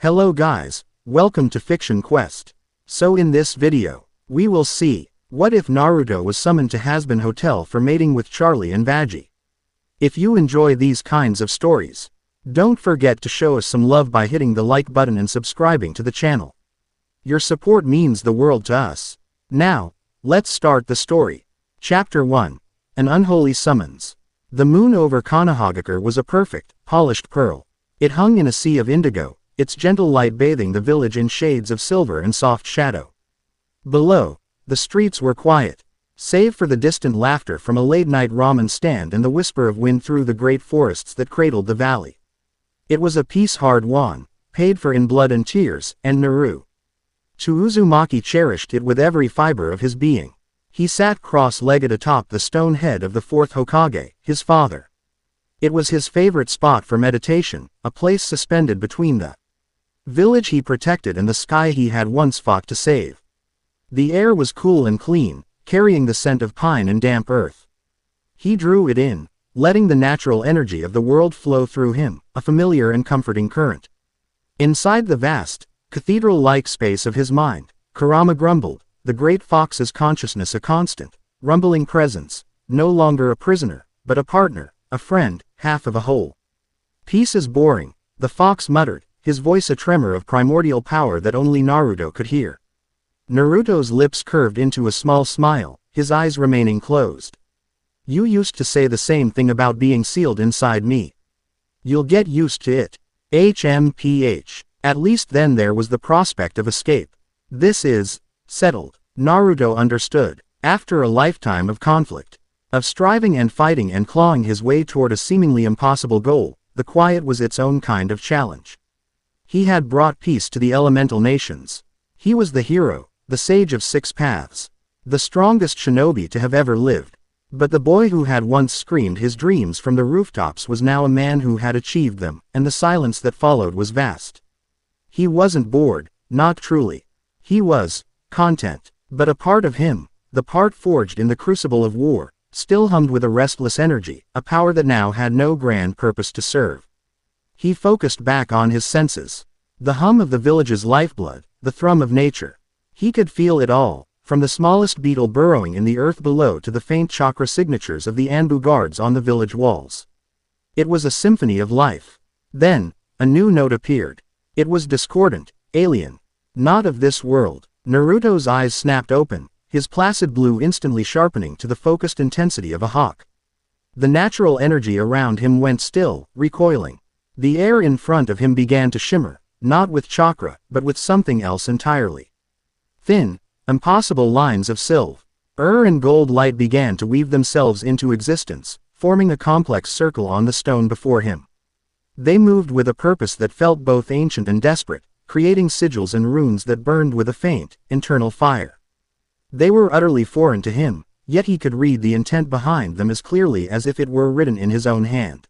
Hello guys, welcome to Fiction Quest. So in this video, we will see, what if Naruto was summoned to Hazbin Hotel for mating with Charlie and Vaggie? If you enjoy these kinds of stories, don't forget to show us some love by hitting the like button and subscribing to the channel. Your support means the world to us. Now, let's start the story. Chapter 1. An Unholy Summons. The moon over Konohagakure was a perfect, polished pearl. It hung in a sea of indigo, its gentle light bathing the village in shades of silver and soft shadow. Below, the streets were quiet, save for the distant laughter from a late-night ramen stand and the whisper of wind through the great forests that cradled the valley. It was a piece hard won, paid for in blood and tears, and Naru. Uzumaki cherished it with every fiber of his being. He sat cross-legged atop the stone head of the fourth Hokage, his father. It was his favorite spot for meditation, a place suspended between the village he protected and the sky he had once fought to save. The air was cool and clean, carrying the scent of pine and damp earth. He drew it in, letting the natural energy of the world flow through him, a familiar and comforting current. Inside the vast, cathedral-like space of his mind, Kurama grumbled, the great fox's consciousness a constant, rumbling presence, no longer a prisoner, but a partner, a friend, half of a whole. Peace is boring, the fox muttered, his voice a tremor of primordial power that only Naruto could hear. Naruto's lips curved into a small smile, his eyes remaining closed. You used to say the same thing about being sealed inside me. You'll get used to it. HMPH. At least then there was the prospect of escape. This is settled. Naruto understood. After a lifetime of conflict, of striving and fighting and clawing his way toward a seemingly impossible goal, the quiet was its own kind of challenge. He had brought peace to the elemental nations. He was the hero, the sage of six paths, the strongest shinobi to have ever lived. But the boy who had once screamed his dreams from the rooftops was now a man who had achieved them, and the silence that followed was vast. He wasn't bored, not truly. He was content. But a part of him, the part forged in the crucible of war, still hummed with a restless energy, a power that now had no grand purpose to serve. He focused back on his senses. The hum of the village's lifeblood, the thrum of nature. He could feel it all, from the smallest beetle burrowing in the earth below to the faint chakra signatures of the Anbu guards on the village walls. It was a symphony of life. Then, a new note appeared. It was discordant, alien. Not of this world. Naruto's eyes snapped open, his placid blue instantly sharpening to the focused intensity of a hawk. The natural energy around him went still, recoiling. The air in front of him began to shimmer, not with chakra, but with something else entirely. Thin, impossible lines of silver and gold light began to weave themselves into existence, forming a complex circle on the stone before him. They moved with a purpose that felt both ancient and desperate, creating sigils and runes that burned with a faint, internal fire. They were utterly foreign to him, yet he could read the intent behind them as clearly as if it were written in his own hand.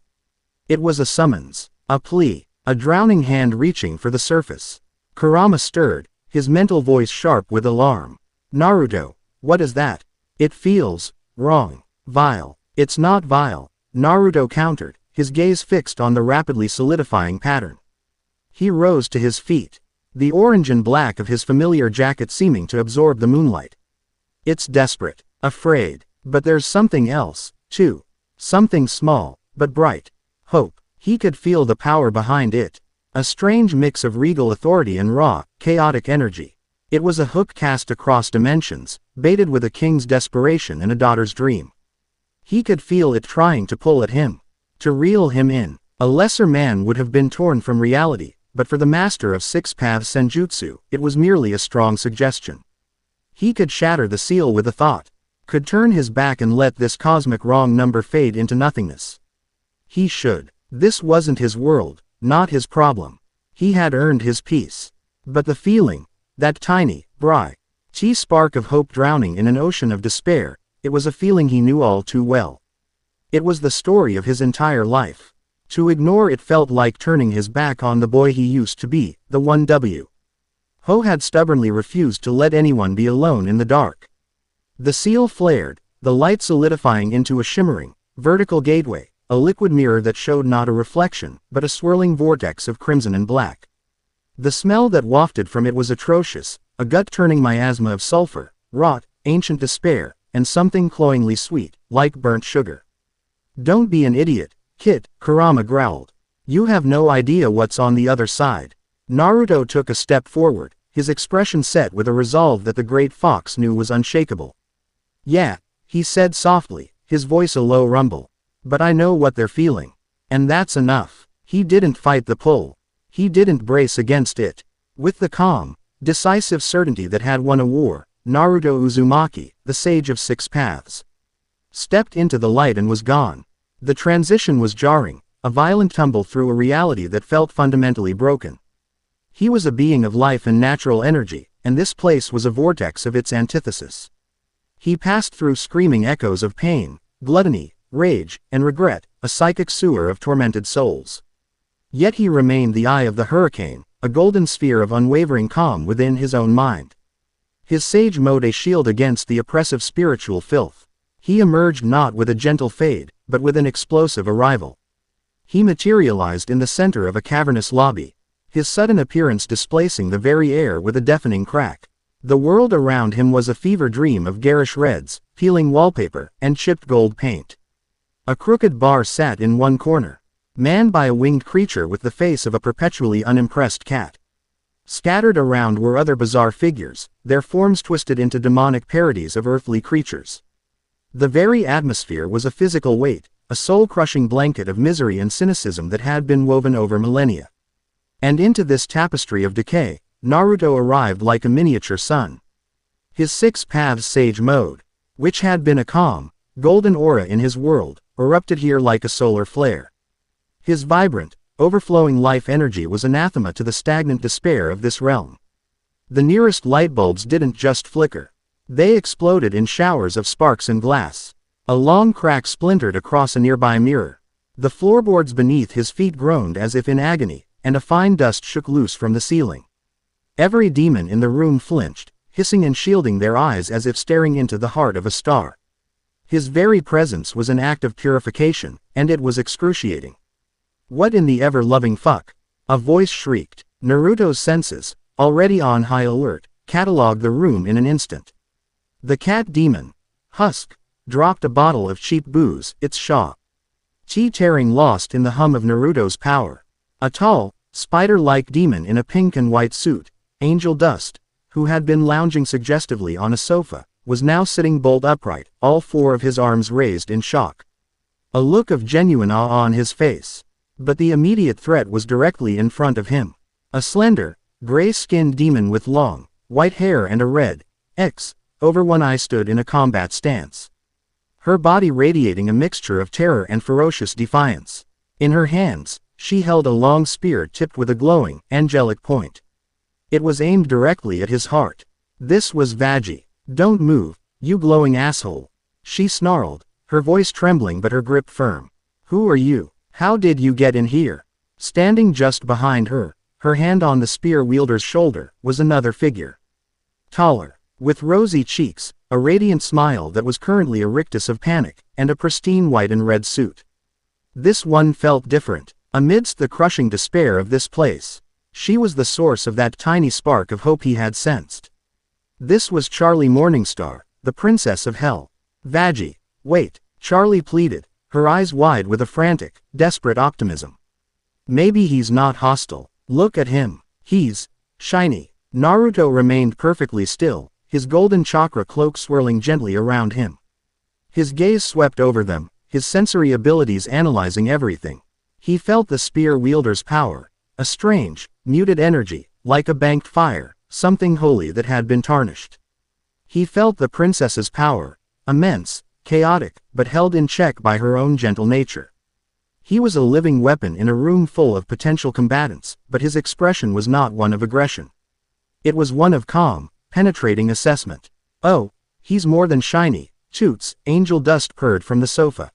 It was a summons, a plea, a drowning hand reaching for the surface. Kurama stirred, his mental voice sharp with alarm. Naruto, what is that? It feels wrong, vile. It's not vile, Naruto countered, his gaze fixed on the rapidly solidifying pattern. He rose to his feet, the orange and black of his familiar jacket seeming to absorb the moonlight. It's desperate, afraid, but there's something else, too. Something small, but bright. Hope. He could feel the power behind it. A strange mix of regal authority and raw, chaotic energy. It was a hook cast across dimensions, baited with a king's desperation and a daughter's dream. He could feel it trying to pull at him, to reel him in. A lesser man would have been torn from reality, but for the master of six paths senjutsu, it was merely a strong suggestion. He could shatter the seal with a thought, could turn his back and let this cosmic wrong number fade into nothingness. He should. This wasn't his world, not his problem. He had earned his peace. But the feeling, that tiny, bright spark of hope drowning in an ocean of despair, it was a feeling he knew all too well. It was the story of his entire life. To ignore it felt like turning his back on the boy he used to be, the 1W. Ho had stubbornly refused to let anyone be alone in the dark. The seal flared, the light solidifying into a shimmering, vertical gateway, a liquid mirror that showed not a reflection, but a swirling vortex of crimson and black. The smell that wafted from it was atrocious, a gut-turning miasma of sulfur, rot, ancient despair, and something cloyingly sweet, like burnt sugar. "Don't be an idiot, Kit," Kurama growled. "You have no idea what's on the other side." Naruto took a step forward, his expression set with a resolve that the great fox knew was unshakable. "Yeah," he said softly, his voice a low rumble. "But I know what they're feeling. And that's enough." He didn't fight the pull. He didn't brace against it. With the calm, decisive certainty that had won a war, Naruto Uzumaki, the sage of six paths, stepped into the light and was gone. The transition was jarring, a violent tumble through a reality that felt fundamentally broken. He was a being of life and natural energy, and this place was a vortex of its antithesis. He passed through screaming echoes of pain, gluttony, rage, and regret, a psychic sewer of tormented souls. Yet he remained the eye of the hurricane, a golden sphere of unwavering calm within his own mind. His sage mode a shield against the oppressive spiritual filth. He emerged not with a gentle fade, but with an explosive arrival. He materialized in the center of a cavernous lobby, his sudden appearance displacing the very air with a deafening crack. The world around him was a fever dream of garish reds, peeling wallpaper, and chipped gold paint. A crooked bar sat in one corner, manned by a winged creature with the face of a perpetually unimpressed cat. Scattered around were other bizarre figures, their forms twisted into demonic parodies of earthly creatures. The very atmosphere was a physical weight, a soul-crushing blanket of misery and cynicism that had been woven over millennia. And into this tapestry of decay, Naruto arrived like a miniature sun. His six paths sage mode, which had been a calm, golden aura in his world, erupted here like a solar flare. His vibrant, overflowing life energy was anathema to the stagnant despair of this realm. The nearest light bulbs didn't just flicker. They exploded in showers of sparks and glass. A long crack splintered across a nearby mirror. The floorboards beneath his feet groaned as if in agony, and a fine dust shook loose from the ceiling. Every demon in the room flinched, hissing and shielding their eyes as if staring into the heart of a star. His very presence was an act of purification, and it was excruciating. "What in the ever-loving fuck?" a voice shrieked. Naruto's senses, already on high alert, catalogued the room in an instant. The cat demon, Husk, dropped a bottle of cheap booze, its tea tearing lost in the hum of Naruto's power. A tall, spider-like demon in a pink and white suit, Angel Dust, who had been lounging suggestively on a sofa, was now sitting bolt upright, all four of his arms raised in shock. A look of genuine awe on his face. But the immediate threat was directly in front of him. A slender, gray-skinned demon with long, white hair and a red X over one eye stood in a combat stance. Her body radiating a mixture of terror and ferocious defiance. In her hands, she held a long spear tipped with a glowing, angelic point. It was aimed directly at his heart. This was Vaggie. "Don't move, you glowing asshole," she snarled, her voice trembling but her grip firm. "Who are you? How did you get in here?" Standing just behind her, her hand on the spear wielder's shoulder, was another figure. Taller, with rosy cheeks, a radiant smile that was currently a rictus of panic, and a pristine white and red suit. This one felt different. Amidst the crushing despair of this place, she was the source of that tiny spark of hope he had sensed. This was Charlie Morningstar, the princess of hell. "Vaggie, wait," Charlie pleaded, her eyes wide with a frantic, desperate optimism. "Maybe he's not hostile. Look at him. He's shiny." Naruto remained perfectly still, his golden chakra cloak swirling gently around him. His gaze swept over them, his sensory abilities analyzing everything. He felt the spear wielder's power, a strange, muted energy, like a banked fire, something holy that had been tarnished. He felt the princess's power, immense, chaotic, but held in check by her own gentle nature. He was a living weapon in a room full of potential combatants, but his expression was not one of aggression. It was one of calm, penetrating assessment. "Oh, he's more than shiny, Toots," Angel Dust purred from the sofa.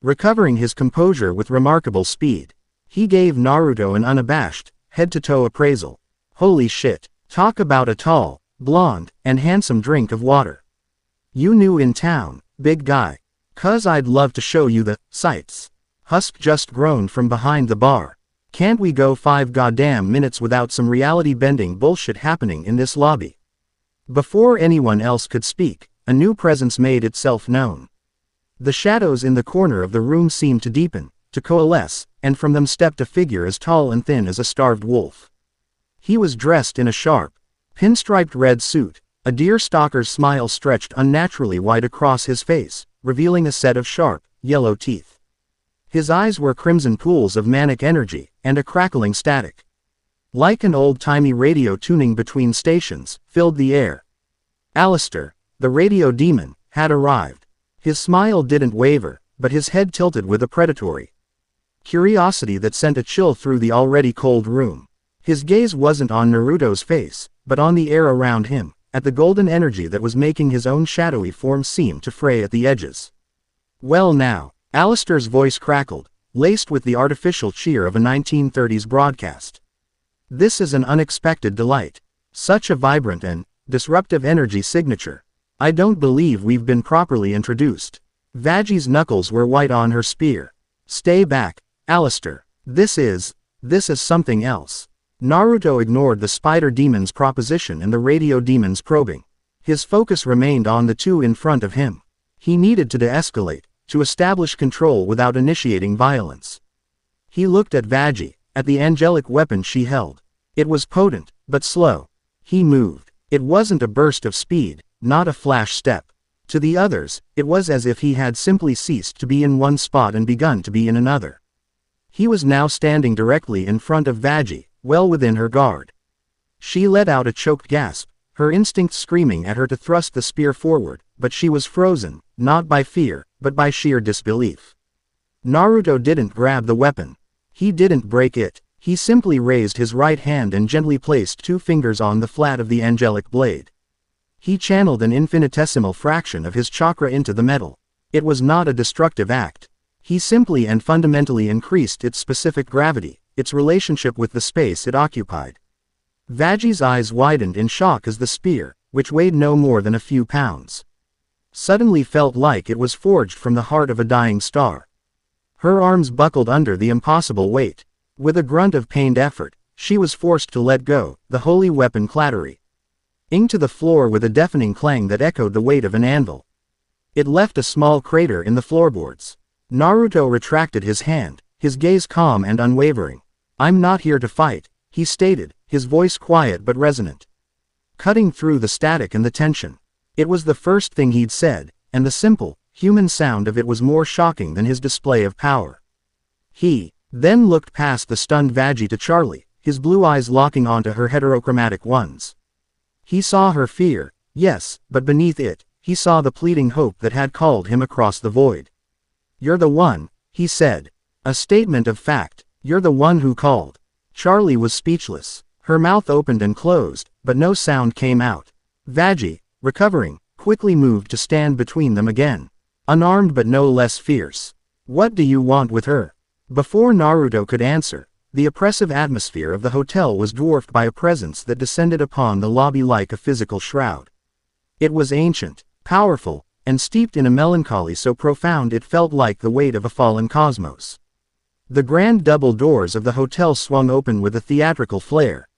Recovering his composure with remarkable speed, he gave Naruto an unabashed, head-to-toe appraisal. "Holy shit. Talk about a tall, blonde, and handsome drink of water. You new in town, big guy. 'Cause I'd love to show you the sights." Husk just groaned from behind the bar. Can't we go 5 goddamn minutes without some reality-bending bullshit happening in this lobby? Before anyone else could speak, a new presence made itself known. The shadows in the corner of the room seemed to deepen, to coalesce, and from them stepped a figure as tall and thin as a starved wolf. He was dressed in a sharp, pinstriped red suit. A deer-stalker's smile stretched unnaturally wide across his face, revealing a set of sharp, yellow teeth. His eyes were crimson pools of manic energy, and a crackling static, like an old-timey radio tuning between stations, filled the air. Alistair, the radio demon, had arrived. His smile didn't waver, but his head tilted with a predatory curiosity that sent a chill through the already cold room. His gaze wasn't on Naruto's face, but on the air around him, at the golden energy that was making his own shadowy form seem to fray at the edges. Well now, Alistair's voice crackled, laced with the artificial cheer of a 1930s broadcast. This is an unexpected delight. Such a vibrant and disruptive energy signature. I don't believe we've been properly introduced. Vaggie's knuckles were white on her spear. Stay back, Alistair. This is something else. Naruto ignored the spider demon's proposition and the radio demon's probing. His focus remained on the two in front of him. He needed to de-escalate, to establish control without initiating violence. He looked at Vaggie, at the angelic weapon she held. It was potent, but slow. He moved. It wasn't a burst of speed, not a flash step. To the others, it was as if he had simply ceased to be in one spot and begun to be in another. He was now standing directly in front of Vaggie, well within her guard. She let out a choked gasp, her instinct screaming at her to thrust the spear forward, but she was frozen, not by fear, but by sheer disbelief. Naruto didn't grab the weapon. He didn't break it. He simply raised his right hand and gently placed 2 fingers on the flat of the angelic blade. He channeled an infinitesimal fraction of his chakra into the metal. It was not a destructive act. He simply and fundamentally increased its specific gravity, its relationship with the space it occupied. Vaggie's eyes widened in shock as the spear, which weighed no more than a few pounds, suddenly felt like it was forged from the heart of a dying star. Her arms buckled under the impossible weight. With a grunt of pained effort, she was forced to let go, the holy weapon clattering to the floor with a deafening clang that echoed the weight of an anvil. It left a small crater in the floorboards. Naruto retracted his hand, his gaze calm and unwavering. "I'm not here to fight," he stated, his voice quiet but resonant, cutting through the static and the tension. It was the first thing he'd said, and the simple, human sound of it was more shocking than his display of power. He then looked past the stunned Vaggie to Charlie, his blue eyes locking onto her heterochromatic ones. He saw her fear, yes, but beneath it, he saw the pleading hope that had called him across the void. "You're the one," he said. A statement of fact. "You're the one who called." Charlie was speechless. Her mouth opened and closed, but no sound came out. Vaggie, recovering, quickly moved to stand between them again. Unarmed but no less fierce. "What do you want with her?" Before Naruto could answer, the oppressive atmosphere of the hotel was dwarfed by a presence that descended upon the lobby like a physical shroud. It was ancient, powerful, and steeped in a melancholy so profound it felt like the weight of a fallen cosmos. The grand double doors of the hotel swung open with a theatrical flair,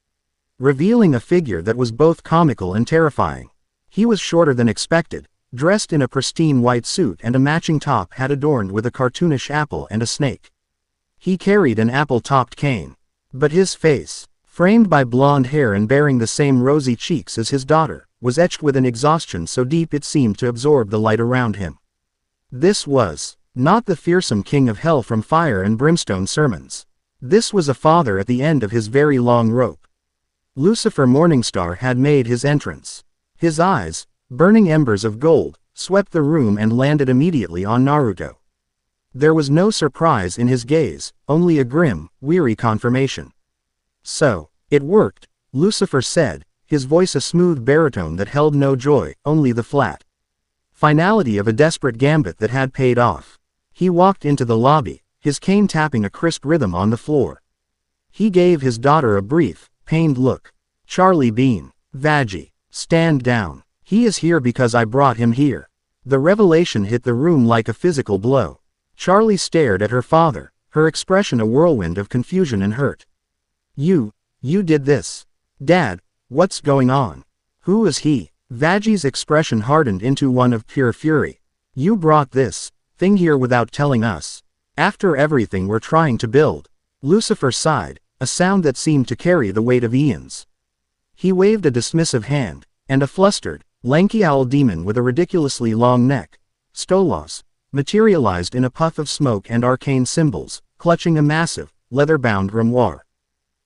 revealing a figure that was both comical and terrifying. He was shorter than expected, dressed in a pristine white suit and a matching top hat adorned with a cartoonish apple and a snake. He carried an apple-topped cane. But his face, framed by blonde hair and bearing the same rosy cheeks as his daughter, was etched with an exhaustion so deep it seemed to absorb the light around him. This was not the fearsome king of hell from fire and brimstone sermons. This was a father at the end of his very long rope. Lucifer Morningstar had made his entrance. His eyes, burning embers of gold, swept the room and landed immediately on Naruto. There was no surprise in his gaze, only a grim, weary confirmation. "So, it worked," Lucifer said, his voice a smooth baritone that held no joy, only the flat finality of a desperate gambit that had paid off. He walked into the lobby, his cane tapping a crisp rhythm on the floor. He gave his daughter a brief, pained look. "Charlie Bean, Vaggie, stand down. He is here because I brought him here." The revelation hit the room like a physical blow. Charlie stared at her father, her expression a whirlwind of confusion and hurt. You did this. Dad, what's going on? Who is he? Vaggie's expression hardened into one of pure fury. You brought this thing here without telling us. After everything we're trying to build. Lucifer sighed, a sound that seemed to carry the weight of eons. He waved a dismissive hand, and a flustered, lanky owl demon with a ridiculously long neck, Stolos, materialized in a puff of smoke and arcane symbols, clutching a massive, leather-bound grimoire.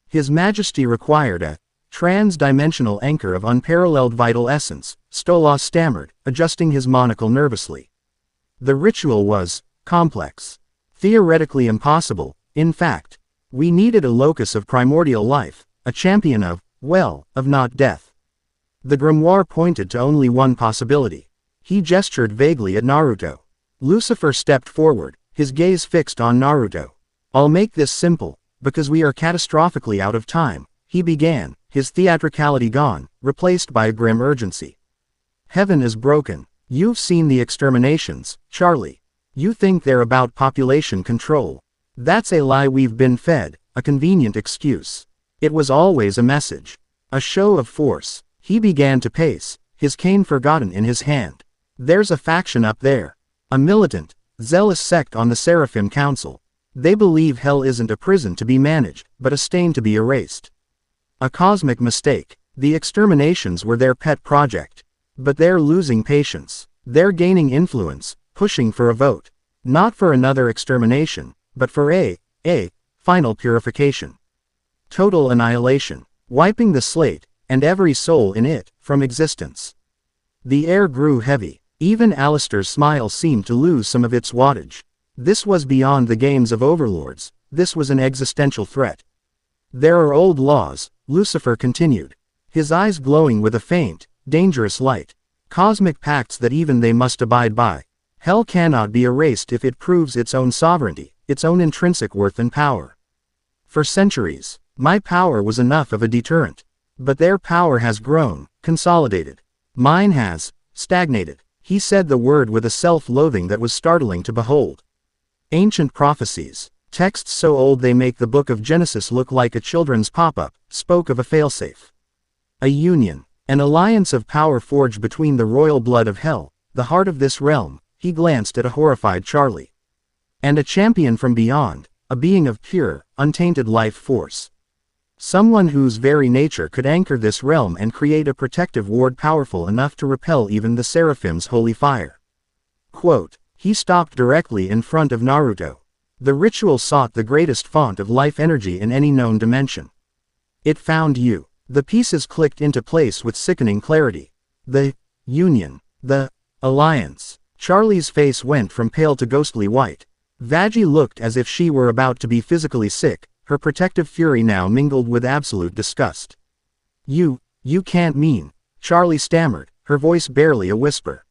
His Majesty required a trans-dimensional anchor of unparalleled vital essence, Stolos stammered, adjusting his monocle nervously. The ritual was complex. Theoretically impossible, in fact. We needed a locus of primordial life, a champion of not death. The grimoire pointed to only one possibility. He gestured vaguely at Naruto. Lucifer stepped forward, his gaze fixed on Naruto. I'll make this simple, because we are catastrophically out of time, he began, his theatricality gone, replaced by a grim urgency. Heaven is broken. You've seen the exterminations, Charlie. You think they're about population control. That's a lie we've been fed, a convenient excuse. It was always a message. A show of force. He began to pace, his cane forgotten in his hand. There's a faction up there. A militant, zealous sect on the Seraphim Council. They believe hell isn't a prison to be managed, but a stain to be erased. A cosmic mistake. The exterminations were their pet project. But they're losing patience. They're gaining influence, pushing for a vote. Not for another extermination, but for a final purification. Total annihilation. Wiping the slate, and every soul in it, from existence. The air grew heavy. Even Alistair's smile seemed to lose some of its wattage. This was beyond the games of overlords. This was an existential threat. There are old laws, Lucifer continued, his eyes glowing with a faint, dangerous light. Cosmic pacts that even they must abide by. Hell cannot be erased if it proves its own sovereignty, its own intrinsic worth and power. For centuries, my power was enough of a deterrent. But their power has grown, consolidated. Mine has stagnated. He said the word with a self-loathing that was startling to behold. Ancient prophecies, texts so old they make the book of Genesis look like a children's pop-up, spoke of a failsafe. A union, an alliance of power forged between the royal blood of hell, the heart of this realm. He glanced at a horrified Charlie. And a champion from beyond, a being of pure, untainted life force. Someone whose very nature could anchor this realm and create a protective ward powerful enough to repel even the Seraphim's holy fire. Quote, he stopped directly in front of Naruto. The ritual sought the greatest font of life energy in any known dimension. It found you. The pieces clicked into place with sickening clarity. The union. The alliance. Charlie's face went from pale to ghostly white. Vaggie looked as if she were about to be physically sick, her protective fury now mingled with absolute disgust. You can't mean, Charlie stammered, her voice barely a whisper.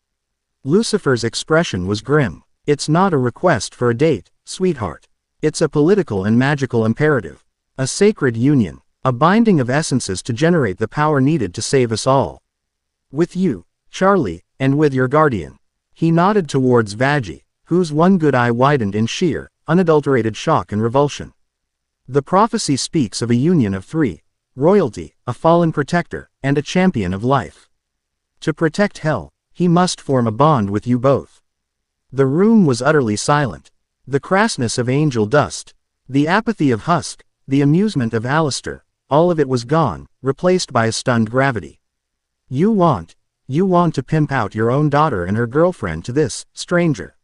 Lucifer's expression was grim. It's not a request for a date, sweetheart. It's a political and magical imperative. A sacred union. A binding of essences to generate the power needed to save us all. With you, Charlie, and with your guardian. He nodded towards Vaggie, whose one good eye widened in sheer, unadulterated shock and revulsion. The prophecy speaks of a union of three: royalty, a fallen protector, and a champion of life. To protect hell, he must form a bond with you both. The room was utterly silent. The crassness of angel dust, the apathy of Husk, the amusement of Alistair, all of it was gone, replaced by a stunned gravity. You want to pimp out your own daughter and her girlfriend to this stranger.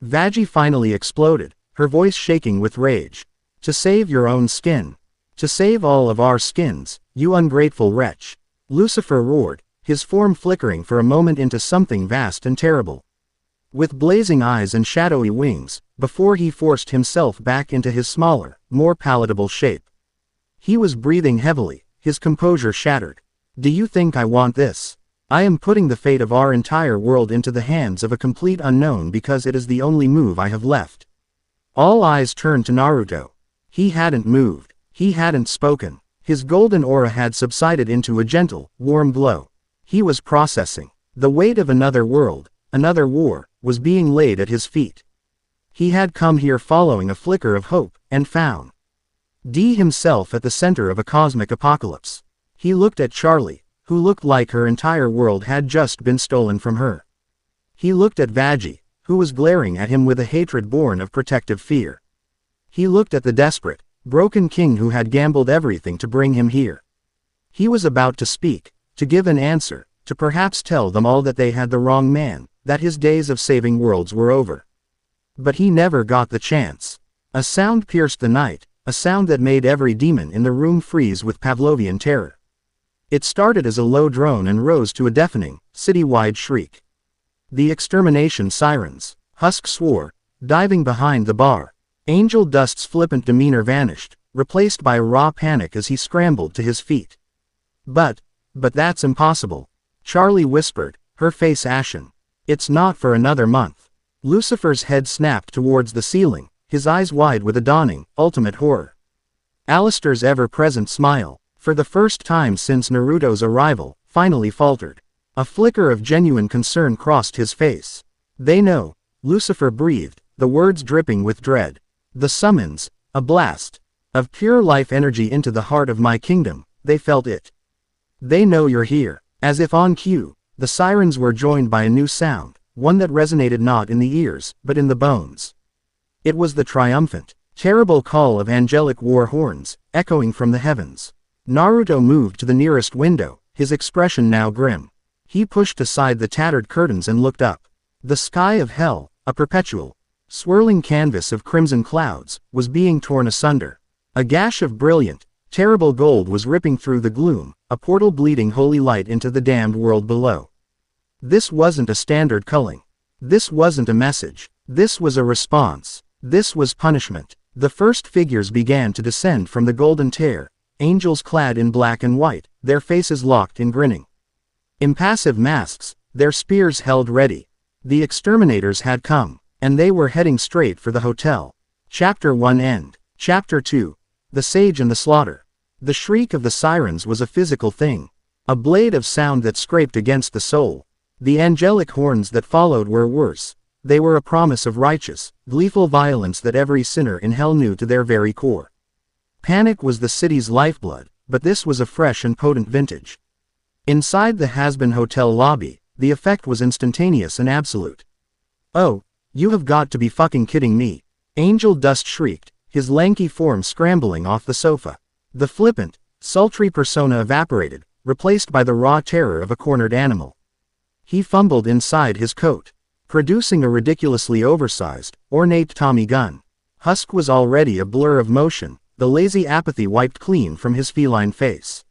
Vaggie finally exploded, her voice shaking with rage. To save your own skin. To save all of our skins, you ungrateful wretch. Lucifer roared, his form flickering for a moment into something vast and terrible. With blazing eyes and shadowy wings, before he forced himself back into his smaller, more palatable shape. He was breathing heavily, his composure shattered. Do you think I want this? I am putting the fate of our entire world into the hands of a complete unknown because it is the only move I have left. All eyes turned to Naruto. He hadn't moved. He hadn't spoken. His golden aura had subsided into a gentle, warm glow. He was processing. The weight of another world, another war, was being laid at his feet. He had come here following a flicker of hope, and found D himself at the center of a cosmic apocalypse. He looked at Charlie, who looked like her entire world had just been stolen from her. He looked at Vaggie, who was glaring at him with a hatred born of protective fear. He looked at the desperate, broken king who had gambled everything to bring him here. He was about to speak, to give an answer, to perhaps tell them all that they had the wrong man, that his days of saving worlds were over. But he never got the chance. A sound pierced the night, a sound that made every demon in the room freeze with Pavlovian terror. It started as a low drone and rose to a deafening, city-wide shriek. The extermination sirens, Husk swore, diving behind the bar. Angel Dust's flippant demeanor vanished, replaced by raw panic as he scrambled to his feet. But that's impossible. Charlie whispered, her face ashen. It's not for another month. Lucifer's head snapped towards the ceiling, his eyes wide with a dawning, ultimate horror. Alistair's ever-present smile, for the first time since Naruto's arrival, finally faltered. A flicker of genuine concern crossed his face. They know, Lucifer breathed, the words dripping with dread. The summons, a blast of pure life energy into the heart of my kingdom, they felt it. They know you're here. As if on cue, the sirens were joined by a new sound, one that resonated not in the ears, but in the bones. It was the triumphant, terrible call of angelic war horns, echoing from the heavens. Naruto moved to the nearest window, his expression now grim. He pushed aside the tattered curtains and looked up. The sky of hell, a perpetual, swirling canvas of crimson clouds, was being torn asunder. A gash of brilliant, terrible gold was ripping through the gloom, a portal bleeding holy light into the damned world below. This wasn't a standard culling. This wasn't a message. This was a response. This was punishment. The first figures began to descend from the golden tear, angels clad in black and white, their faces locked in grinning, impassive masks, their spears held ready. The exterminators had come, and they were heading straight for the hotel. Chapter 1 End. Chapter 2. The Sage and the Slaughter. The shriek of the sirens was a physical thing. A blade of sound that scraped against the soul. The angelic horns that followed were worse. They were a promise of righteous, gleeful violence that every sinner in hell knew to their very core. Panic was the city's lifeblood, but this was a fresh and potent vintage. Inside the Hazbin hotel lobby, the effect was instantaneous and absolute. "Oh, you have got to be fucking kidding me," Angel Dust shrieked, his lanky form scrambling off the sofa. The flippant, sultry persona evaporated, replaced by the raw terror of a cornered animal. He fumbled inside his coat, producing a ridiculously oversized, ornate Tommy gun. Husk was already a blur of motion, the lazy apathy wiped clean from his feline face.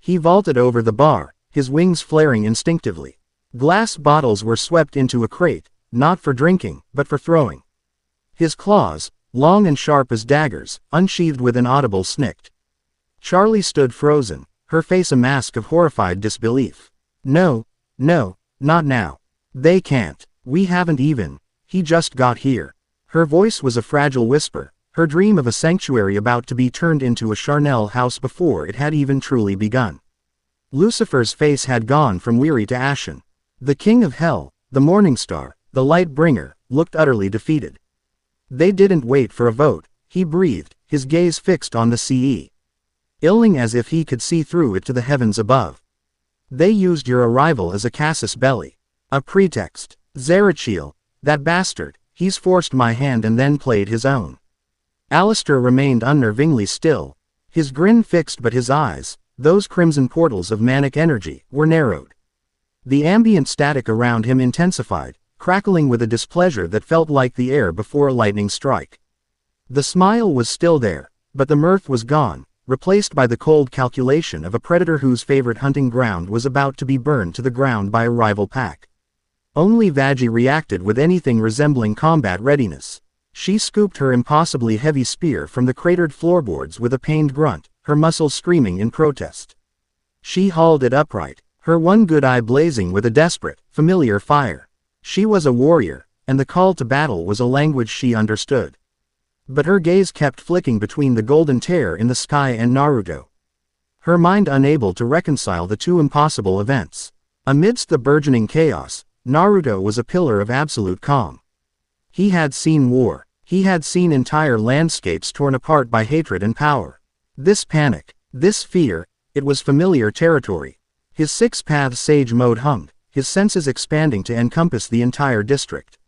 He vaulted over the bar, his wings flaring instinctively. Glass bottles were swept into a crate, not for drinking, but for throwing. His claws, long and sharp as daggers, unsheathed with an audible snick. Charlie stood frozen, her face a mask of horrified disbelief. No, not now. They can't. We haven't even. He just got here. Her voice was a fragile whisper, her dream of a sanctuary about to be turned into a charnel house before it had even truly begun. Lucifer's face had gone from weary to ashen. The king of hell, the morning star, the light bringer, looked utterly defeated. They didn't wait for a vote, he breathed, his gaze fixed on the CE. Illing as if he could see through it to the heavens above. They used your arrival as a casus belli. A pretext. Zerachiel, that bastard, he's forced my hand and then played his own. Alistair remained unnervingly still, his grin fixed, but his eyes, those crimson portals of manic energy, were narrowed. The ambient static around him intensified, crackling with a displeasure that felt like the air before a lightning strike. The smile was still there, but the mirth was gone, replaced by the cold calculation of a predator whose favorite hunting ground was about to be burned to the ground by a rival pack. Only Vaggie reacted with anything resembling combat readiness. She scooped her impossibly heavy spear from the cratered floorboards with a pained grunt, her muscles screaming in protest. She hauled it upright, her one good eye blazing with a desperate, familiar fire. She was a warrior, and the call to battle was a language she understood. But her gaze kept flicking between the golden tear in the sky and Naruto. Her mind unable to reconcile the two impossible events. Amidst the burgeoning chaos, Naruto was a pillar of absolute calm. He had seen war. He had seen entire landscapes torn apart by hatred and power. This panic, this fear, it was familiar territory. His six-path sage mode hummed, his senses expanding to encompass the entire district.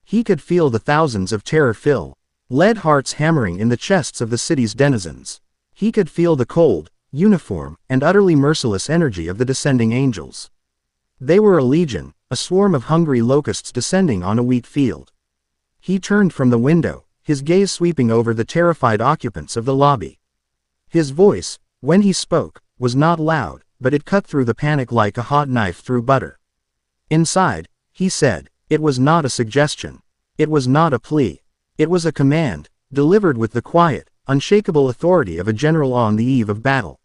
He could feel the thousands of terror-filled, lead hearts hammering in the chests of the city's denizens. He could feel the cold, uniform, and utterly merciless energy of the descending angels. They were a legion, a swarm of hungry locusts descending on a wheat field. He turned from the window, his gaze sweeping over the terrified occupants of the lobby. His voice, when he spoke, was not loud, but it cut through the panic like a hot knife through butter. Inside, he said, it was not a suggestion. It was not a plea. It was a command, delivered with the quiet, unshakable authority of a general on the eve of battle.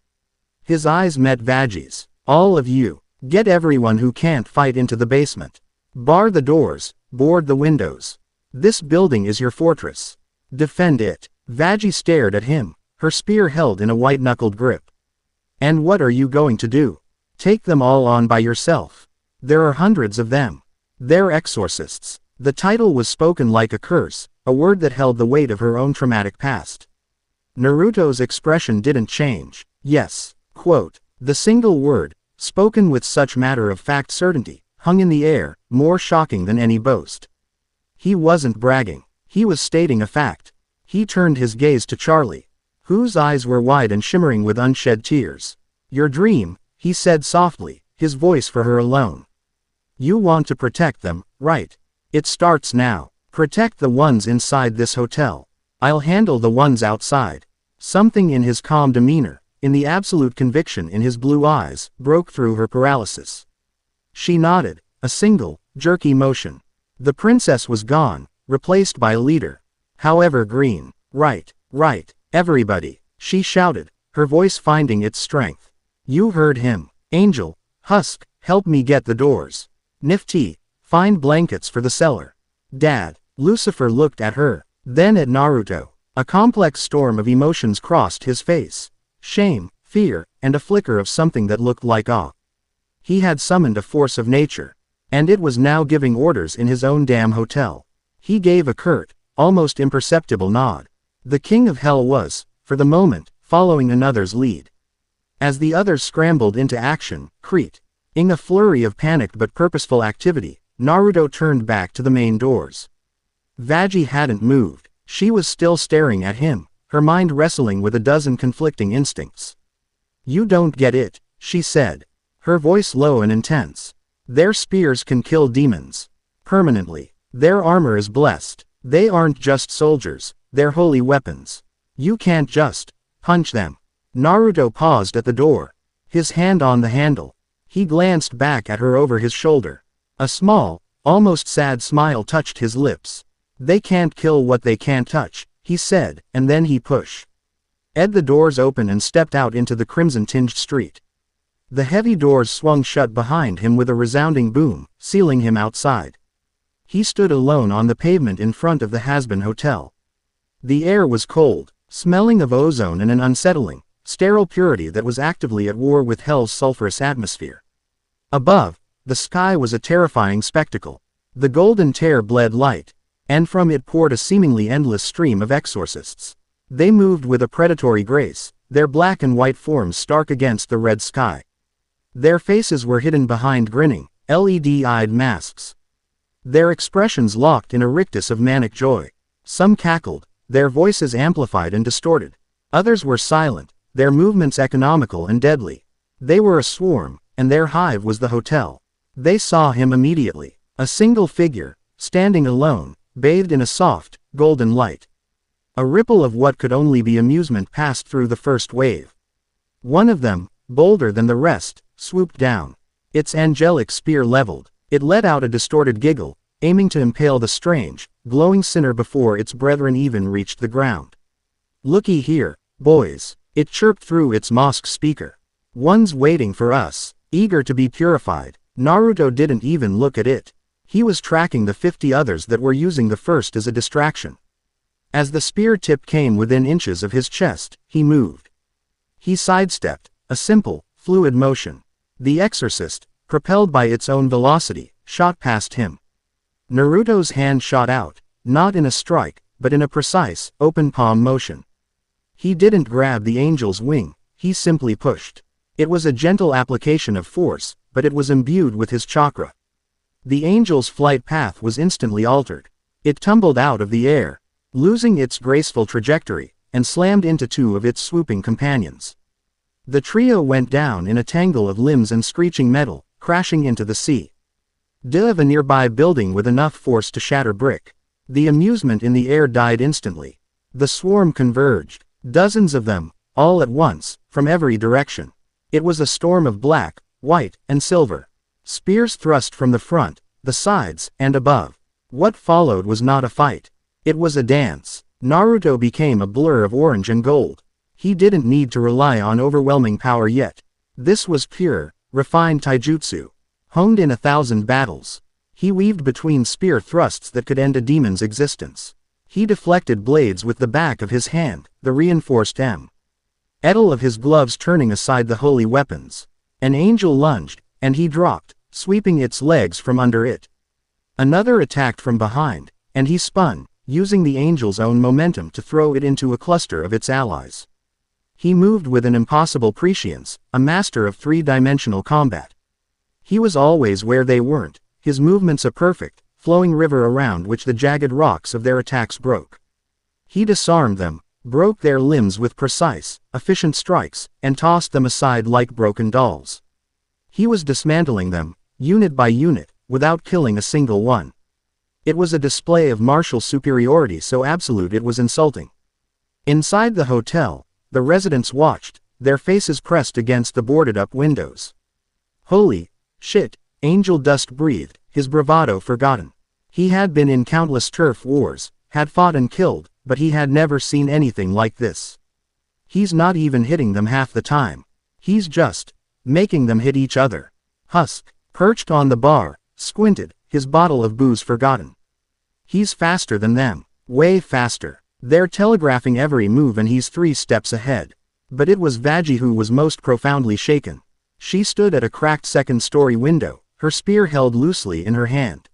His eyes met Vaggie's. All of you, get everyone who can't fight into the basement. Bar the doors, board the windows. This building is your fortress. Defend it. Vaggie stared at him, her spear held in a white-knuckled grip. And what are you going to do? Take them all on by yourself. There are hundreds of them. They're exorcists. The title was spoken like a curse, a word that held the weight of her own traumatic past. Naruto's expression didn't change. Yes, quote, the single word, spoken with such matter-of-fact certainty, hung in the air, more shocking than any boast. He wasn't bragging. He was stating a fact. He turned his gaze to Charlie, whose eyes were wide and shimmering with unshed tears. Your dream, he said softly, his voice for her alone. You want to protect them, right? It starts now. Protect the ones inside this hotel. I'll handle the ones outside. Something in his calm demeanor, in the absolute conviction in his blue eyes, broke through her paralysis. She nodded, a single, jerky motion. The princess was gone, replaced by a leader. However green. Right, everybody, she shouted, her voice finding its strength. You heard him. Angel, Husk, help me get the doors. Nifty, find blankets for the cellar. Dad, Lucifer looked at her, then at Naruto. A complex storm of emotions crossed his face. Shame, fear, and a flicker of something that looked like awe. He had summoned a force of nature, and it was now giving orders in his own damn hotel. He gave a curt, almost imperceptible nod. The king of hell was, for the moment, following another's lead. As the others scrambled into action, in a flurry of panicked but purposeful activity, Naruto turned back to the main doors. Vaggie hadn't moved. She was still staring at him, her mind wrestling with a dozen conflicting instincts. You don't get it, she said, her voice low and intense. Their spears can kill demons. Permanently. Their armor is blessed. They aren't just soldiers, they're holy weapons. You can't just punch them. Naruto paused at the door, his hand on the handle. He glanced back at her over his shoulder. A small, almost sad smile touched his lips. They can't kill what they can't touch, he said, and then he pushed the doors open and stepped out into the crimson-tinged street. The heavy doors swung shut behind him with a resounding boom, sealing him outside. He stood alone on the pavement in front of the Hazbin Hotel. The air was cold, smelling of ozone and an unsettling, sterile purity that was actively at war with hell's sulfurous atmosphere. Above, the sky was a terrifying spectacle. The golden tear bled light, and from it poured a seemingly endless stream of exorcists. They moved with a predatory grace, their black and white forms stark against the red sky. Their faces were hidden behind grinning, LED-eyed masks. Their expressions locked in a rictus of manic joy. Some cackled, their voices amplified and distorted. Others were silent, their movements economical and deadly. They were a swarm, and their hive was the hotel. They saw him immediately. A single figure, standing alone, bathed in a soft, golden light. A ripple of what could only be amusement passed through the first wave. One of them, bolder than the rest, swooped down. Its angelic spear leveled. It let out a distorted giggle, aiming to impale the strange, glowing sinner before its brethren even reached the ground. Looky here, boys, it chirped through its mosque speaker. One's waiting for us, eager to be purified. Naruto didn't even look at it. He was tracking the 50 others that were using the first as a distraction. As the spear tip came within inches of his chest, he moved. He sidestepped, a simple, fluid motion. The exorcist, propelled by its own velocity, shot past him. Naruto's hand shot out, not in a strike, but in a precise, open palm motion. He didn't grab the angel's wing, he simply pushed. It was a gentle application of force, but it was imbued with his chakra. The angel's flight path was instantly altered. It tumbled out of the air, losing its graceful trajectory, and slammed into two of its swooping companions. The trio went down in a tangle of limbs and screeching metal, crashing into the sea. Of a nearby building with enough force to shatter brick. The amusement in the air died instantly. The swarm converged, dozens of them, all at once, from every direction. It was a storm of black, white, and silver. Spears thrust from the front, the sides, and above. What followed was not a fight. It was a dance. Naruto became a blur of orange and gold. He didn't need to rely on overwhelming power yet. This was pure, refined taijutsu, honed in 1,000 battles. He weaved between spear thrusts that could end a demon's existence. He deflected blades with the back of his hand, the reinforced metal of his gloves turning aside the holy weapons. An angel lunged, and he dropped, sweeping its legs from under it. Another attacked from behind, and he spun, using the angel's own momentum to throw it into a cluster of its allies. He moved with an impossible prescience, a master of three-dimensional combat. He was always where they weren't, his movements a perfect, flowing river around which the jagged rocks of their attacks broke. He disarmed them, broke their limbs with precise, efficient strikes, and tossed them aside like broken dolls. He was dismantling them, unit by unit, without killing a single one. It was a display of martial superiority so absolute it was insulting. Inside the hotel, the residents watched, their faces pressed against the boarded-up windows. Holy shit, Angel Dust breathed, his bravado forgotten. He had been in countless turf wars, had fought and killed, but he had never seen anything like this. He's not even hitting them half the time. He's just making them hit each other. Husk, perched on the bar, squinted, his bottle of booze forgotten. He's faster than them, way faster. They're telegraphing every move and he's 3 steps ahead. But it was Vaggie who was most profoundly shaken. She stood at a cracked second-story window, her spear held loosely in her hand.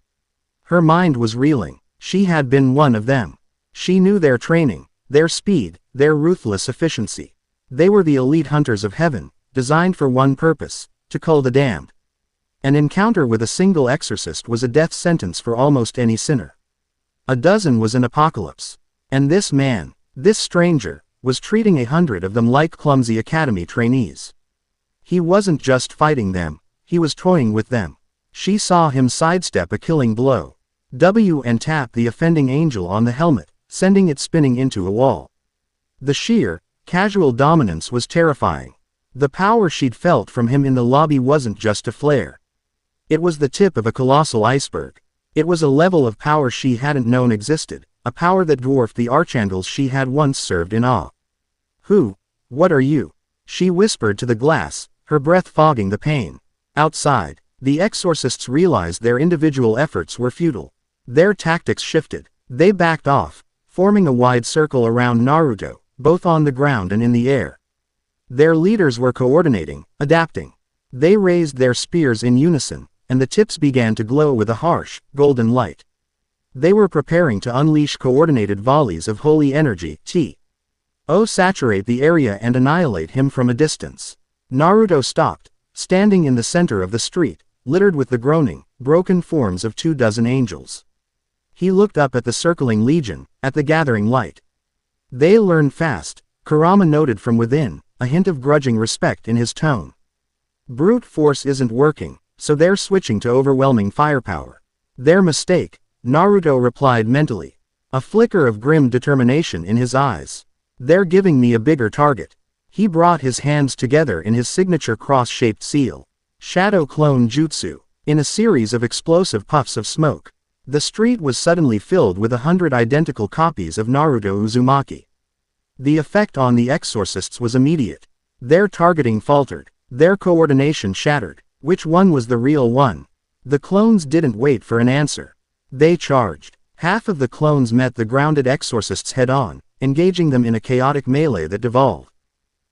Her mind was reeling. She had been one of them. She knew their training, their speed, their ruthless efficiency. They were the elite hunters of heaven, designed for one purpose, to cull the damned. An encounter with a single exorcist was a death sentence for almost any sinner. A dozen was an apocalypse. And this man, this stranger, was treating 100 of them like clumsy academy trainees. He wasn't just fighting them, he was toying with them. She saw him sidestep a killing blow. And tap the offending angel on the helmet, sending it spinning into a wall. The sheer, casual dominance was terrifying. The power she'd felt from him in the lobby wasn't just a flare. It was the tip of a colossal iceberg. It was a level of power she hadn't known existed. A power that dwarfed the archangels she had once served in awe. Who? What are you? She whispered to the glass, her breath fogging the pain. Outside, the exorcists realized their individual efforts were futile. Their tactics shifted. They backed off, forming a wide circle around Naruto, both on the ground and in the air. Their leaders were coordinating, adapting. They raised their spears in unison, and the tips began to glow with a harsh, golden light. They were preparing to unleash coordinated volleys of holy energy, saturate the area and annihilate him from a distance. Naruto stopped, standing in the center of the street, littered with the groaning, broken forms of 24 angels. He looked up at the circling legion, at the gathering light. They learn fast, Kurama noted from within, a hint of grudging respect in his tone. Brute force isn't working, so they're switching to overwhelming firepower. Their mistake, Naruto replied mentally, a flicker of grim determination in his eyes. They're giving me a bigger target. He brought his hands together in his signature cross-shaped seal. Shadow Clone Jutsu. In a series of explosive puffs of smoke, the street was suddenly filled with 100 identical copies of Naruto Uzumaki. The effect on the exorcists was immediate. Their targeting faltered. Their coordination shattered. Which one was the real one? The clones didn't wait for an answer. They charged. Half of the clones met the grounded exorcists head-on, engaging them in a chaotic melee that devolved.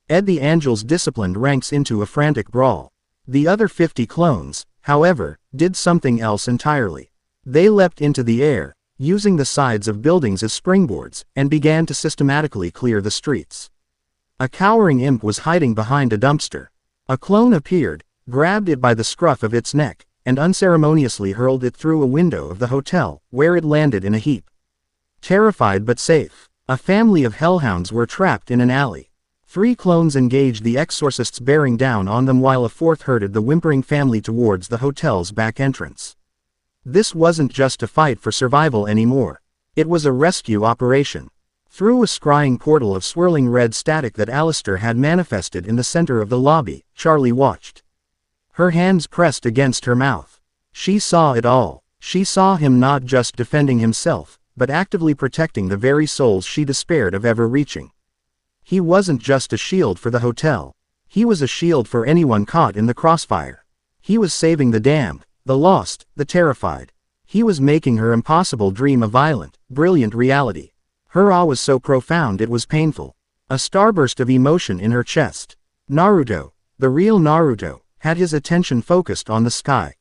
The Angel's disciplined ranks into a frantic brawl. The other 50 clones, however, did something else entirely. They leapt into the air, using the sides of buildings as springboards, and began to systematically clear the streets. A cowering imp was hiding behind a dumpster. A clone appeared, grabbed it by the scruff of its neck, and unceremoniously hurled it through a window of the hotel, where it landed in a heap. Terrified but safe, a family of hellhounds were trapped in an alley. 3 clones engaged the exorcists, bearing down on them, while a 4th herded the whimpering family towards the hotel's back entrance. This wasn't just a fight for survival anymore. It was a rescue operation. Through a scrying portal of swirling red static that Alistair had manifested in the center of the lobby, Charlie watched. Her hands pressed against her mouth. She saw it all. She saw him not just defending himself, but actively protecting the very souls she despaired of ever reaching. He wasn't just a shield for the hotel. He was a shield for anyone caught in the crossfire. He was saving the damned, the lost, the terrified. He was making her impossible dream a violent, brilliant reality. Her awe was so profound it was painful. A starburst of emotion in her chest. Naruto, the real Naruto, had his attention focused on the sky.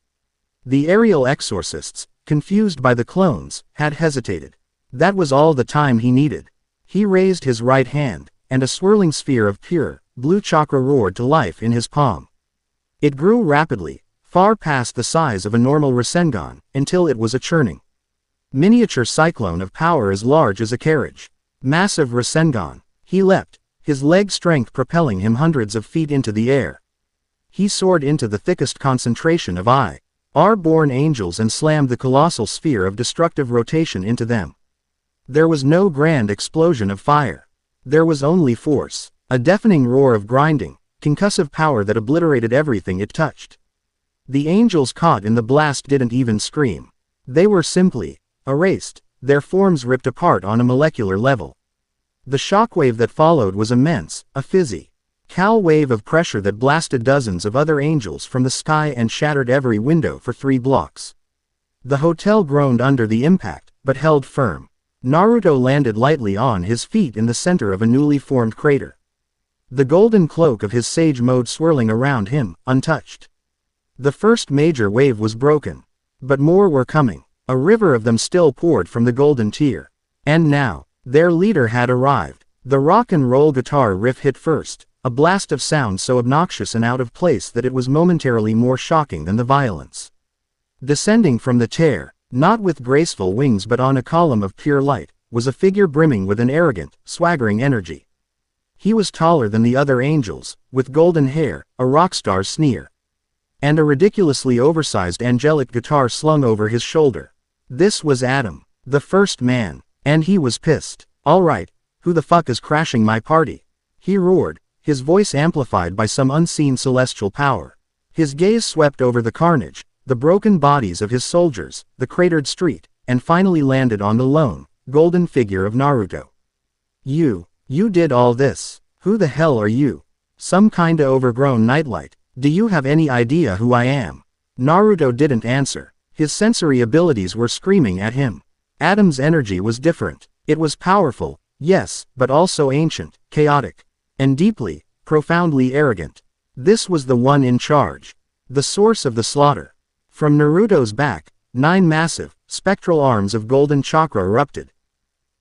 The aerial exorcists, confused by the clones, had hesitated. That was all the time he needed. He raised his right hand, and a swirling sphere of pure, blue chakra roared to life in his palm. It grew rapidly, far past the size of a normal Rasengan, until it was a churning, miniature cyclone of power as large as a carriage. Massive Rasengan. He leapt, his leg strength propelling him hundreds of feet into the air. He soared into the thickest concentration of I.R.-born angels and slammed the colossal sphere of destructive rotation into them. There was no grand explosion of fire. There was only force, a deafening roar of grinding, concussive power that obliterated everything it touched. The angels caught in the blast didn't even scream. They were simply erased, their forms ripped apart on a molecular level. The shockwave that followed was immense, a physical wave of pressure that blasted dozens of other angels from the sky and shattered every window for 3 blocks. The hotel groaned under the impact, but held firm. Naruto landed lightly on his feet in the center of a newly formed crater. The golden cloak of his sage mode swirling around him, untouched. The first major wave was broken. But more were coming. A river of them still poured from the golden tier. And now, their leader had arrived. The rock and roll guitar riff hit first, a blast of sound so obnoxious and out of place that it was momentarily more shocking than the violence. Descending from the tear, not with graceful wings but on a column of pure light, was a figure brimming with an arrogant, swaggering energy. He was taller than the other angels, with golden hair, a rock star's sneer, and a ridiculously oversized angelic guitar slung over his shoulder. This was Adam, the first man, and he was pissed. "All right, who the fuck is crashing my party?" he roared, his voice amplified by some unseen celestial power. His gaze swept over the carnage, the broken bodies of his soldiers, the cratered street, and finally landed on the lone, golden figure of Naruto. You did all this. Who the hell are you? Some kinda overgrown nightlight. Do you have any idea who I am? Naruto didn't answer. His sensory abilities were screaming at him. Adam's energy was different. It was powerful, yes, but also ancient, chaotic, and deeply, profoundly arrogant. This was the one in charge. The source of the slaughter. From Naruto's back, 9 massive, spectral arms of golden chakra erupted,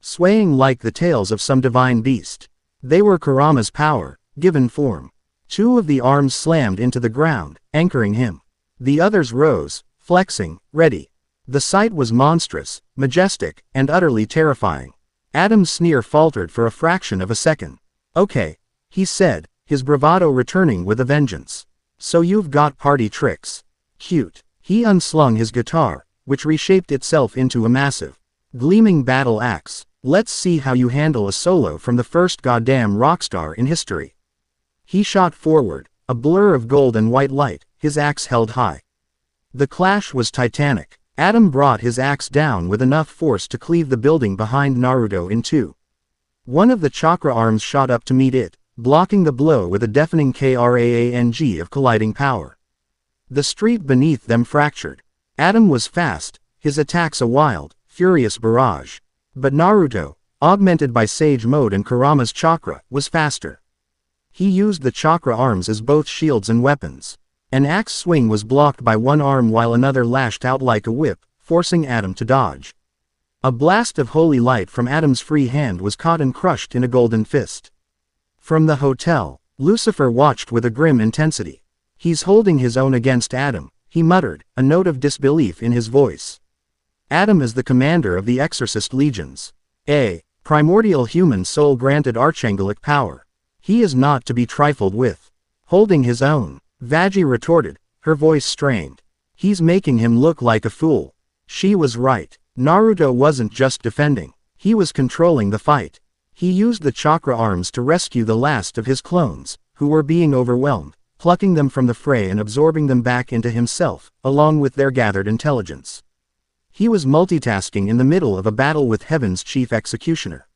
swaying like the tails of some divine beast. They were Kurama's power, given form. 2 of the arms slammed into the ground, anchoring him. The others rose, flexing, ready. The sight was monstrous, majestic, and utterly terrifying. Adam's sneer faltered for a fraction of a second. "Okay," he said, his bravado returning with a vengeance. "So you've got party tricks. Cute." He unslung his guitar, which reshaped itself into a massive, gleaming battle axe. "Let's see how you handle a solo from the first goddamn rockstar in history." He shot forward, a blur of gold and white light, his axe held high. The clash was titanic. Adam brought his axe down with enough force to cleave the building behind Naruto in 2. One of the chakra arms shot up to meet it, blocking the blow with a deafening krang of colliding power. The street beneath them fractured. Adam was fast, his attacks a wild, furious barrage. But Naruto, augmented by Sage Mode and Kurama's chakra, was faster. He used the chakra arms as both shields and weapons. An axe swing was blocked by one arm while another lashed out like a whip, forcing Adam to dodge. A blast of holy light from Adam's free hand was caught and crushed in a golden fist. From the hotel, Lucifer watched with a grim intensity. "He's holding his own against Adam," he muttered, a note of disbelief in his voice. "Adam is the commander of the Exorcist legions. A primordial human soul granted archangelic power. He is not to be trifled with." "Holding his own," Vaggie retorted, her voice strained. "He's making him look like a fool." She was right. Naruto wasn't just defending. He was controlling the fight. He used the chakra arms to rescue the last of his clones, who were being overwhelmed, plucking them from the fray and absorbing them back into himself, along with their gathered intelligence. He was multitasking in the middle of a battle with Heaven's chief executioner.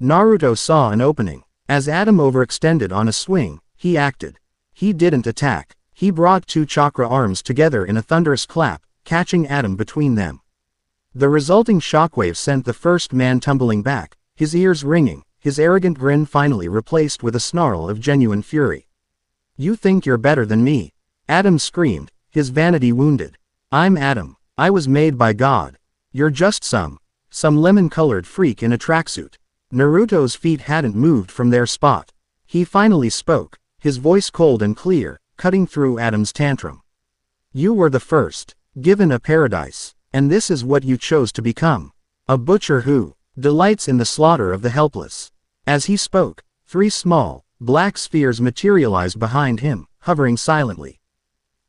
Naruto saw an opening. As Adam overextended on a swing, he acted. He didn't attack. He brought two chakra arms together in a thunderous clap, catching Adam between them. The resulting shockwave sent the first man tumbling back, his ears ringing, his arrogant grin finally replaced with a snarl of genuine fury. "You think you're better than me?" Adam screamed, his vanity wounded. "I'm Adam. I was made by God. You're just some lemon-colored freak in a tracksuit." Naruto's feet hadn't moved from their spot. He finally spoke, his voice cold and clear, cutting through Adam's tantrum. "You were the first, given a paradise, and this is what you chose to become. A butcher who delights in the slaughter of the helpless." As he spoke, three small, black spheres materialized behind him, hovering silently.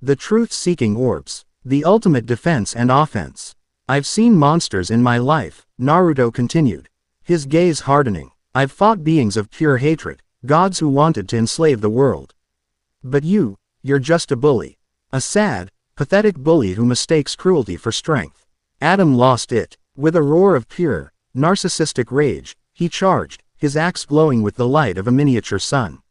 "The truth-seeking orbs. The ultimate defense and offense. I've seen monsters in my life," Naruto continued, his gaze hardening. "I've fought beings of pure hatred, gods who wanted to enslave the world. But you're just a bully. A sad, pathetic bully who mistakes cruelty for strength." Adam lost it. With a roar of pure, narcissistic rage, he charged, his axe glowing with the light of a miniature sun.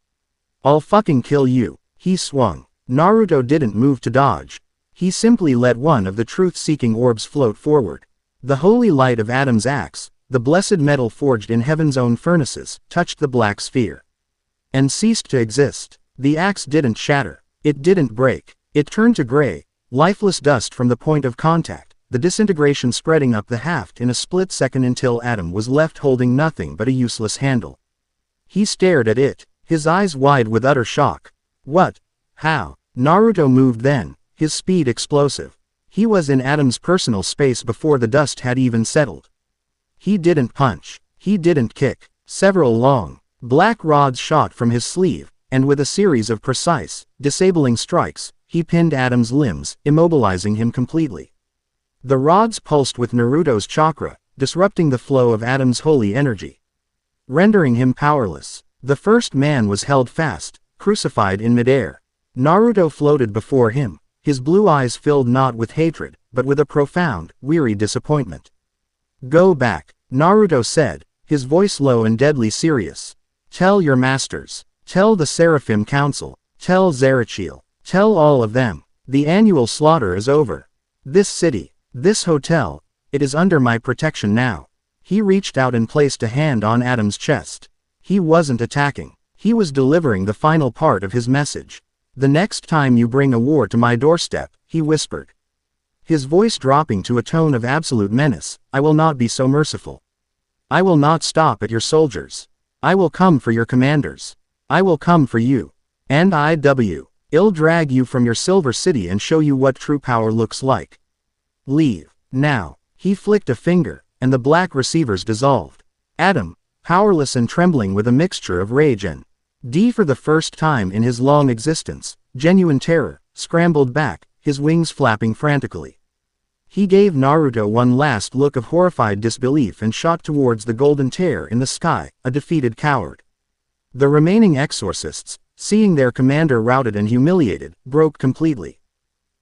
"I'll fucking kill you." He swung. Naruto didn't move to dodge. He simply let one of the truth-seeking orbs float forward. The holy light of Adam's axe, the blessed metal forged in heaven's own furnaces, touched the black sphere and ceased to exist. The axe didn't shatter. It didn't break. It turned to gray, lifeless dust from the point of contact, the disintegration spreading up the haft in a split second until Adam was left holding nothing but a useless handle. He stared at it, his eyes wide with utter shock. What? How? Naruto moved then, his speed explosive. He was in Adam's personal space before the dust had even settled. He didn't punch. He didn't kick. Several long, black rods shot from his sleeve, and with a series of precise, disabling strikes, he pinned Adam's limbs, immobilizing him completely. The rods pulsed with Naruto's chakra, disrupting the flow of Adam's holy energy, rendering him powerless. The first man was held fast, crucified in midair. Naruto floated before him, his blue eyes filled not with hatred, but with a profound, weary disappointment. "Go back," Naruto said, his voice low and deadly serious. "Tell your masters. Tell the Seraphim Council. Tell Zerachiel. Tell all of them. The annual slaughter is over. This city, this hotel, it is under my protection now." He reached out and placed a hand on Adam's chest. He wasn't attacking. He was delivering the final part of his message. "The next time you bring a war to my doorstep," he whispered, his voice dropping to a tone of absolute menace, "I will not be so merciful. I will not stop at your soldiers. I will come for your commanders. I will come for you. And I'll drag you from your silver city and show you what true power looks like. Leave, now." He flicked a finger, and the black receivers dissolved. Adam, powerless and trembling with a mixture of rage and for the first time in his long existence, genuine terror, scrambled back, his wings flapping frantically. He gave Naruto one last look of horrified disbelief and shot towards the golden tear in the sky, a defeated coward. The remaining exorcists, seeing their commander routed and humiliated, broke completely.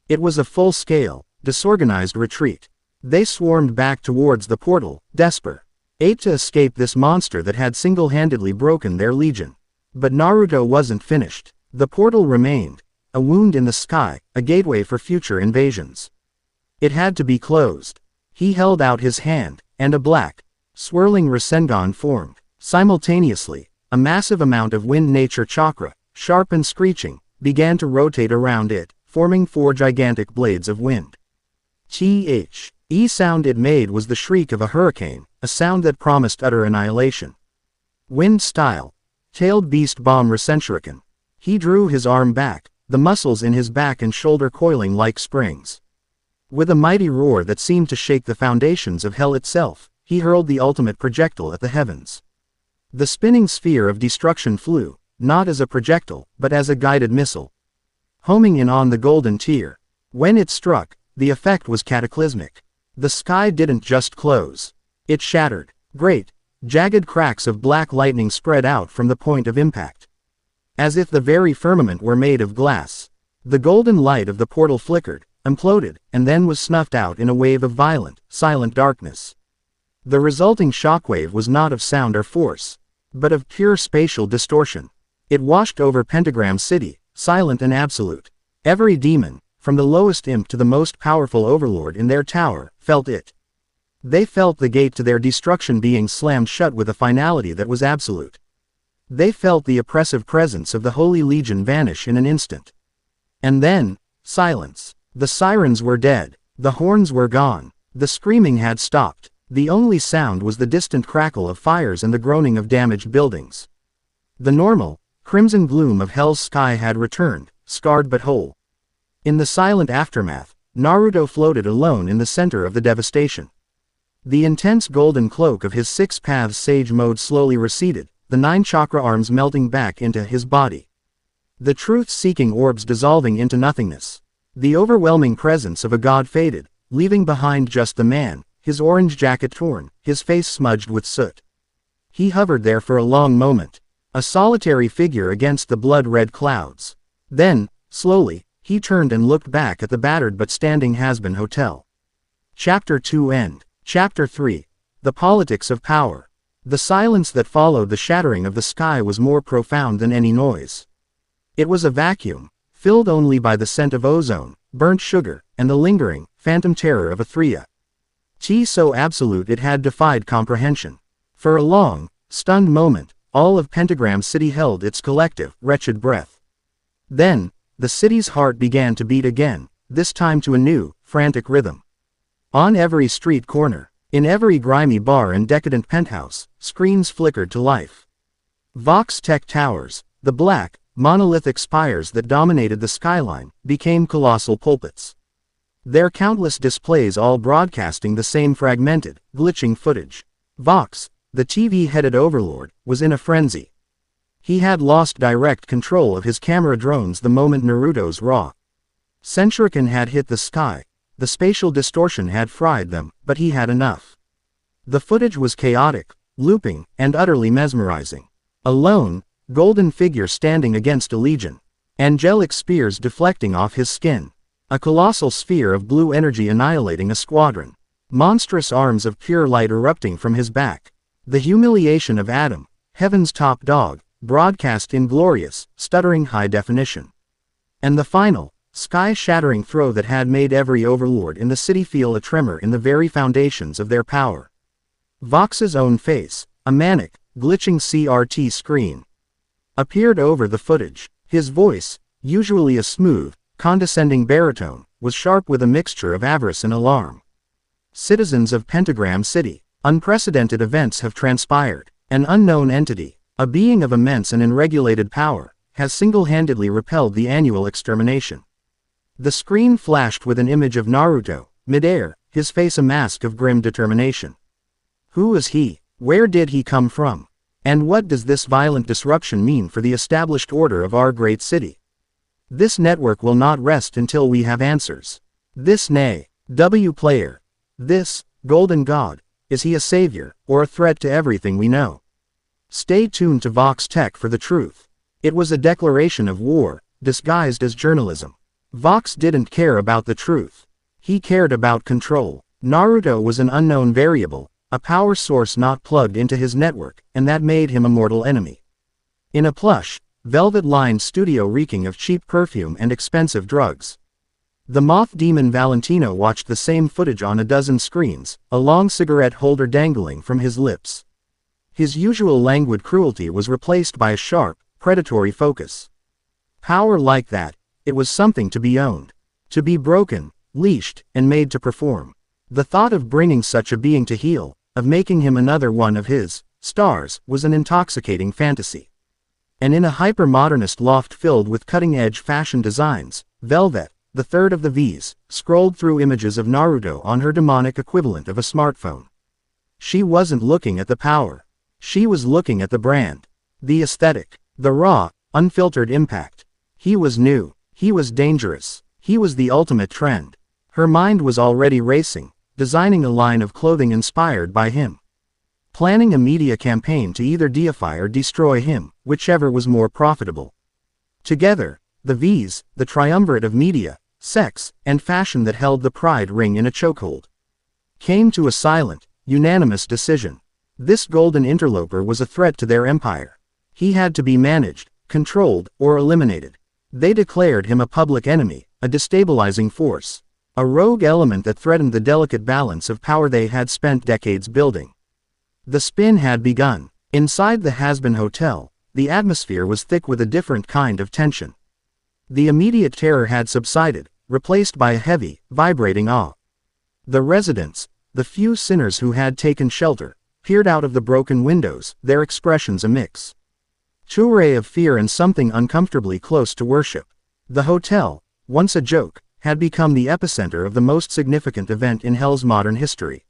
It was a full-scale, disorganized retreat. They swarmed back towards the portal, desperate to escape this monster that had single-handedly broken their legion. But Naruto wasn't finished. The portal remained, a wound in the sky, a gateway for future invasions. It had to be closed. He held out his hand, and a black, swirling Rasengan formed. Simultaneously, a massive amount of wind nature chakra, sharp and screeching, began to rotate around it, forming 4 gigantic blades of wind. sound it made was the shriek of a hurricane, a sound that promised utter annihilation. Wind style. Tailed beast bomb Recentrican. He drew his arm back, the muscles in his back and shoulder coiling like springs. With a mighty roar that seemed to shake the foundations of hell itself, he hurled the ultimate projectile at the heavens. The spinning sphere of destruction flew, not as a projectile, but as a guided missile, homing in on the golden tier. When it struck, the effect was cataclysmic. The sky didn't just close. It shattered. Great, jagged cracks of black lightning spread out from the point of impact. As if the very firmament were made of glass. The golden light of the portal flickered, imploded, and then was snuffed out in a wave of violent, silent darkness. The resulting shockwave was not of sound or force, but of pure spatial distortion. It washed over Pentagram City, silent and absolute. Every demon, from the lowest imp to the most powerful overlord in their tower, felt it. They felt the gate to their destruction being slammed shut with a finality that was absolute. They felt the oppressive presence of the Holy Legion vanish in an instant. And then, silence. The sirens were dead. The horns were gone. The screaming had stopped. The only sound was the distant crackle of fires and the groaning of damaged buildings. The normal, crimson gloom of hell's sky had returned, scarred but whole. In the silent aftermath, Naruto floated alone in the center of the devastation. The intense golden cloak of his six paths sage mode slowly receded, the 9 chakra arms melting back into his body. The truth-seeking orbs dissolving into nothingness. The overwhelming presence of a god faded, leaving behind just the man, his orange jacket torn, his face smudged with soot. He hovered there for a long moment, a solitary figure against the blood-red clouds. Then, slowly, he turned and looked back at the battered but standing Hazbin Hotel. Chapter 2 End. Chapter 3. The Politics of Power. The silence that followed the shattering of the sky was more profound than any noise. It was a vacuum, filled only by the scent of ozone, burnt sugar, and the lingering, phantom terror of Athrea. So absolute it had defied comprehension. For a long, stunned moment, all of Pentagram City held its collective, wretched breath. Then, the city's heart began to beat again, this time to a new, frantic rhythm. On every street corner, in every grimy bar and decadent penthouse, screens flickered to life. Vox Tech towers, the black, monolithic spires that dominated the skyline, became colossal pulpits. Their countless displays all broadcasting the same fragmented, glitching footage. Vox, the TV-headed overlord, was in a frenzy. He had lost direct control of his camera drones the moment Naruto's raw Centrican had hit the sky. The spatial distortion had fried them, but he had enough. The footage was chaotic, looping, and utterly mesmerizing. A lone, golden figure standing against a legion. Angelic spears deflecting off his skin. A colossal sphere of blue energy annihilating a squadron. Monstrous arms of pure light erupting from his back. The humiliation of Adam, heaven's top dog, broadcast in glorious, stuttering high definition. And the final, sky-shattering throw that had made every overlord in the city feel a tremor in the very foundations of their power. Vox's own face, a manic, glitching CRT screen, appeared over the footage. His voice, usually a smooth, condescending baritone, was sharp with a mixture of avarice and alarm. Citizens of Pentagram City, unprecedented events have transpired. An unknown entity, a being of immense and unregulated power, has single-handedly repelled the annual extermination. The screen flashed with an image of Naruto, midair, his face a mask of grim determination. Who is he? Where did he come from? And what does this violent disruption mean for the established order of our great city? This network will not rest until we have answers. This player. This, Golden God, is he a savior, or a threat to everything we know? Stay tuned to Vox Tech for the truth. It was a declaration of war, disguised as journalism. Vox didn't care about the truth. He cared about control. Naruto was an unknown variable, a power source not plugged into his network, and that made him a mortal enemy. In a plush, velvet-lined studio reeking of cheap perfume and expensive drugs. The moth demon Valentino watched the same footage on a dozen screens, a long cigarette holder dangling from his lips. His usual languid cruelty was replaced by a sharp, predatory focus. Power like that, it was something to be owned. To be broken, leashed, and made to perform. The thought of bringing such a being to heel, of making him another one of his stars, was an intoxicating fantasy. And in a hyper-modernist loft filled with cutting-edge fashion designs, Velvet, the third of the V's, scrolled through images of Naruto on her demonic equivalent of a smartphone. She wasn't looking at the power. She was looking at the brand. The aesthetic. The raw, unfiltered impact. He was new. He was dangerous. He was the ultimate trend. Her mind was already racing, designing a line of clothing inspired by him. Planning a media campaign to either deify or destroy him, whichever was more profitable. Together, the V's, the triumvirate of media, sex, and fashion that held the pride ring in a chokehold, came to a silent, unanimous decision. This golden interloper was a threat to their empire. He had to be managed, controlled, or eliminated. They declared him a public enemy, a destabilizing force, a rogue element that threatened the delicate balance of power they had spent decades building. The spin had begun. Inside the Hazbin Hotel, the atmosphere was thick with a different kind of tension. The immediate terror had subsided, replaced by a heavy, vibrating awe. The residents, the few sinners who had taken shelter, peered out of the broken windows, their expressions a mix. An array of fear and something uncomfortably close to worship. The hotel, once a joke, had become the epicenter of the most significant event in Hell's modern history.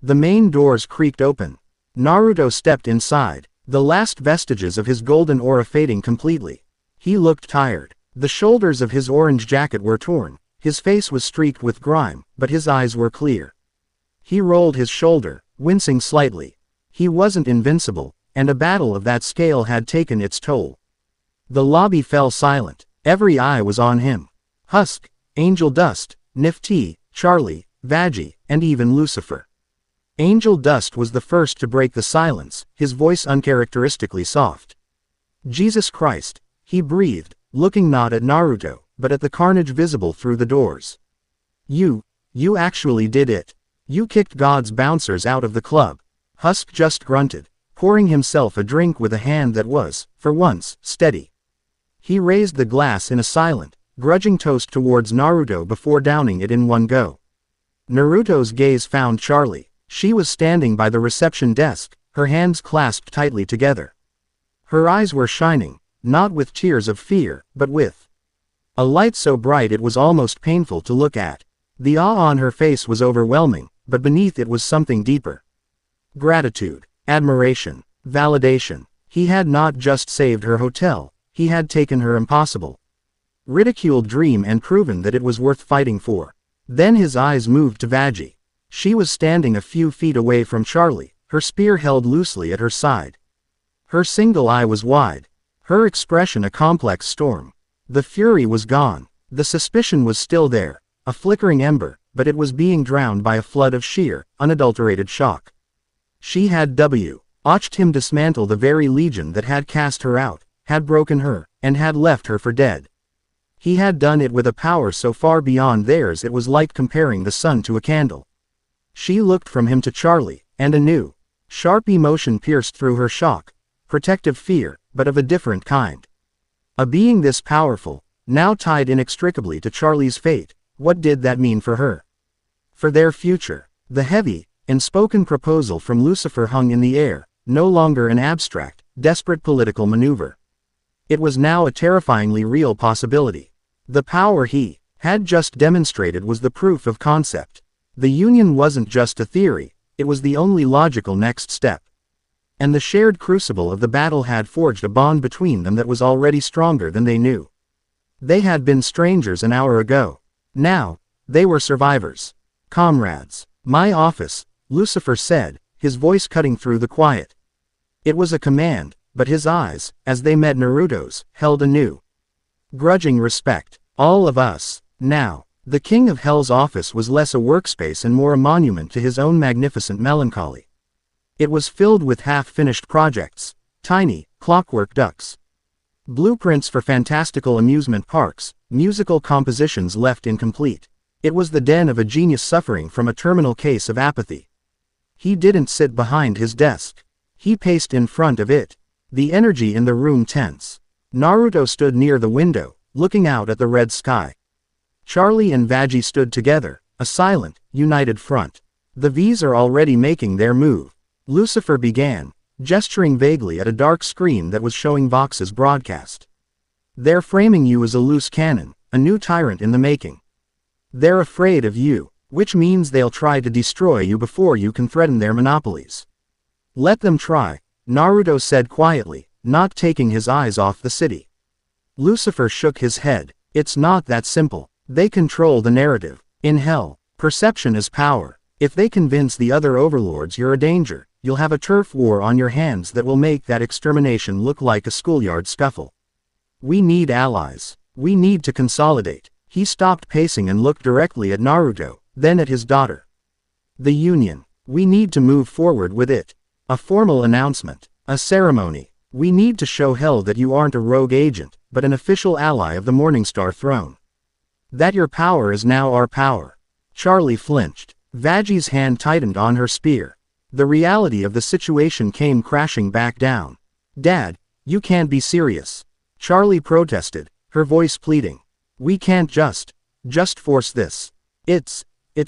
The main doors creaked open. Naruto stepped inside, the last vestiges of his golden aura fading completely. He looked tired. The shoulders of his orange jacket were torn, his face was streaked with grime, but his eyes were clear. He rolled his shoulder, wincing slightly. He wasn't invincible, and a battle of that scale had taken its toll. The lobby fell silent. Every eye was on him. Husk, Angel Dust, Nifty, Charlie, Vaggie, and even Lucifer. Angel Dust was the first to break the silence, his voice uncharacteristically soft. Jesus Christ, he breathed, looking not at Naruto, but at the carnage visible through the doors. You actually did it. You kicked God's bouncers out of the club. Husk just grunted, pouring himself a drink with a hand that was, for once, steady. He raised the glass in a silent, grudging toast towards Naruto before downing it in one go. Naruto's gaze found Charlie. She was standing by the reception desk, her hands clasped tightly together. Her eyes were shining, not with tears of fear, but with a light so bright it was almost painful to look at. The awe on her face was overwhelming, but beneath it was something deeper. Gratitude, admiration, validation. He had not just saved her hotel, he had taken her impossible, ridiculed dream and proven that it was worth fighting for. Then his eyes moved to Vaggie. She was standing a few feet away from Charlie, her spear held loosely at her side. Her single eye was wide, her expression a complex storm. The fury was gone. The suspicion was still there, a flickering ember, but it was being drowned by a flood of sheer, unadulterated shock. She had watched him dismantle the very legion that had cast her out, had broken her, and had left her for dead. He had done it with a power so far beyond theirs it was like comparing the sun to a candle. She looked from him to Charlie, and a new, sharp emotion pierced through her shock, protective fear, but of a different kind. A being this powerful, now tied inextricably to Charlie's fate, what did that mean for her? For their future. The heavy, unspoken proposal from Lucifer hung in the air, no longer an abstract, desperate political maneuver. It was now a terrifyingly real possibility. The power he had just demonstrated was the proof of concept. The union wasn't just a theory, it was the only logical next step. And the shared crucible of the battle had forged a bond between them that was already stronger than they knew. They had been strangers an hour ago. Now, they were survivors. Comrades. My office, Lucifer said, his voice cutting through the quiet. It was a command, but his eyes, as they met Naruto's, held a new, grudging respect. All of us. Now. The King of Hell's office was less a workspace and more a monument to his own magnificent melancholy. It was filled with half-finished projects, tiny, clockwork ducks, blueprints for fantastical amusement parks, musical compositions left incomplete. It was the den of a genius suffering from a terminal case of apathy. He didn't sit behind his desk. He paced in front of it. The energy in the room tense. Naruto stood near the window, looking out at the red sky. Charlie and Vaggie stood together, a silent, united front. The V's are already making their move. Lucifer began, gesturing vaguely at a dark screen that was showing Vox's broadcast. They're framing you as a loose cannon, a new tyrant in the making. They're afraid of you, which means they'll try to destroy you before you can threaten their monopolies. Let them try, Naruto said quietly, not taking his eyes off the city. Lucifer shook his head. It's not that simple. They control the narrative. In hell, perception is power. If they convince the other overlords you're a danger, you'll have a turf war on your hands that will make that extermination look like a schoolyard scuffle. We need allies. We need to consolidate. He stopped pacing and looked directly at Naruto, then at his daughter. The Union. We need to move forward with it. A formal announcement. A ceremony. We need to show hell that you aren't a rogue agent, but an official ally of the Morningstar throne. That your power is now our power. Charlie flinched. Vaggie's hand tightened on her spear. The reality of the situation came crashing back down. Dad, you can't be serious. Charlie protested, her voice pleading. We can't just force this. It's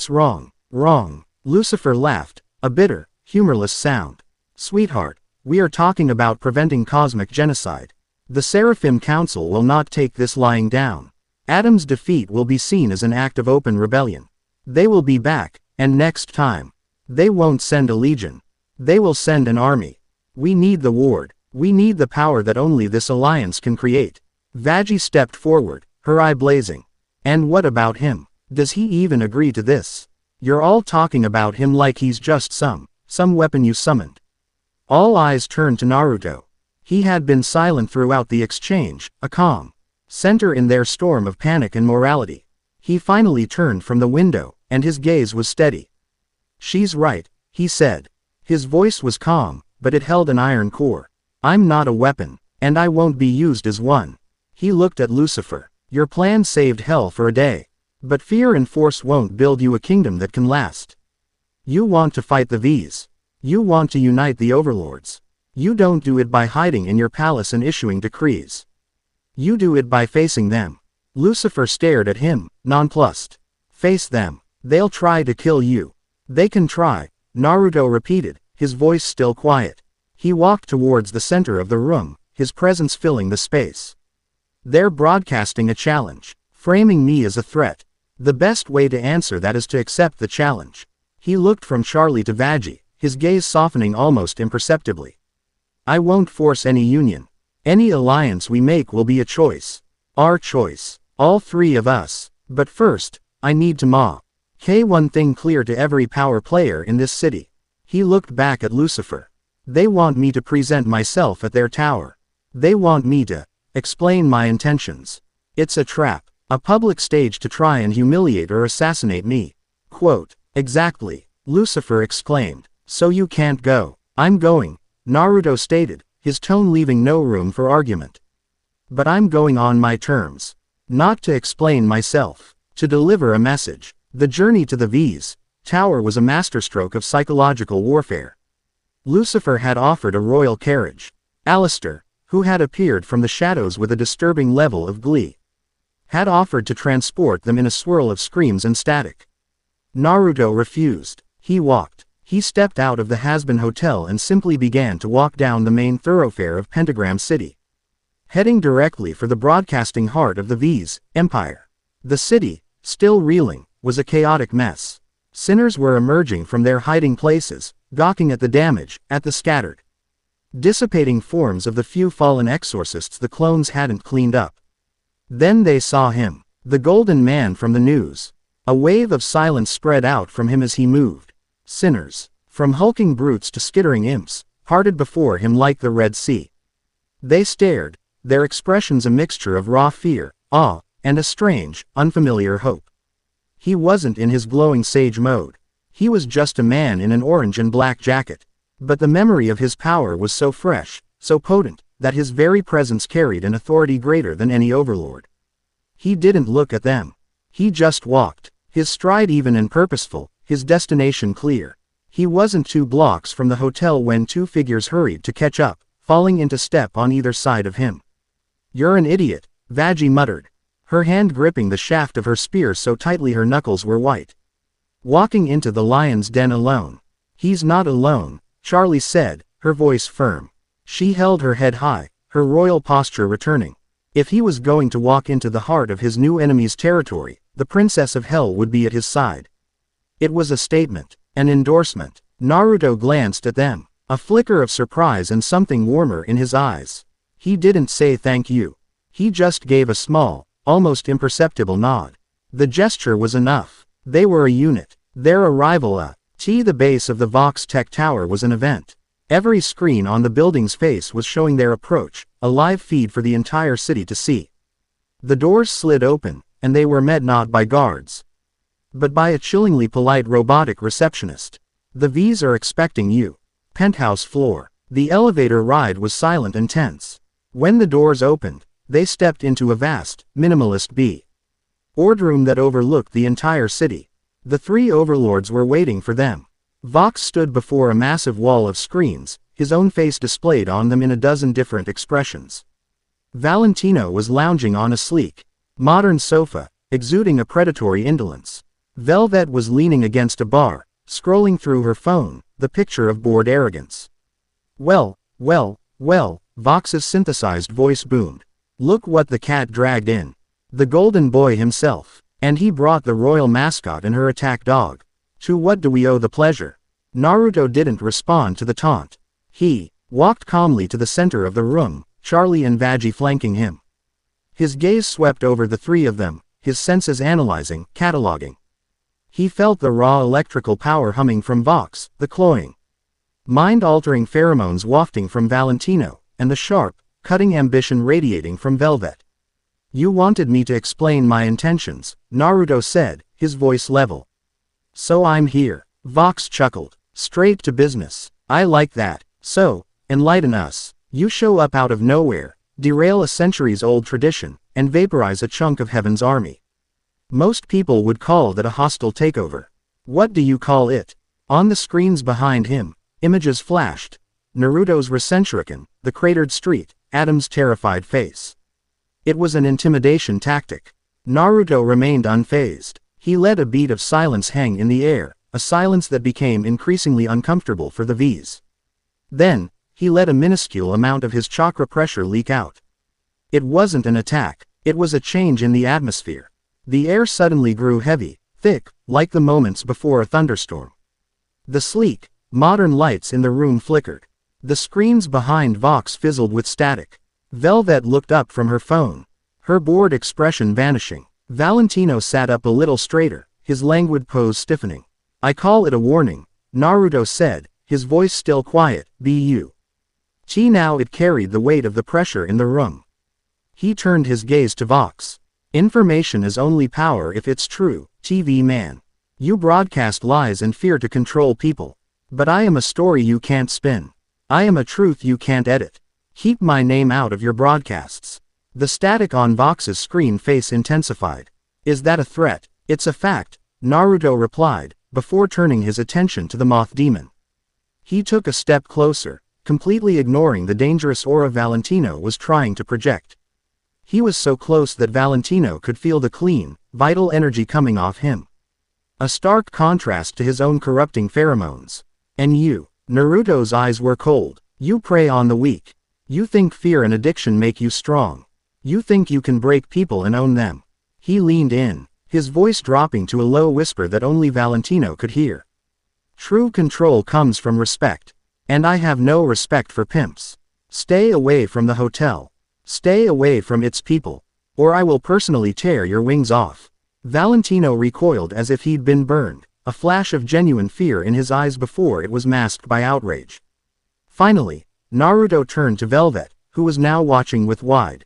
wrong. Wrong. Lucifer laughed, a bitter, humorless sound. Sweetheart, we are talking about preventing cosmic genocide. The Seraphim Council will not take this lying down. Adam's defeat will be seen as an act of open rebellion. They will be back, and next time, they won't send a legion. They will send an army. We need the ward. We need the power that only this alliance can create. Vaggie stepped forward, her eye blazing. And what about him? Does he even agree to this? You're all talking about him like he's just some weapon you summoned. All eyes turned to Naruto. He had been silent throughout the exchange, a calm center in their storm of panic and morality. He finally turned from the window, and his gaze was steady. She's right, he said. His voice was calm, but it held an iron core. I'm not a weapon, and I won't be used as one. He looked at Lucifer. Your plan saved hell for a day. But fear and force won't build you a kingdom that can last. You want to fight the V's. You want to unite the overlords. You don't do it by hiding in your palace and issuing decrees. You do it by facing them. Lucifer stared at him, nonplussed. Face them. They'll try to kill you. They can try, Naruto repeated, his voice still quiet. He walked towards the center of the room, his presence filling the space. They're broadcasting a challenge, framing me as a threat. The best way to answer that is to accept the challenge. He looked from Charlie to Vaggie, his gaze softening almost imperceptibly. I won't force any union. Any alliance we make will be a choice. Our choice. All three of us. But first, I need to make one thing clear to every power player in this city. He looked back at Lucifer. They want me to present myself at their tower. They want me to explain my intentions. It's a trap. A public stage to try and humiliate or assassinate me. Quote, exactly, Lucifer exclaimed. So you can't go. I'm going, Naruto stated, his tone leaving no room for argument. But I'm going on my terms. Not to explain myself. To deliver a message. The journey to the V's tower was a masterstroke of psychological warfare. Lucifer had offered a royal carriage. Alistair, who had appeared from the shadows with a disturbing level of glee, had offered to transport them in a swirl of screams and static. Naruto refused. He walked. He stepped out of the Hazbin hotel and simply began to walk down the main thoroughfare of Pentagram City, heading directly for the broadcasting heart of the V's empire. The city, still reeling, was a chaotic mess. Sinners were emerging from their hiding places, gawking at the damage, at the scattered, dissipating forms of the few fallen exorcists the clones hadn't cleaned up. Then they saw him, the golden man from the news. A wave of silence spread out from him as he moved. Sinners, from hulking brutes to skittering imps, parted before him like the Red Sea. They stared, their expressions a mixture of raw fear, awe, and a strange, unfamiliar hope. He wasn't in his glowing sage mode. He was just a man in an orange and black jacket. But the memory of his power was so fresh, so potent, that his very presence carried an authority greater than any overlord. He didn't look at them. He just walked, his stride even and purposeful, his destination clear. He wasn't 2 blocks from the hotel when 2 figures hurried to catch up, falling into step on either side of him. You're an idiot, Vaggie muttered, her hand gripping the shaft of her spear so tightly her knuckles were white. Walking into the lion's den alone. He's not alone, Charlie said, her voice firm. She held her head high, her royal posture returning. If he was going to walk into the heart of his new enemy's territory, the Princess of Hell would be at his side. It was a statement, an endorsement. Naruto glanced at them, a flicker of surprise and something warmer in his eyes. He didn't say thank you. He just gave a small, almost imperceptible nod. The gesture was enough. They were a unit. Their arrival at the base of the Vox Tech Tower was an event. Every screen on the building's face was showing their approach, a live feed for the entire city to see. The doors slid open, and they were met not by guards, but by a chillingly polite robotic receptionist. The V's are expecting you. Penthouse floor. The elevator ride was silent and tense. When the doors opened, they stepped into a vast, minimalist boardroom that overlooked the entire city. The three overlords were waiting for them. Vox stood before a massive wall of screens, his own face displayed on them in a dozen different expressions. Valentino was lounging on a sleek, modern sofa, exuding a predatory indolence. Velvet was leaning against a bar, scrolling through her phone, the picture of bored arrogance. Well, Vox's synthesized voice boomed. Look what the cat dragged in. The golden boy himself. And he brought the royal mascot and her attack dog. To what do we owe the pleasure? Naruto didn't respond to the taunt. He walked calmly to the center of the room, Charlie and Vaggie flanking him. His gaze swept over the three of them, his senses analyzing, cataloging. He felt the raw electrical power humming from Vox, the cloying, mind-altering pheromones wafting from Valentino, and the sharp, cutting ambition radiating from Velvet. You wanted me to explain my intentions, Naruto said, his voice level. So I'm here. Vox chuckled. Straight to business. I like that. So, enlighten us. You show up out of nowhere, derail a centuries-old tradition, and vaporize a chunk of Heaven's army. Most people would call that a hostile takeover. What do you call it? On the screens behind him, images flashed. Naruto's Rasenshuriken, the cratered street, Adam's terrified face. It was an intimidation tactic. Naruto remained unfazed. He let a beat of silence hang in the air, a silence that became increasingly uncomfortable for the V's. Then, he let a minuscule amount of his chakra pressure leak out. It wasn't an attack, it was a change in the atmosphere. The air suddenly grew heavy, thick, like the moments before a thunderstorm. The sleek, modern lights in the room flickered. The screens behind Vox fizzled with static. Velvet looked up from her phone, her bored expression vanishing. Valentino sat up a little straighter, his languid pose stiffening. I call it a warning, Naruto said, his voice still quiet, "Bu." Now it carried the weight of the pressure in the room. He turned his gaze to Vox. Information is only power if it's true, TV man. You broadcast lies and fear to control people. But I am a story you can't spin. I am a truth you can't edit. Keep my name out of your broadcasts. The static on Vox's screen face intensified. Is that a threat? It's a fact, Naruto replied, before turning his attention to the moth demon. He took a step closer, completely ignoring the dangerous aura Valentino was trying to project. He was so close that Valentino could feel the clean, vital energy coming off him. A stark contrast to his own corrupting pheromones. And you, Naruto's eyes were cold. You prey on the weak. You think fear and addiction make you strong. You think you can break people and own them. He leaned in, his voice dropping to a low whisper that only Valentino could hear. True control comes from respect. And I have no respect for pimps. Stay away from the hotel. Stay away from its people. Or I will personally tear your wings off. Valentino recoiled as if he'd been burned, a flash of genuine fear in his eyes before it was masked by outrage. Finally, Naruto turned to Velvet, who was now watching with wide,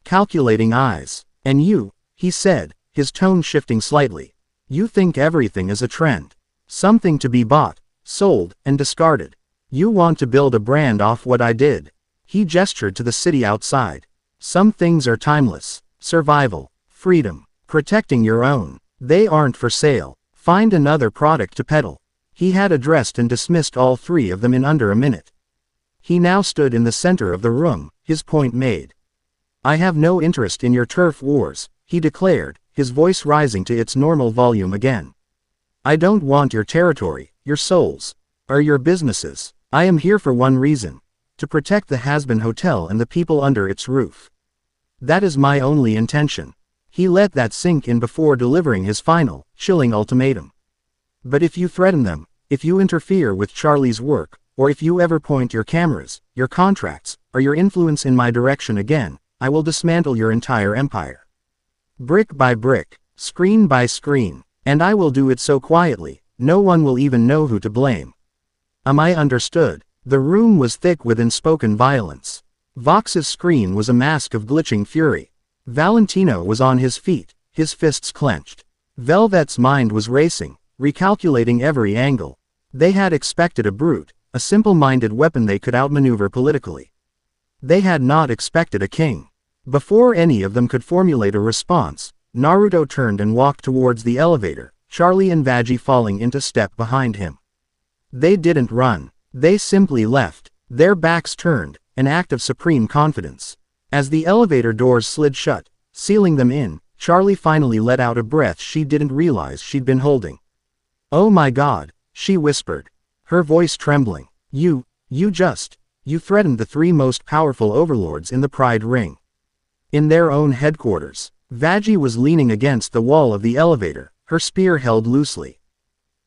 calculating eyes. And you, he said, his tone shifting slightly. You think everything is a trend. Something to be bought, sold, and discarded. You want to build a brand off what I did. He gestured to the city outside. Some things are timeless. Survival, freedom, protecting your own. They aren't for sale. Find another product to peddle. He had addressed and dismissed all three of them in under a minute. He now stood in the center of the room, his point made. I have no interest in your turf wars, he declared, his voice rising to its normal volume again. I don't want your territory, your souls, or your businesses. I am here for one reason. To protect the Hazbin Hotel and the people under its roof. That is my only intention. He let that sink in before delivering his final, chilling ultimatum. But if you threaten them, if you interfere with Charlie's work, or if you ever point your cameras, your contracts, or your influence in my direction again, I will dismantle your entire empire. Brick by brick, screen by screen, and I will do it so quietly, no one will even know who to blame. Am I understood? The room was thick with unspoken violence. Vox's screen was a mask of glitching fury. Valentino was on his feet, his fists clenched. Velvet's mind was racing, recalculating every angle. They had expected a brute, a simple-minded weapon they could outmaneuver politically. They had not expected a king. Before any of them could formulate a response, Naruto turned and walked towards the elevator, Charlie and Vaggie falling into step behind him. They didn't run. They simply left, their backs turned, an act of supreme confidence. As the elevator doors slid shut, sealing them in, Charlie finally let out a breath she didn't realize she'd been holding. "Oh my God," she whispered, her voice trembling. You threatened the three most powerful overlords in the Pride Ring." In their own headquarters, Vaggie was leaning against the wall of the elevator, her spear held loosely.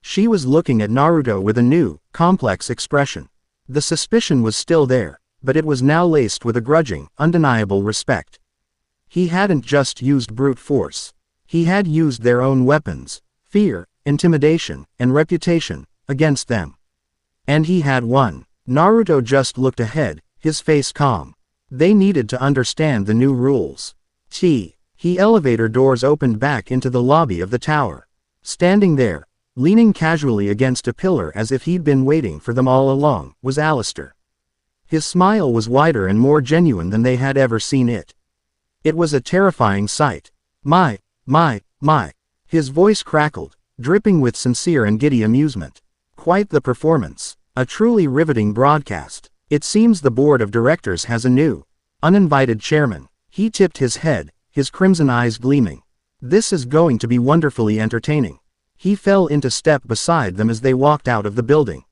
She was looking at Naruto with a new, complex expression. The suspicion was still there, but it was now laced with a grudging, undeniable respect. He hadn't just used brute force. He had used their own weapons, fear, intimidation, and reputation, against them. And he had won. Naruto just looked ahead, his face calm. They needed to understand the new rules. Elevator doors opened back into the lobby of the tower. Standing there, leaning casually against a pillar as if he'd been waiting for them all along, was Alistair. His smile was wider and more genuine than they had ever seen it. It was a terrifying sight. My. His voice crackled, dripping with sincere and giddy amusement. Quite the performance. A truly riveting broadcast. It seems the board of directors has a new, uninvited chairman. He tipped his head, his crimson eyes gleaming. This is going to be wonderfully entertaining. He fell into step beside them as they walked out of the building.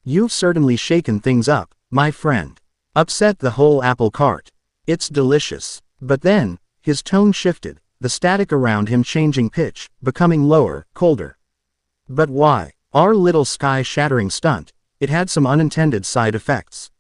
You've certainly shaken things up, my friend. Upset the whole apple cart. It's delicious. But then, his tone shifted, the static around him changing pitch, becoming lower, colder. But why? Our little sky-shattering stunt, it had some unintended side effects.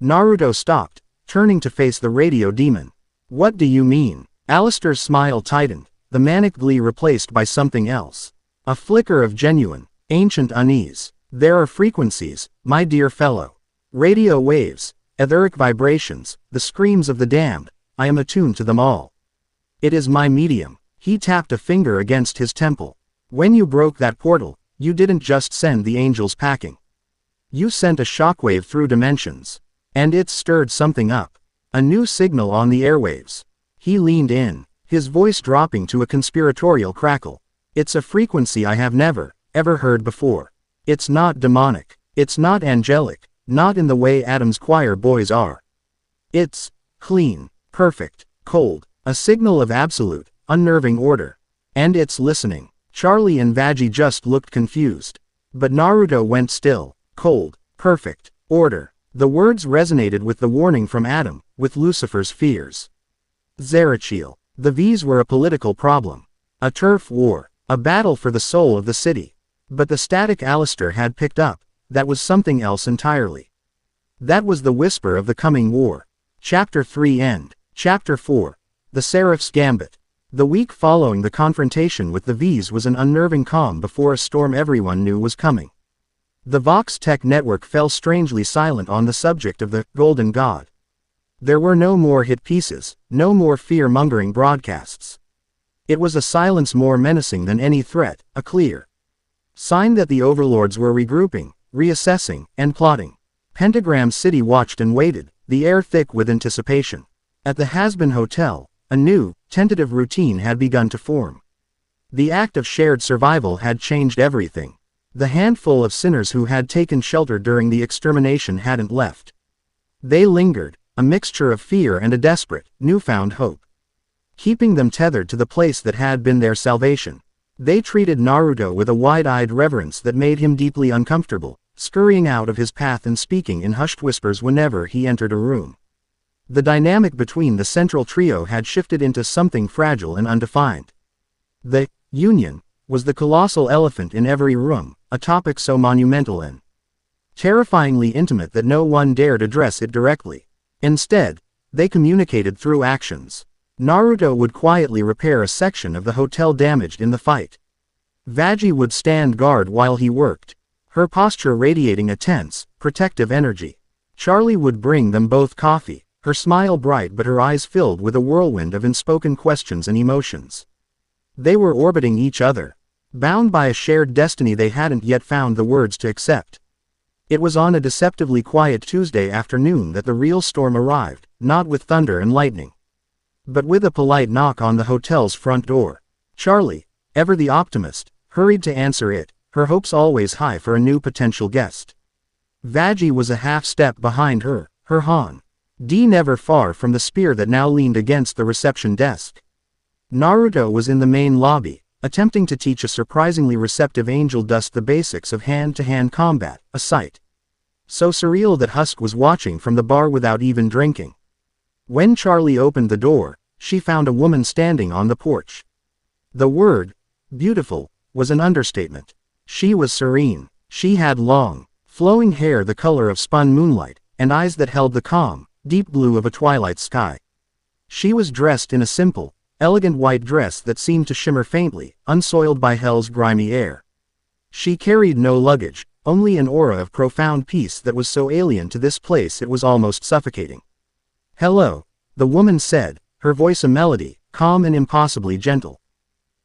Naruto stopped, turning to face the radio demon. What do you mean? Alistair's smile tightened, the manic glee replaced by something else. A flicker of genuine, ancient unease. There are frequencies, my dear fellow. Radio waves, etheric vibrations, the screams of the damned, I am attuned to them all. It is my medium. He tapped a finger against his temple. When you broke that portal, you didn't just send the angels packing. You sent a shockwave through dimensions. And it stirred something up. A new signal on the airwaves. He leaned in, his voice dropping to a conspiratorial crackle. It's a frequency I have never, ever heard before. It's not demonic. It's not angelic, not in the way Adam's choir boys are. It's clean, perfect, cold, a signal of absolute, unnerving order. And it's listening. Charlie and Vaggie just looked confused. But Naruto went still, cold, perfect, order. The words resonated with the warning from Adam, with Lucifer's fears. Zerachiel. The V's were a political problem. A turf war. A battle for the soul of the city. But the static Alistair had picked up, that was something else entirely. That was the whisper of the coming war. Chapter 3 End. Chapter 4. The Seraph's Gambit. The week following the confrontation with the V's was an unnerving calm before a storm everyone knew was coming. The Vox Tech network fell strangely silent on the subject of the Golden God. There were no more hit pieces, no more fear-mongering broadcasts. It was a silence more menacing than any threat, a clear sign that the overlords were regrouping, reassessing, and plotting. Pentagram City watched and waited, the air thick with anticipation. At the Hazbin Hotel, a new, tentative routine had begun to form. The act of shared survival had changed everything. The handful of sinners who had taken shelter during the extermination hadn't left. They lingered, a mixture of fear and a desperate, newfound hope. Keeping them tethered to the place that had been their salvation. They treated Naruto with a wide-eyed reverence that made him deeply uncomfortable, scurrying out of his path and speaking in hushed whispers whenever he entered a room. The dynamic between the central trio had shifted into something fragile and undefined. The union was the colossal elephant in every room, a topic so monumental and terrifyingly intimate that no one dared address it directly. Instead, they communicated through actions. Naruto would quietly repair a section of the hotel damaged in the fight. Vaggie would stand guard while he worked, her posture radiating a tense, protective energy. Charlie would bring them both coffee, her smile bright but her eyes filled with a whirlwind of unspoken questions and emotions. They were orbiting each other, bound by a shared destiny they hadn't yet found the words to accept. It was on a deceptively quiet Tuesday afternoon that the real storm arrived, not with thunder and lightning, but with a polite knock on the hotel's front door. Charlie, ever the optimist, hurried to answer it, her hopes always high for a new potential guest. Vaggie was a half-step behind her, her Han D never far from the spear that now leaned against the reception desk. Naruto was in the main lobby, attempting to teach a surprisingly receptive angel dust the basics of hand-to-hand combat, a sight so surreal that Husk was watching from the bar without even drinking. When Charlie opened the door, she found a woman standing on the porch. The word, beautiful, was an understatement. She was serene. She had long, flowing hair the color of spun moonlight, and eyes that held the calm, deep blue of a twilight sky. She was dressed in a simple, elegant white dress that seemed to shimmer faintly, unsoiled by hell's grimy air. She carried no luggage, only an aura of profound peace that was so alien to this place it was almost suffocating. "Hello," the woman said, her voice a melody, calm and impossibly gentle.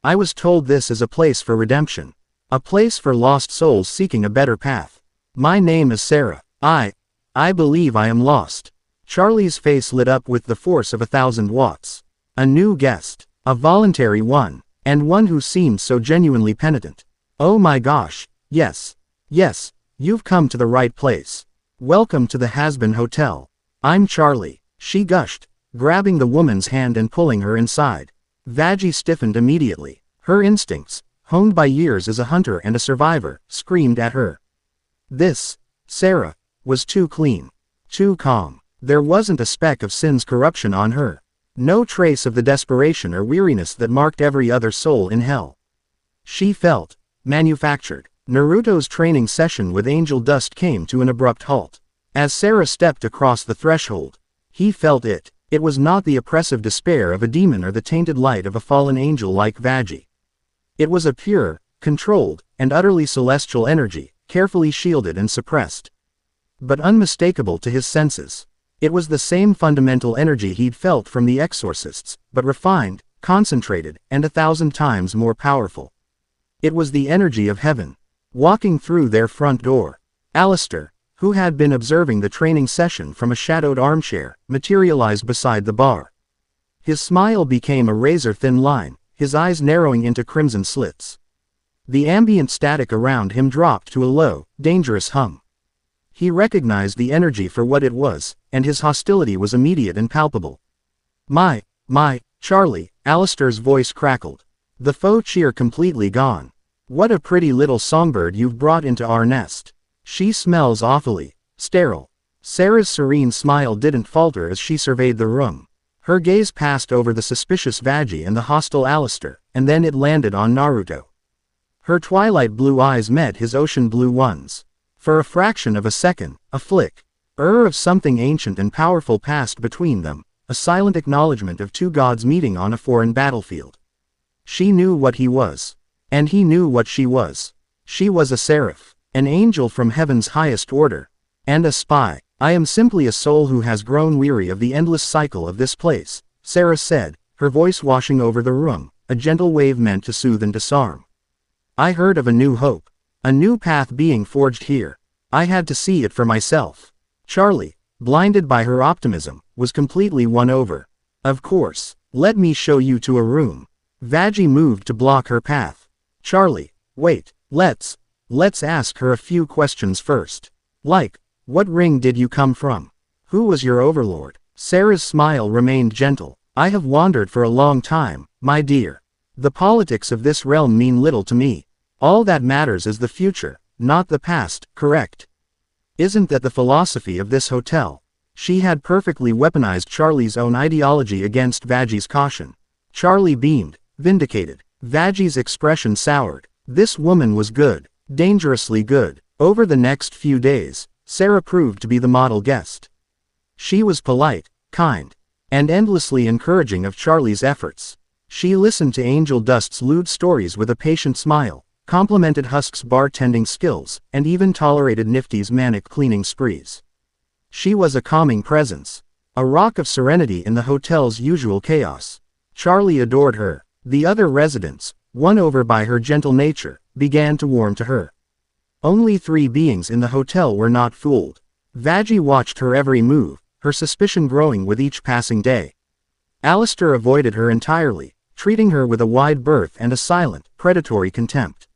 "I was told this is a place for redemption. A place for lost souls seeking a better path. My name is Sarah. I believe I am lost." Charlie's face lit up with the force of 1,000 watts. A new guest. A voluntary one. And one who seemed so genuinely penitent. "Oh my gosh, yes. Yes, you've come to the right place. Welcome to the Hazbin Hotel. I'm Charlie," she gushed, grabbing the woman's hand and pulling her inside. Vaggie stiffened immediately. Her instincts, honed by years as a hunter and a survivor, screamed at her. This, Sarah, was too clean. Too calm. There wasn't a speck of sin's corruption on her. No trace of the desperation or weariness that marked every other soul in hell. She felt manufactured. Naruto's training session with Angel Dust came to an abrupt halt. As Sarah stepped across the threshold, he felt it. It was not the oppressive despair of a demon or the tainted light of a fallen angel like Vaggie. It was a pure, controlled, and utterly celestial energy, carefully shielded and suppressed, but unmistakable to his senses. It was the same fundamental energy he'd felt from the exorcists, but refined, concentrated, and 1,000 times more powerful. It was the energy of heaven. Walking through their front door, Alistair, who had been observing the training session from a shadowed armchair, materialized beside the bar. His smile became a razor-thin line, his eyes narrowing into crimson slits. The ambient static around him dropped to a low, dangerous hum. He recognized the energy for what it was, and his hostility was immediate and palpable. My, Charlie," Alistair's voice crackled. The faux cheer completely gone. "What a pretty little songbird you've brought into our nest. She smells awfully sterile." Sarah's serene smile didn't falter as she surveyed the room. Her gaze passed over the suspicious Vaggie and the hostile Alistair, and then it landed on Naruto. Her twilight blue eyes met his ocean blue ones. For a fraction of a second, a flick of something ancient and powerful passed between them, a silent acknowledgement of two gods meeting on a foreign battlefield. She knew what he was. And he knew what she was. She was a seraph, an angel from heaven's highest order, and a spy. "I am simply a soul who has grown weary of the endless cycle of this place," Sarah said, her voice washing over the room, a gentle wave meant to soothe and disarm. "I heard of a new hope, a new path being forged here. I had to see it for myself." Charlie, blinded by her optimism, was completely won over. "Of course, let me show you to a room." Vaggie moved to block her path. "Charlie, wait, let's ask her a few questions first. Like, what ring did you come from? Who was your overlord?" Sarah's smile remained gentle. "I have wandered for a long time, my dear. The politics of this realm mean little to me. All that matters is the future, not the past, correct? Isn't that the philosophy of this hotel? She had perfectly weaponized Charlie's own ideology against Vaggie's caution. Charlie beamed, vindicated. Vaggie's expression soured. This woman was good, dangerously good. Over the next few days, Sarah proved to be the model guest. She was polite, kind, and endlessly encouraging of Charlie's efforts. She listened to Angel Dust's lewd stories with a patient smile, complimented Husk's bartending skills, and even tolerated Nifty's manic cleaning sprees. She was a calming presence, a rock of serenity in the hotel's usual chaos. Charlie adored her. The other residents, won over by her gentle nature, began to warm to her. Only 3 beings in the hotel were not fooled. Vaggie watched her every move, her suspicion growing with each passing day. Alistair avoided her entirely, treating her with a wide berth and a silent, predatory contempt.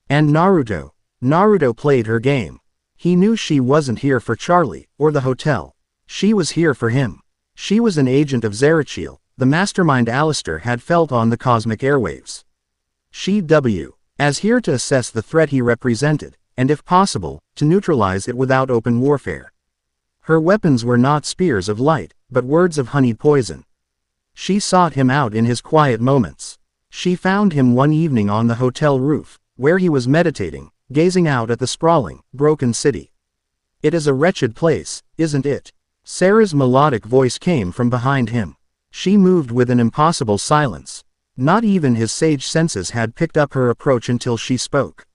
And Naruto played her game. He knew she wasn't here for Charlie, or the hotel. She was here for him. She was an agent of Zerachiel, the mastermind Alistair had felt on the cosmic airwaves. She as here to assess the threat he represented, and if possible, to neutralize it without open warfare. Her weapons were not spears of light, but words of honeyed poison. She sought him out in his quiet moments. She found him one evening on the hotel roof, where he was meditating, gazing out at the sprawling, broken city. "It is a wretched place, isn't it?" Sarah's melodic voice came from behind him. She moved with an impossible silence. Not even his sage senses had picked up her approach until she spoke.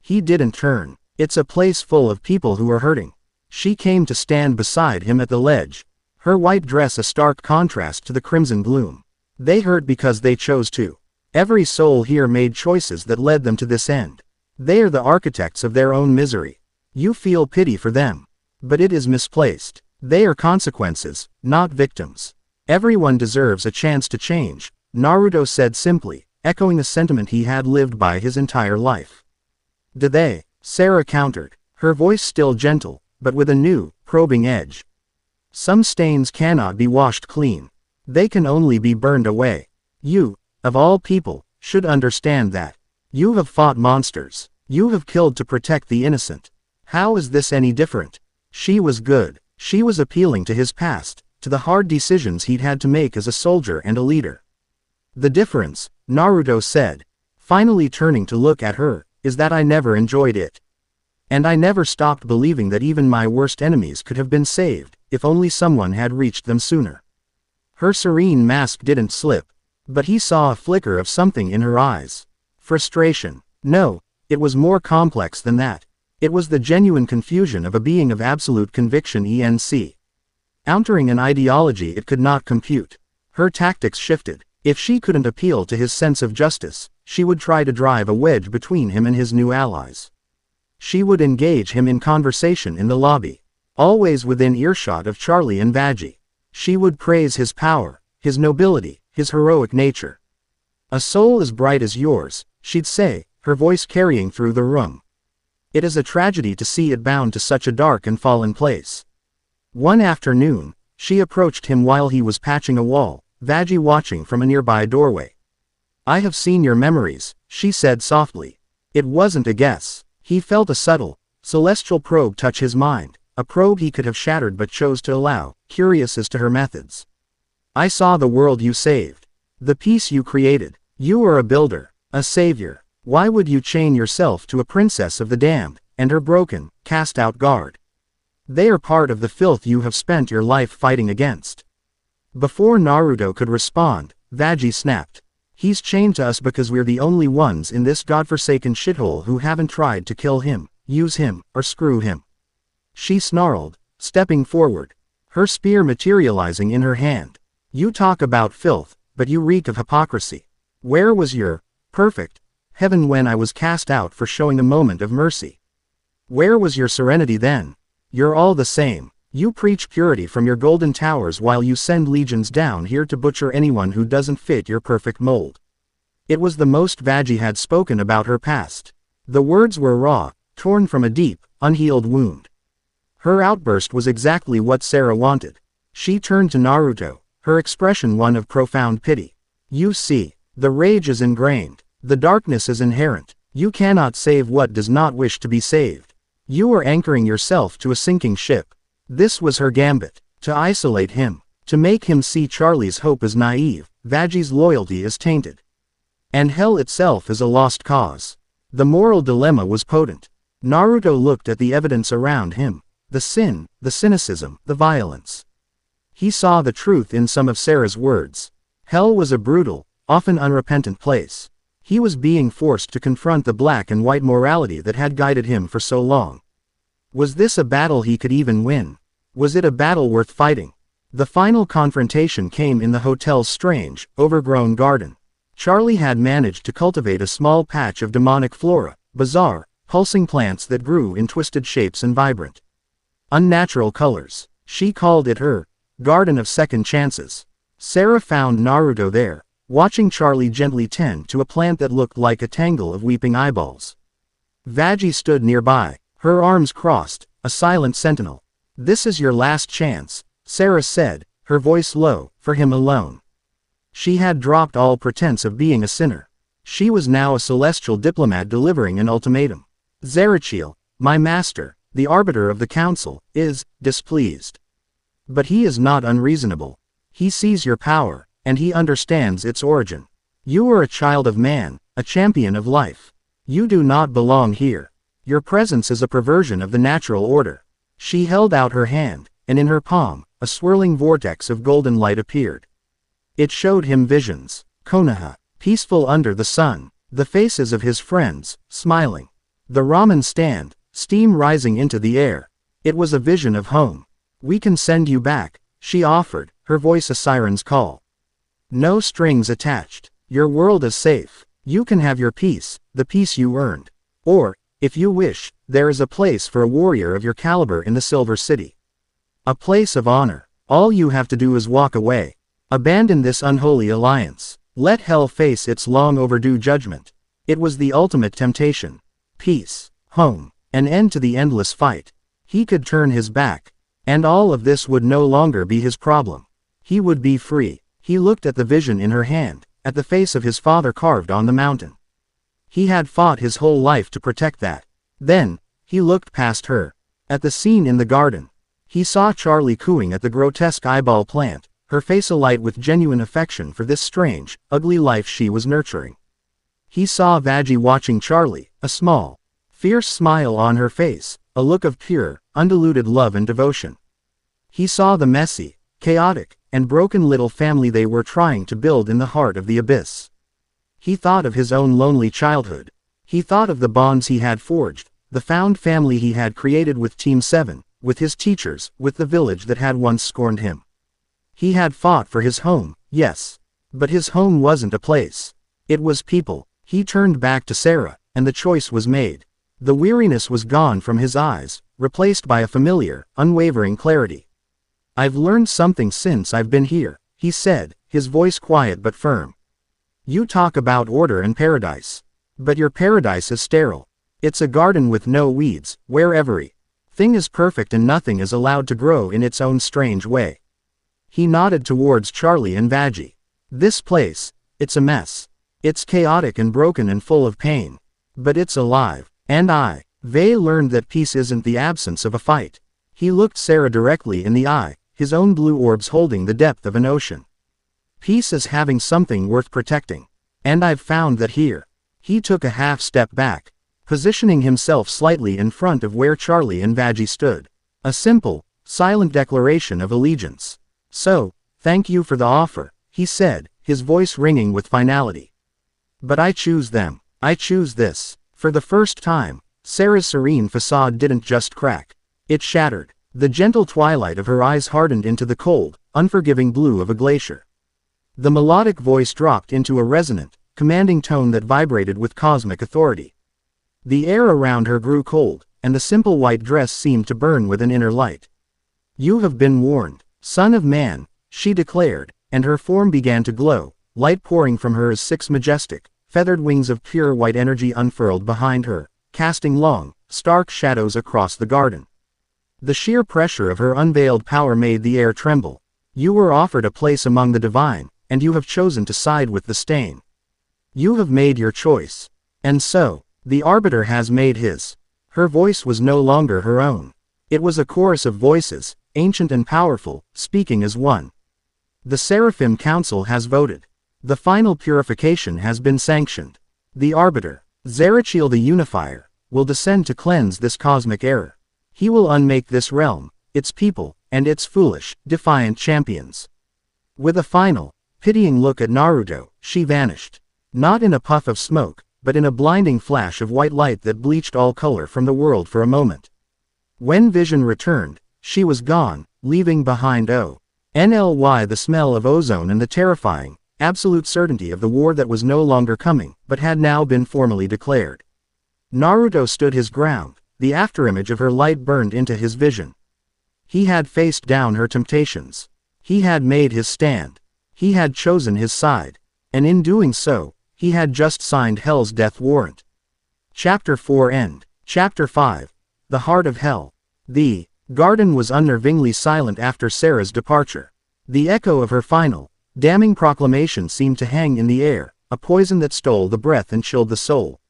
He didn't turn. "It's a place full of people who are hurting." She came to stand beside him at the ledge, her white dress a stark contrast to the crimson bloom. "They hurt because they chose to. Every soul here made choices that led them to this end. They are the architects of their own misery. You feel pity for them. But it is misplaced. They are consequences, not victims. Everyone deserves a chance to change," Naruto said simply, echoing a sentiment he had lived by his entire life. "Do they?" Sarah countered, her voice still gentle, but with a new, probing edge. "Some stains cannot be washed clean. They can only be burned away. You, of all people, should understand that. You have fought monsters. You have killed to protect the innocent. How is this any different?" She was good. She was appealing to his past, to the hard decisions he'd had to make as a soldier and a leader. "The difference," Naruto said, finally turning to look at her, "is that I never enjoyed it. And I never stopped believing that even my worst enemies could have been saved, if only someone had reached them sooner." Her serene mask didn't slip, but he saw a flicker of something in her eyes. Frustration. No, it was more complex than that. It was the genuine confusion of a being of absolute conviction encountering an ideology it could not compute. Her tactics shifted. If she couldn't appeal to his sense of justice, she would try to drive a wedge between him and his new allies. She would engage him in conversation in the lobby, always within earshot of Charlie and Vaggie. She would praise his power, his nobility, his heroic nature. "A soul as bright as yours," she'd say, her voice carrying through the room. "It is a tragedy to see it bound to such a dark and fallen place." One afternoon, she approached him while he was patching a wall, Vaggie watching from a nearby doorway. "I have seen your memories," she said softly. It wasn't a guess. He felt a subtle, celestial probe touch his mind, a probe he could have shattered but chose to allow, curious as to her methods. "I saw the world you saved. The peace you created. You are a builder, a savior. Why would you chain yourself to a princess of the damned, and her broken, cast-out guard? They are part of the filth you have spent your life fighting against." Before Naruto could respond, Vaggie snapped. "He's chained to us because we're the only ones in this godforsaken shithole who haven't tried to kill him, use him, or screw him." She snarled, stepping forward, her spear materializing in her hand. "You talk about filth, but you reek of hypocrisy. Where was your perfect heaven when I was cast out for showing a moment of mercy? Where was your serenity then? You're all the same. You preach purity from your golden towers while you send legions down here to butcher anyone who doesn't fit your perfect mold." It was the most Vaggie had spoken about her past. The words were raw, torn from a deep, unhealed wound. Her outburst was exactly what Sarah wanted. She turned to Naruto, her expression one of profound pity. "You see, The rage is ingrained. The darkness is inherent. You cannot save what does not wish to be saved. You are anchoring yourself to a sinking ship. This was her gambit. To isolate him. To make him see Charlie's hope is naive, Vaggie's loyalty is tainted. And hell itself is a lost cause. The moral dilemma was potent. Naruto looked at the evidence around him. The sin, the cynicism, the violence. He saw the truth in some of Sarah's words. Hell was a brutal, often unrepentant place. He was being forced to confront the black and white morality that had guided him for so long. Was this a battle he could even win? Was it a battle worth fighting? The final confrontation came in the hotel's strange, overgrown garden. Charlie had managed to cultivate a small patch of demonic flora, bizarre, pulsing plants that grew in twisted shapes and vibrant, unnatural colors. She called it her garden of second chances. Sarah found Naruto there, watching Charlie gently tend to a plant that looked like a tangle of weeping eyeballs. Vaggie stood nearby, her arms crossed, a silent sentinel. "This is your last chance," Sarah said, her voice low, for him alone. She had dropped all pretense of being a sinner. She was now a celestial diplomat delivering an ultimatum. "Zerachiel, my master, the arbiter of the council, is displeased. But he is not unreasonable. He sees your power, and he understands its origin. You are a child of man, a champion of life. You do not belong here. Your presence is a perversion of the natural order." She held out her hand, and in her palm, a swirling vortex of golden light appeared. It showed him visions. Konoha, peaceful under the sun, the faces of his friends, smiling. The ramen stand, steam rising into the air. It was a vision of home. "We can send you back," she offered, her voice a siren's call. "No strings attached. Your world is safe. You can have your peace, the peace you earned. Or, if you wish, there is a place for a warrior of your caliber in the Silver City. A place of honor. All you have to do is walk away. Abandon this unholy alliance. Let hell face its long overdue judgment." It was the ultimate temptation. Peace, home, an end to the endless fight. He could turn his back, and all of this would no longer be his problem. He would be free. He looked at the vision in her hand, at the face of his father carved on the mountain. He had fought his whole life to protect that. Then, he looked past her. At the scene in the garden. He saw Charlie cooing at the grotesque eyeball plant, her face alight with genuine affection for this strange, ugly life she was nurturing. He saw Vaggie watching Charlie, a small, fierce smile on her face, a look of pure, undiluted love and devotion. He saw the messy, chaotic, and broken little family they were trying to build in the heart of the abyss. He thought of his own lonely childhood. He thought of the bonds he had forged, the found family he had created with Team 7, with his teachers, with the village that had once scorned him. He had fought for his home, yes. But his home wasn't a place. It was people. He turned back to Sarah, and the choice was made. The weariness was gone from his eyes, replaced by a familiar, unwavering clarity. "I've learned something since I've been here," he said, his voice quiet but firm. "You talk about order and paradise. But your paradise is sterile. It's a garden with no weeds, where every thing is perfect and nothing is allowed to grow in its own strange way." He nodded towards Charlie and Vaggie. "This place, it's a mess. It's chaotic and broken and full of pain. But it's alive. And they learned that peace isn't the absence of a fight." He looked Sarah directly in the eye, his own blue orbs holding the depth of an ocean. "Peace is having something worth protecting. And I've found that here." He took a half step back, positioning himself slightly in front of where Charlie and Vaggie stood. A simple, silent declaration of allegiance. "So, thank you for the offer," he said, his voice ringing with finality. "But I choose them. I choose this." For the first time, Sarah's serene facade didn't just crack. It shattered. The gentle twilight of her eyes hardened into the cold, unforgiving blue of a glacier. The melodic voice dropped into a resonant, commanding tone that vibrated with cosmic authority. The air around her grew cold, and the simple white dress seemed to burn with an inner light. "You have been warned, son of man," she declared, and her form began to glow, light pouring from her as 6 majestic, feathered wings of pure white energy unfurled behind her, casting long, stark shadows across the garden. The sheer pressure of her unveiled power made the air tremble. "You were offered a place among the divine, and you have chosen to side with the stain. You have made your choice. And so, the Arbiter has made his. Her voice was no longer her own. It was a chorus of voices, ancient and powerful, speaking as one. The Seraphim Council has voted. The final purification has been sanctioned. The Arbiter, Zerachiel the Unifier, will descend to cleanse this cosmic error. He will unmake this realm, its people, and its foolish, defiant champions. With a final, pitying look at Naruto, she vanished. Not in a puff of smoke, but in a blinding flash of white light that bleached all color from the world for a moment. When vision returned, she was gone, leaving behind only the smell of ozone and the terrifying, absolute certainty of the war that was no longer coming, but had now been formally declared. Naruto stood his ground, the afterimage of her light burned into his vision. He had faced down her temptations. He had made his stand. He had chosen his side. And in doing so, he had just signed Hell's death warrant. Chapter 4 End. Chapter 5. The Heart of Hell. The garden was unnervingly silent after Sarah's departure. The echo of her final, damning proclamation seemed to hang in the air, a poison that stole the breath and chilled the soul.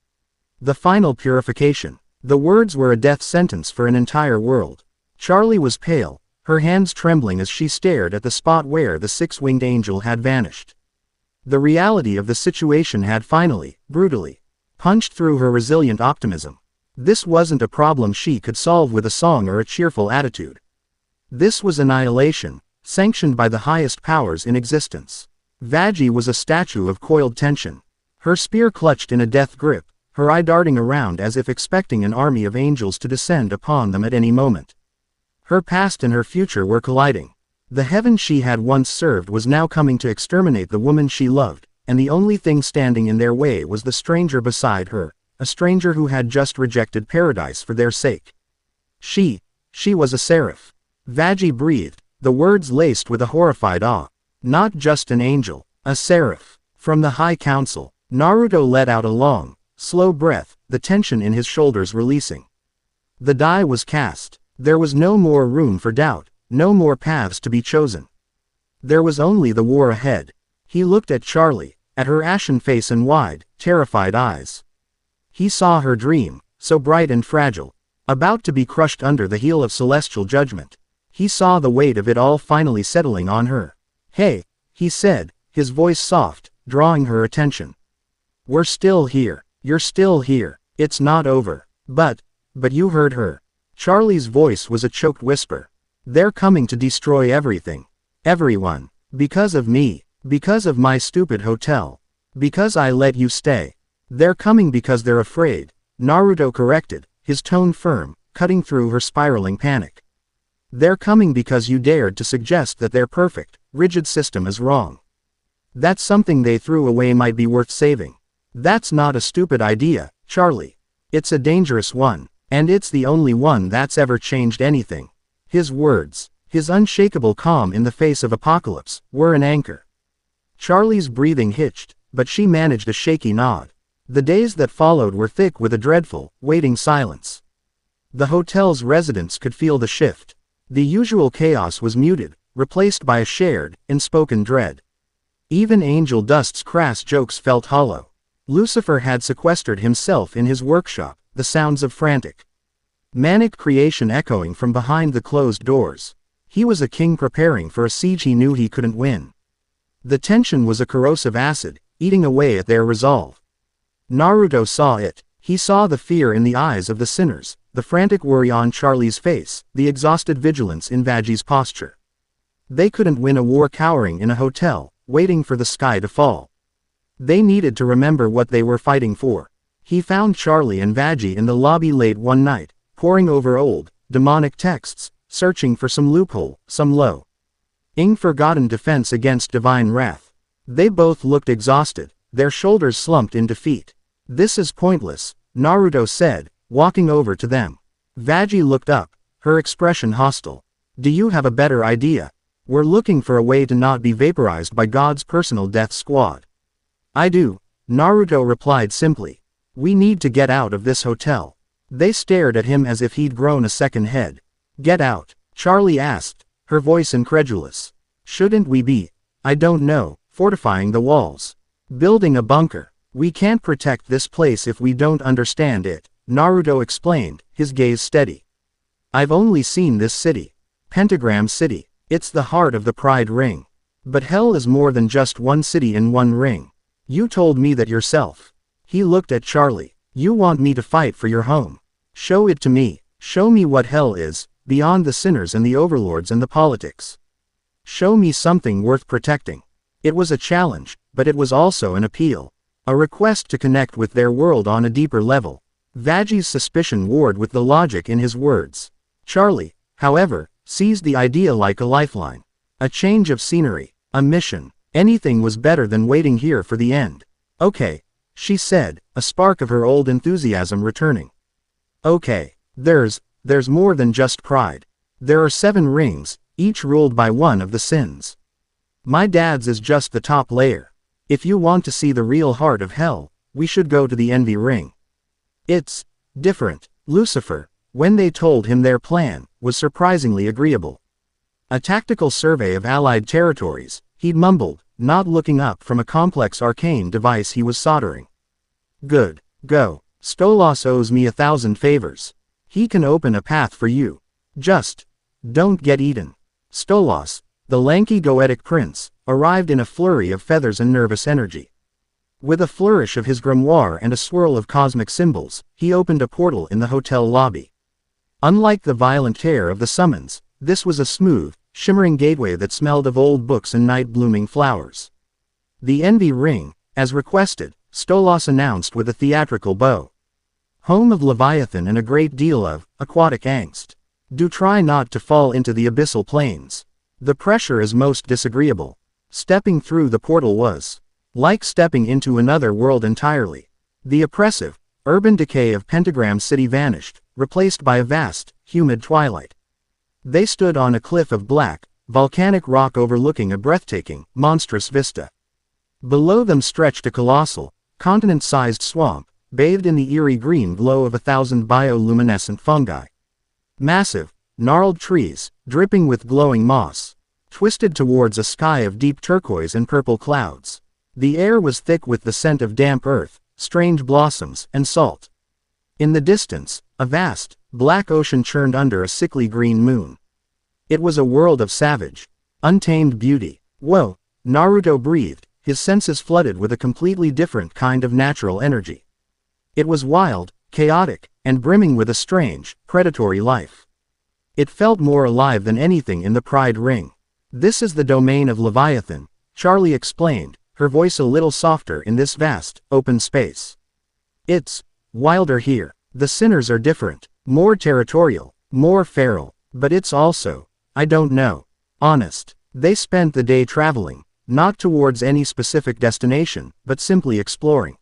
The final purification. The words were a death sentence for an entire world. Charlie was pale, her hands trembling as she stared at the spot where the six-winged angel had vanished. The reality of the situation had finally, brutally, punched through her resilient optimism. This wasn't a problem she could solve with a song or a cheerful attitude. This was annihilation, sanctioned by the highest powers in existence. Vaggie was a statue of coiled tension. Her spear clutched in a death grip, her eye darting around as if expecting an army of angels to descend upon them at any moment. Her past and her future were colliding. The heaven she had once served was now coming to exterminate the woman she loved, and the only thing standing in their way was the stranger beside her, a stranger who had just rejected paradise for their sake. She was a seraph. Vaggie breathed, the words laced with a horrified awe. Not just an angel, a seraph. From the High Council, Naruto let out a long, slow breath, the tension in his shoulders releasing. The die was cast. There was no more room for doubt. No more paths to be chosen. There was only the war ahead. He looked at Charlie, at her ashen face and wide, terrified eyes. He saw her dream, so bright and fragile, about to be crushed under the heel of celestial judgment. He saw the weight of it all finally settling on her. "Hey," he said, his voice soft, drawing her attention. "We're still here. You're still here. It's not over." But you heard her. Charlie's voice was a choked whisper. "They're coming to destroy everything. Everyone. Because of me. Because of my stupid hotel. Because I let you stay. They're coming because they're afraid," Naruto corrected, his tone firm, cutting through her spiraling panic. "They're coming because you dared to suggest that their perfect, rigid system is wrong. That something they threw away might be worth saving. That's not a stupid idea, Charlie. It's a dangerous one, and it's the only one that's ever changed anything." His words, his unshakable calm in the face of apocalypse, were an anchor. Charlie's breathing hitched, but she managed a shaky nod. The days that followed were thick with a dreadful, waiting silence. The hotel's residents could feel the shift. The usual chaos was muted, replaced by a shared, unspoken dread. Even Angel Dust's crass jokes felt hollow. Lucifer had sequestered himself in his workshop, the sounds of frantic, manic creation echoing from behind the closed doors. He was a king preparing for a siege he knew he couldn't win. The tension was a corrosive acid, eating away at their resolve. Naruto saw it. He saw the fear in the eyes of the sinners, the frantic worry on Charlie's face, the exhausted vigilance in Vaggie's posture. They couldn't win a war cowering in a hotel, waiting for the sky to fall. They needed to remember what they were fighting for. He found Charlie and Vaggie in the lobby late one night, poring over old, demonic texts, searching for some loophole, some low-lying forgotten defense against divine wrath. They both looked exhausted, their shoulders slumped in defeat. "This is pointless," Naruto said, walking over to them. Vaggie looked up, her expression hostile. "Do you have a better idea? We're looking for a way to not be vaporized by God's personal death squad." "I do," Naruto replied simply. "We need to get out of this hotel." They stared at him as if he'd grown a second head. "Get out?" Charlie asked, her voice incredulous. "Shouldn't we be, I don't know, fortifying the walls? Building a bunker? We can't protect this place if we don't understand it, Naruto explained, his gaze steady. I've only seen this city. Pentagram City. It's the heart of the Pride Ring. But hell is more than just one city in one ring. You told me that yourself. He looked at Charlie. You want me to fight for your home. Show it to me. Show me what hell is, beyond the sinners and the overlords and the politics. Show me something worth protecting. It was a challenge, but it was also an appeal. A request to connect with their world on a deeper level. Vaggie's suspicion warred with the logic in his words. Charlie, however, seized the idea like a lifeline. A change of scenery, a mission, anything was better than waiting here for the end. Okay, she said, a spark of her old enthusiasm returning. Okay, there's more than just pride. There are 7 rings, each ruled by one of the sins. My dad's is just the top layer. If you want to see the real heart of hell, we should go to the envy ring. It's different. Lucifer, when they told him their plan, was surprisingly agreeable. A tactical survey of allied territories, he'd mumbled, not looking up from a complex arcane device he was soldering. Good. Go. Stolas owes me 1,000 favors. He can open a path for you. Just don't get eaten. Stolas, the lanky Goetic prince, arrived in a flurry of feathers and nervous energy. With a flourish of his grimoire and a swirl of cosmic symbols, he opened a portal in the hotel lobby. Unlike the violent tear of the summons, this was a smooth, shimmering gateway that smelled of old books and night-blooming flowers. The Envy Ring, as requested, Stolas announced with a theatrical bow. Home of Leviathan and a great deal of aquatic angst. Do try not to fall into the abyssal plains. The pressure is most disagreeable. Stepping through the portal was like stepping into another world entirely. The oppressive, urban decay of Pentagram City vanished, replaced by a vast, humid twilight. They stood on a cliff of black, volcanic rock overlooking a breathtaking, monstrous vista. Below them stretched a colossal, continent-sized swamp, bathed in the eerie green glow of 1,000 bioluminescent fungi. Massive, gnarled trees, dripping with glowing moss, twisted towards a sky of deep turquoise and purple clouds. The air was thick with the scent of damp earth, strange blossoms, and salt. In the distance, a vast, black ocean churned under a sickly green moon. It was a world of savage, untamed beauty. Whoa, Naruto breathed, his senses flooded with a completely different kind of natural energy. It was wild, chaotic, and brimming with a strange, predatory life. It felt more alive than anything in the Pride Ring. This is the domain of Leviathan, Charlie explained, her voice a little softer in this vast, open space. It's wilder here. The sinners are different, more territorial, more feral, but it's also, I don't know, honest. They spent the day traveling, not towards any specific destination, but simply exploring.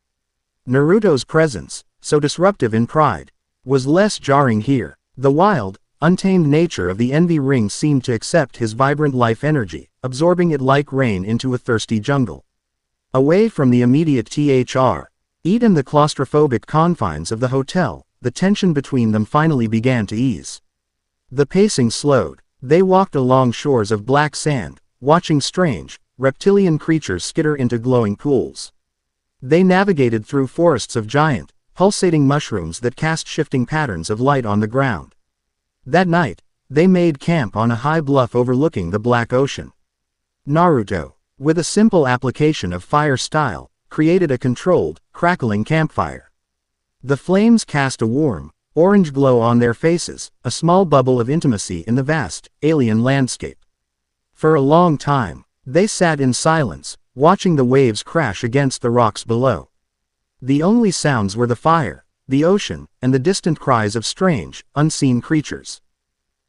Naruto's presence, so disruptive in Pride, was less jarring here. The wild, untamed nature of the Envy Ring seemed to accept his vibrant life energy, absorbing it like rain into a thirsty jungle. Away from the immediate eat and the claustrophobic confines of the hotel, the tension between them finally began to ease. The pacing slowed. They walked along shores of black sand, watching strange, reptilian creatures skitter into glowing pools. They navigated through forests of giant, pulsating mushrooms that cast shifting patterns of light on the ground. That night, they made camp on a high bluff overlooking the Black Ocean. Naruto, with a simple application of fire style, created a controlled, crackling campfire. The flames cast a warm, orange glow on their faces, a small bubble of intimacy in the vast, alien landscape. For a long time, they sat in silence, watching the waves crash against the rocks below. The only sounds were the fire, the ocean, and the distant cries of strange, unseen creatures.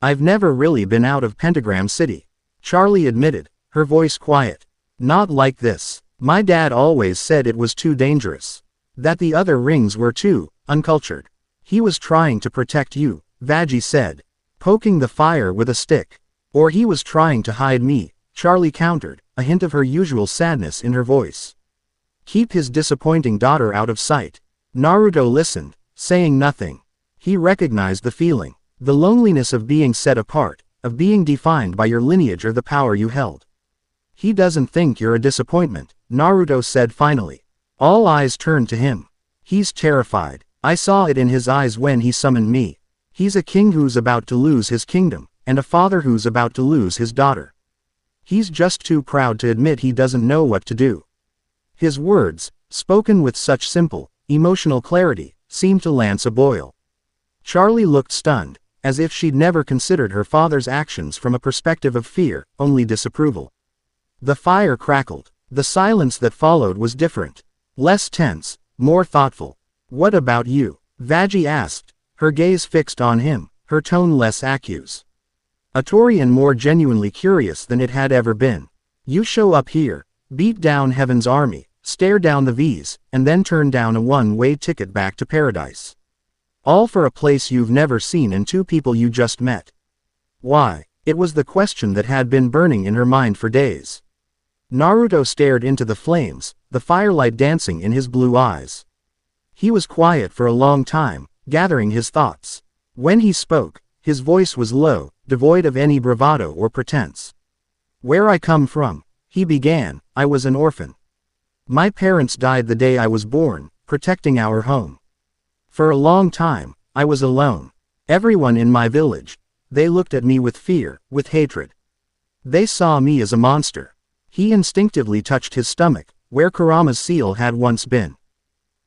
I've never really been out of Pentagram City, Charlie admitted, her voice quiet. Not like this. My dad always said it was too dangerous. That the other rings were too uncultured. He was trying to protect you, Vaggie said, poking the fire with a stick. Or he was trying to hide me, Charlie countered, a hint of her usual sadness in her voice. Keep his disappointing daughter out of sight. Naruto listened, saying nothing. He recognized the feeling, the loneliness of being set apart, of being defined by your lineage or the power you held. He doesn't think you're a disappointment, Naruto said finally. All eyes turned to him. He's terrified. I saw it in his eyes when he summoned me. He's a king who's about to lose his kingdom, and a father who's about to lose his daughter. He's just too proud to admit he doesn't know what to do. His words, spoken with such simple, emotional clarity, seemed to lance a boil. Charlie looked stunned, as if she'd never considered her father's actions from a perspective of fear, only disapproval. The fire crackled. The silence that followed was different. Less tense, more thoughtful. "What about you?" Vaggie asked, her gaze fixed on him, her tone less accused. Atori and more genuinely curious than it had ever been. "You show up here, beat down Heaven's army, stare down the V's, and then turn down a one-way ticket back to paradise. All for a place you've never seen and two people you just met. Why?" It was the question that had been burning in her mind for days. Naruto stared into the flames, the firelight dancing in his blue eyes. He was quiet for a long time, gathering his thoughts. When he spoke, his voice was low, devoid of any bravado or pretense. "Where I come from," he began, "I was an orphan. My parents died the day I was born, protecting our home. For a long time, I was alone. Everyone in my village, they looked at me with fear, with hatred. They saw me as a monster." He instinctively touched his stomach, where Kurama's seal had once been.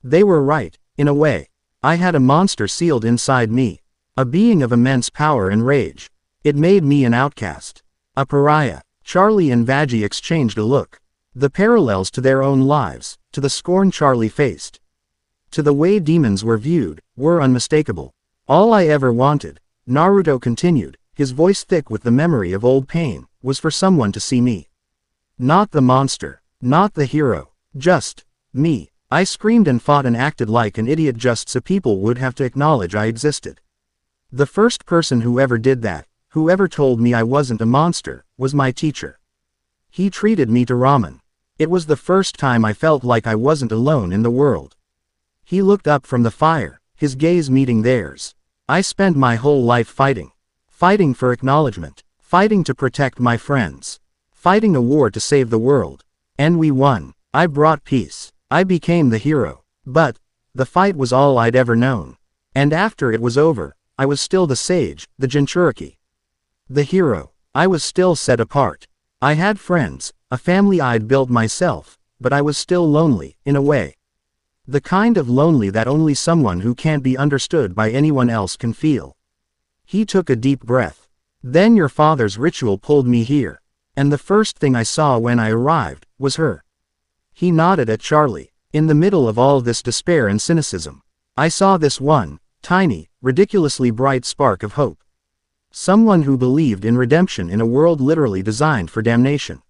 They were right, in a way. I had a monster sealed inside me. A being of immense power and rage. It made me an outcast. A pariah. Charlie and Vaggie exchanged a look. The parallels to their own lives, to the scorn Charlie faced, to the way demons were viewed, were unmistakable. "All I ever wanted," Naruto continued, his voice thick with the memory of old pain, "was for someone to see me. Not the monster, not the hero, just me. I screamed and fought and acted like an idiot just so people would have to acknowledge I existed. The first person who ever did that, who ever told me I wasn't a monster, was my teacher. He treated me to ramen. It was the first time I felt like I wasn't alone in the world." He looked up from the fire, his gaze meeting theirs. "I spent my whole life fighting. Fighting for acknowledgement. Fighting to protect my friends. Fighting a war to save the world. And we won. I brought peace. I became the hero. But the fight was all I'd ever known. And after it was over, I was still the sage, the Jinchuriki. The hero. I was still set apart. I had friends, a family I'd built myself, but I was still lonely, in a way. The kind of lonely that only someone who can't be understood by anyone else can feel." He took a deep breath. "Then your father's ritual pulled me here. And the first thing I saw when I arrived, was her." He nodded at Charlie. "In the middle of all this despair and cynicism, I saw this one, tiny, ridiculously bright spark of hope. Someone who believed in redemption in a world literally designed for damnation.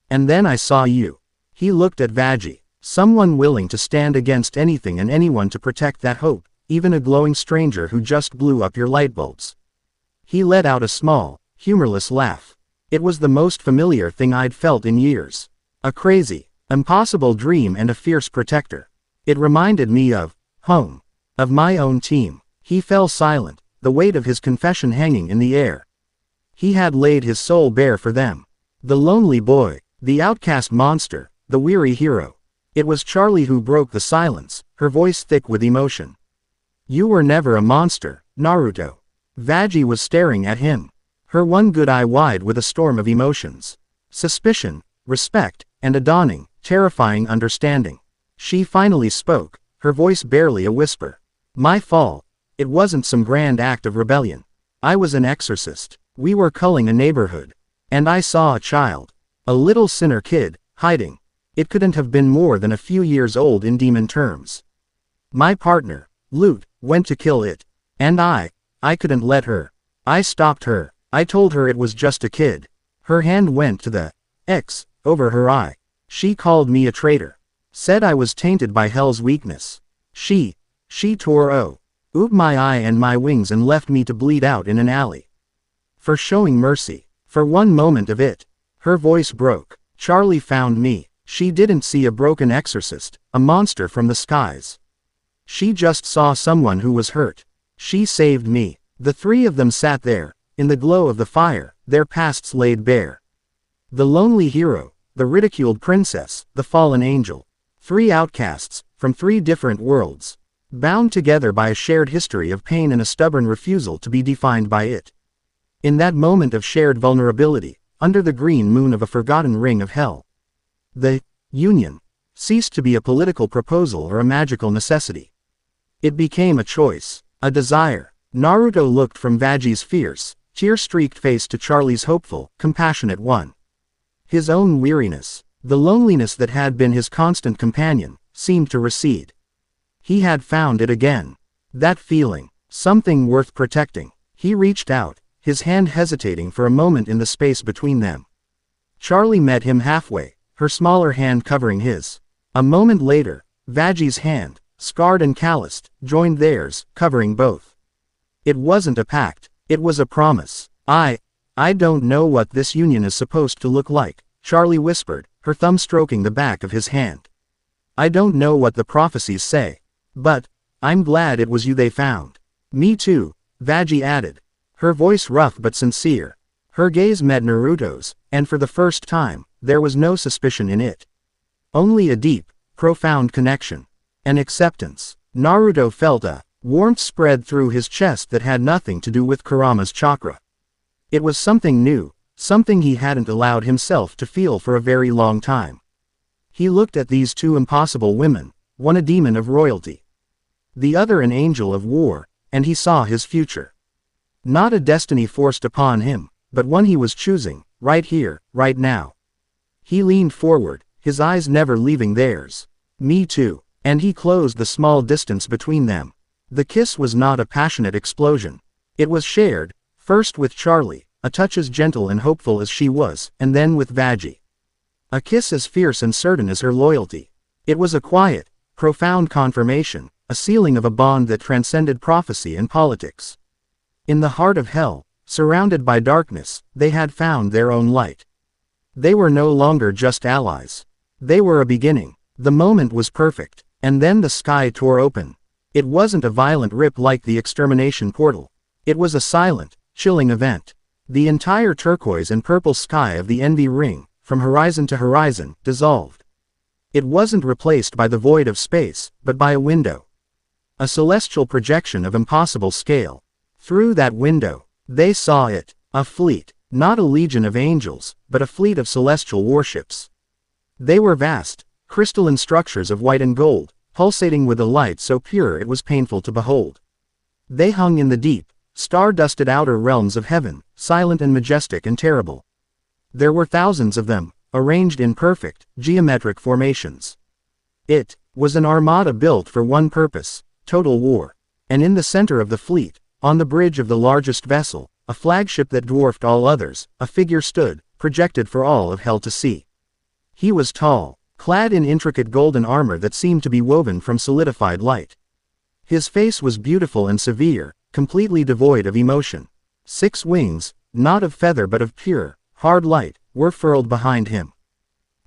And then I saw you." He looked at Vaggie. "Someone willing to stand against anything and anyone to protect that hope, even a glowing stranger who just blew up your lightbulbs." He let out a small, humorless laugh. It was the most familiar thing I'd felt in years. A crazy, impossible dream and a fierce protector. It reminded me of home. Of my own team. He fell silent, the weight of his confession hanging in the air. He had laid his soul bare for them. The lonely boy, the outcast monster, the weary hero. It was Charlie who broke the silence, her voice thick with emotion. "You were never a monster, Naruto." Vaggie was staring at him. Her one good eye wide with a storm of emotions. Suspicion, respect, and a dawning, terrifying understanding. She finally spoke, her voice barely a whisper. "My fall. It wasn't some grand act of rebellion. I was an exorcist. We were culling a neighborhood. And I saw a child. A little sinner kid, hiding. It couldn't have been more than a few years old in demon terms. My partner, Lute, went to kill it. And I couldn't let her. I stopped her. I told her it was just a kid." Her hand went to the X over her eye. "She called me a traitor. Said I was tainted by hell's weakness. She tore my eye and my wings and left me to bleed out in an alley. For showing mercy. For one moment of it." Her voice broke. "Charlie found me. She didn't see a broken exorcist, a monster from the skies. She just saw someone who was hurt. She saved me." The three of them sat there, in the glow of the fire, their pasts laid bare. The lonely hero, the ridiculed princess, the fallen angel. Three outcasts, from three different worlds, bound together by a shared history of pain and a stubborn refusal to be defined by it. In that moment of shared vulnerability, under the green moon of a forgotten ring of hell, the union ceased to be a political proposal or a magical necessity. It became a choice, a desire. Naruto looked from Vaggie's fierce, tear-streaked face to Charlie's hopeful, compassionate one. His own weariness, the loneliness that had been his constant companion, seemed to recede. He had found it again. That feeling, something worth protecting. He reached out, his hand hesitating for a moment in the space between them. Charlie met him halfway, her smaller hand covering his. A moment later, Vaggie's hand, scarred and calloused, joined theirs, covering both. It wasn't a pact, it was a promise. I don't know what this union is supposed to look like, Charlie whispered, her thumb stroking the back of his hand. I don't know what the prophecies say. But I'm glad it was you they found. Me too, Vaggie added, her voice rough but sincere. Her gaze met Naruto's, and for the first time, there was no suspicion in it. Only a deep, profound connection. An acceptance. Naruto felt a warmth spread through his chest that had nothing to do with Kurama's chakra. It was something new, something he hadn't allowed himself to feel for a very long time. He looked at these two impossible women, one a demon of royalty, the other an angel of war, and he saw his future. Not a destiny forced upon him, but one he was choosing, right here, right now. He leaned forward, his eyes never leaving theirs. Me too. And he closed the small distance between them. The kiss was not a passionate explosion. It was shared, first with Charlie, a touch as gentle and hopeful as she was, and then with Vaggie. A kiss as fierce and certain as her loyalty. It was a quiet, profound confirmation, a sealing of a bond that transcended prophecy and politics. In the heart of hell, surrounded by darkness, they had found their own light. They were no longer just allies. They were a beginning. The moment was perfect, and then the sky tore open. It wasn't a violent rip like the extermination portal. It was a silent, chilling event. The entire turquoise and purple sky of the Envy Ring, from horizon to horizon, dissolved. It wasn't replaced by the void of space, but by a window. A celestial projection of impossible scale. Through that window, they saw it, a fleet, not a legion of angels, but a fleet of celestial warships. They were vast, crystalline structures of white and gold, pulsating with a light so pure it was painful to behold. They hung in the deep, star-dusted outer realms of heaven, silent and majestic and terrible. There were thousands of them, arranged in perfect, geometric formations. It was an armada built for one purpose, total war. And in the center of the fleet, on the bridge of the largest vessel, a flagship that dwarfed all others, a figure stood, projected for all of hell to see. He was tall, clad in intricate golden armor that seemed to be woven from solidified light. His face was beautiful and severe, completely devoid of emotion. 6 wings, not of feather but of pure, hard light, were furled behind him.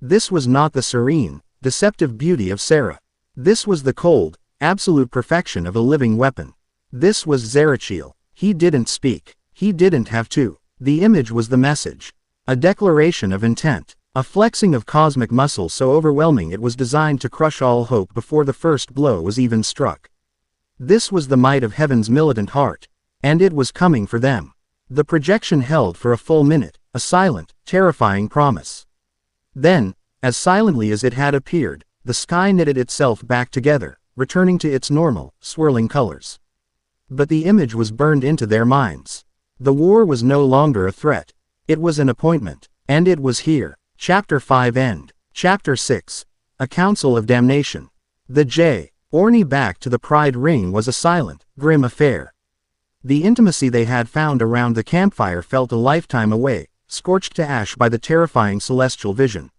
This was not the serene, deceptive beauty of Sarah. This was the cold, absolute perfection of a living weapon. This was Zerachiel. He didn't speak. He didn't have to. The image was the message. A declaration of intent. A flexing of cosmic muscle so overwhelming it was designed to crush all hope before the first blow was even struck. This was the might of heaven's militant heart. And it was coming for them. The projection held for a full minute, a silent, terrifying promise. Then, as silently as it had appeared, the sky knitted itself back together, returning to its normal, swirling colors. But the image was burned into their minds. The war was no longer a threat. It was an appointment. And it was here. Chapter 5 End. Chapter 6. A Council of Damnation. The Orny back to the Pride Ring was a silent, grim affair. The intimacy they had found around the campfire felt a lifetime away, scorched to ash by the terrifying celestial vision.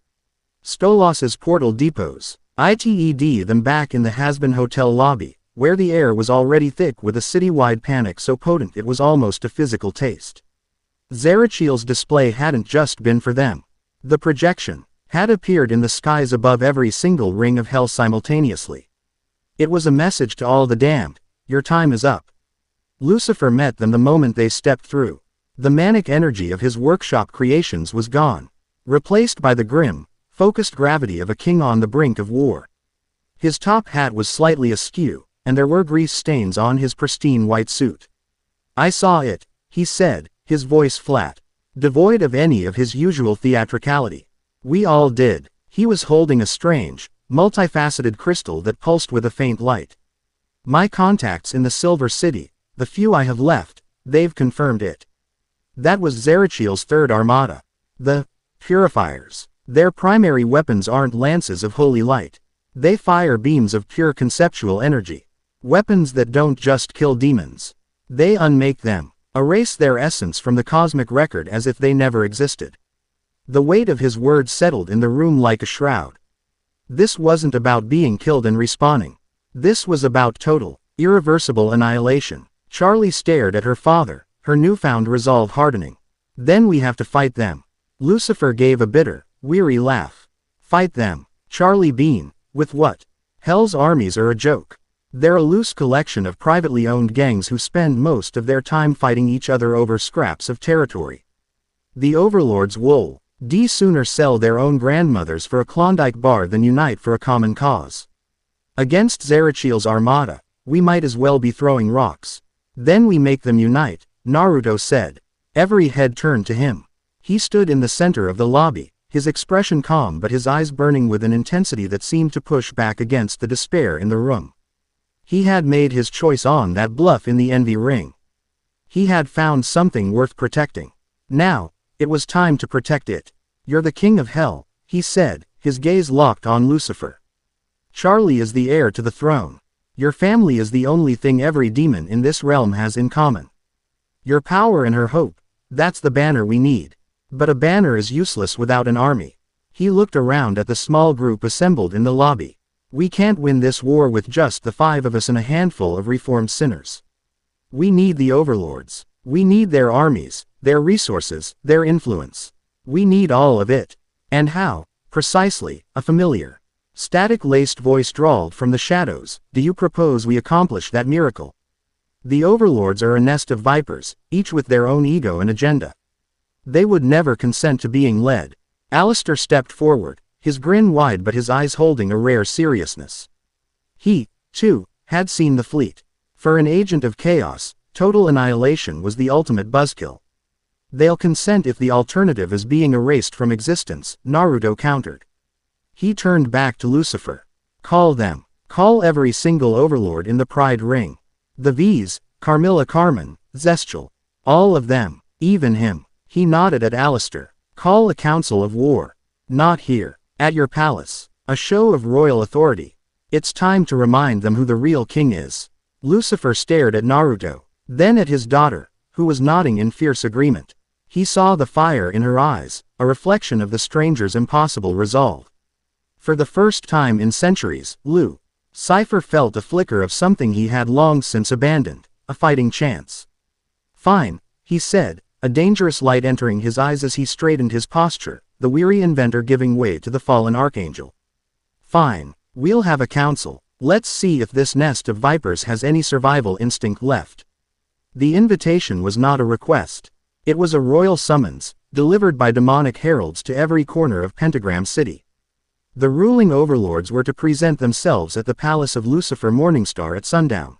Stolos's portal depots. ITED them back in the Hazbin hotel lobby, where the air was already thick with a citywide panic so potent it was almost a physical taste. Zerachiel's display hadn't just been for them. The projection had appeared in the skies above every single ring of hell simultaneously. It was a message to all the damned, your time is up. Lucifer met them the moment they stepped through. The manic energy of his workshop creations was gone, replaced by the grim, focused gravity of a king on the brink of war. His top hat was slightly askew, and there were grease stains on his pristine white suit. "I saw it," he said, his voice flat, devoid of any of his usual theatricality. "We all did." He was holding a strange, multifaceted crystal that pulsed with a faint light. "My contacts in the Silver City, the few I have left, they've confirmed it." That was Zerachiel's third armada. The Purifiers. Their primary weapons aren't lances of holy light. They fire beams of pure conceptual energy. Weapons that don't just kill demons. They unmake them, erase their essence from the cosmic record as if they never existed. The weight of his words settled in the room like a shroud. This wasn't about being killed and respawning. This was about total, irreversible annihilation. Charlie stared at her father, her newfound resolve hardening. "Then we have to fight them." Lucifer gave a bitter, weary laugh. "Fight them?" Charlie beamed. "With what? Hell's armies are a joke. They're a loose collection of privately owned gangs who spend most of their time fighting each other over scraps of territory. The overlords would sooner sell their own grandmothers for a Klondike bar than unite for a common cause. Against Zerachiel's armada, we might as well be throwing rocks. Then we make them unite," Naruto said. Every head turned to him. He stood in the center of the lobby, his expression calm but his eyes burning with an intensity that seemed to push back against the despair in the room. He had made his choice on that bluff in the envy ring. He had found something worth protecting. Now, it was time to protect it. "You're the king of hell," he said, his gaze locked on Lucifer. "Charlie is the heir to the throne. Your family is the only thing every demon in this realm has in common. Your power and her hope, that's the banner we need. But a banner is useless without an army." He looked around at the small group assembled in the lobby. "We can't win this war with just the 5 of us and a handful of reformed sinners. We need the overlords. We need their armies, their resources, their influence. We need all of it." "And how, precisely?" a familiar, static-laced voice drawled from the shadows. "Do you propose we accomplish that miracle?" "The overlords are a nest of vipers, each with their own ego and agenda. They would never consent to being led." Alistair stepped forward, his grin wide but his eyes holding a rare seriousness. He, too, had seen the fleet. For an agent of chaos, total annihilation was the ultimate buzzkill. "They'll consent if the alternative is being erased from existence," Naruto countered. He turned back to Lucifer. "Call them. Call every single overlord in the Pride Ring. The V's, Carmilla Carmen, Zestial. All of them, even him." He nodded at Alistair. "Call a council of war. Not here. At your palace. A show of royal authority. It's time to remind them who the real king is." Lucifer stared at Naruto, then at his daughter, who was nodding in fierce agreement. He saw the fire in her eyes, a reflection of the stranger's impossible resolve. For the first time in centuries, Lucifer felt a flicker of something he had long since abandoned, a fighting chance. "Fine," he said, a dangerous light entering his eyes as he straightened his posture, the weary inventor giving way to the fallen archangel. "Fine. We'll have a council. Let's see if this nest of vipers has any survival instinct left." The invitation was not a request. It was a royal summons, delivered by demonic heralds to every corner of Pentagram City. The ruling overlords were to present themselves at the palace of Lucifer Morningstar at sundown.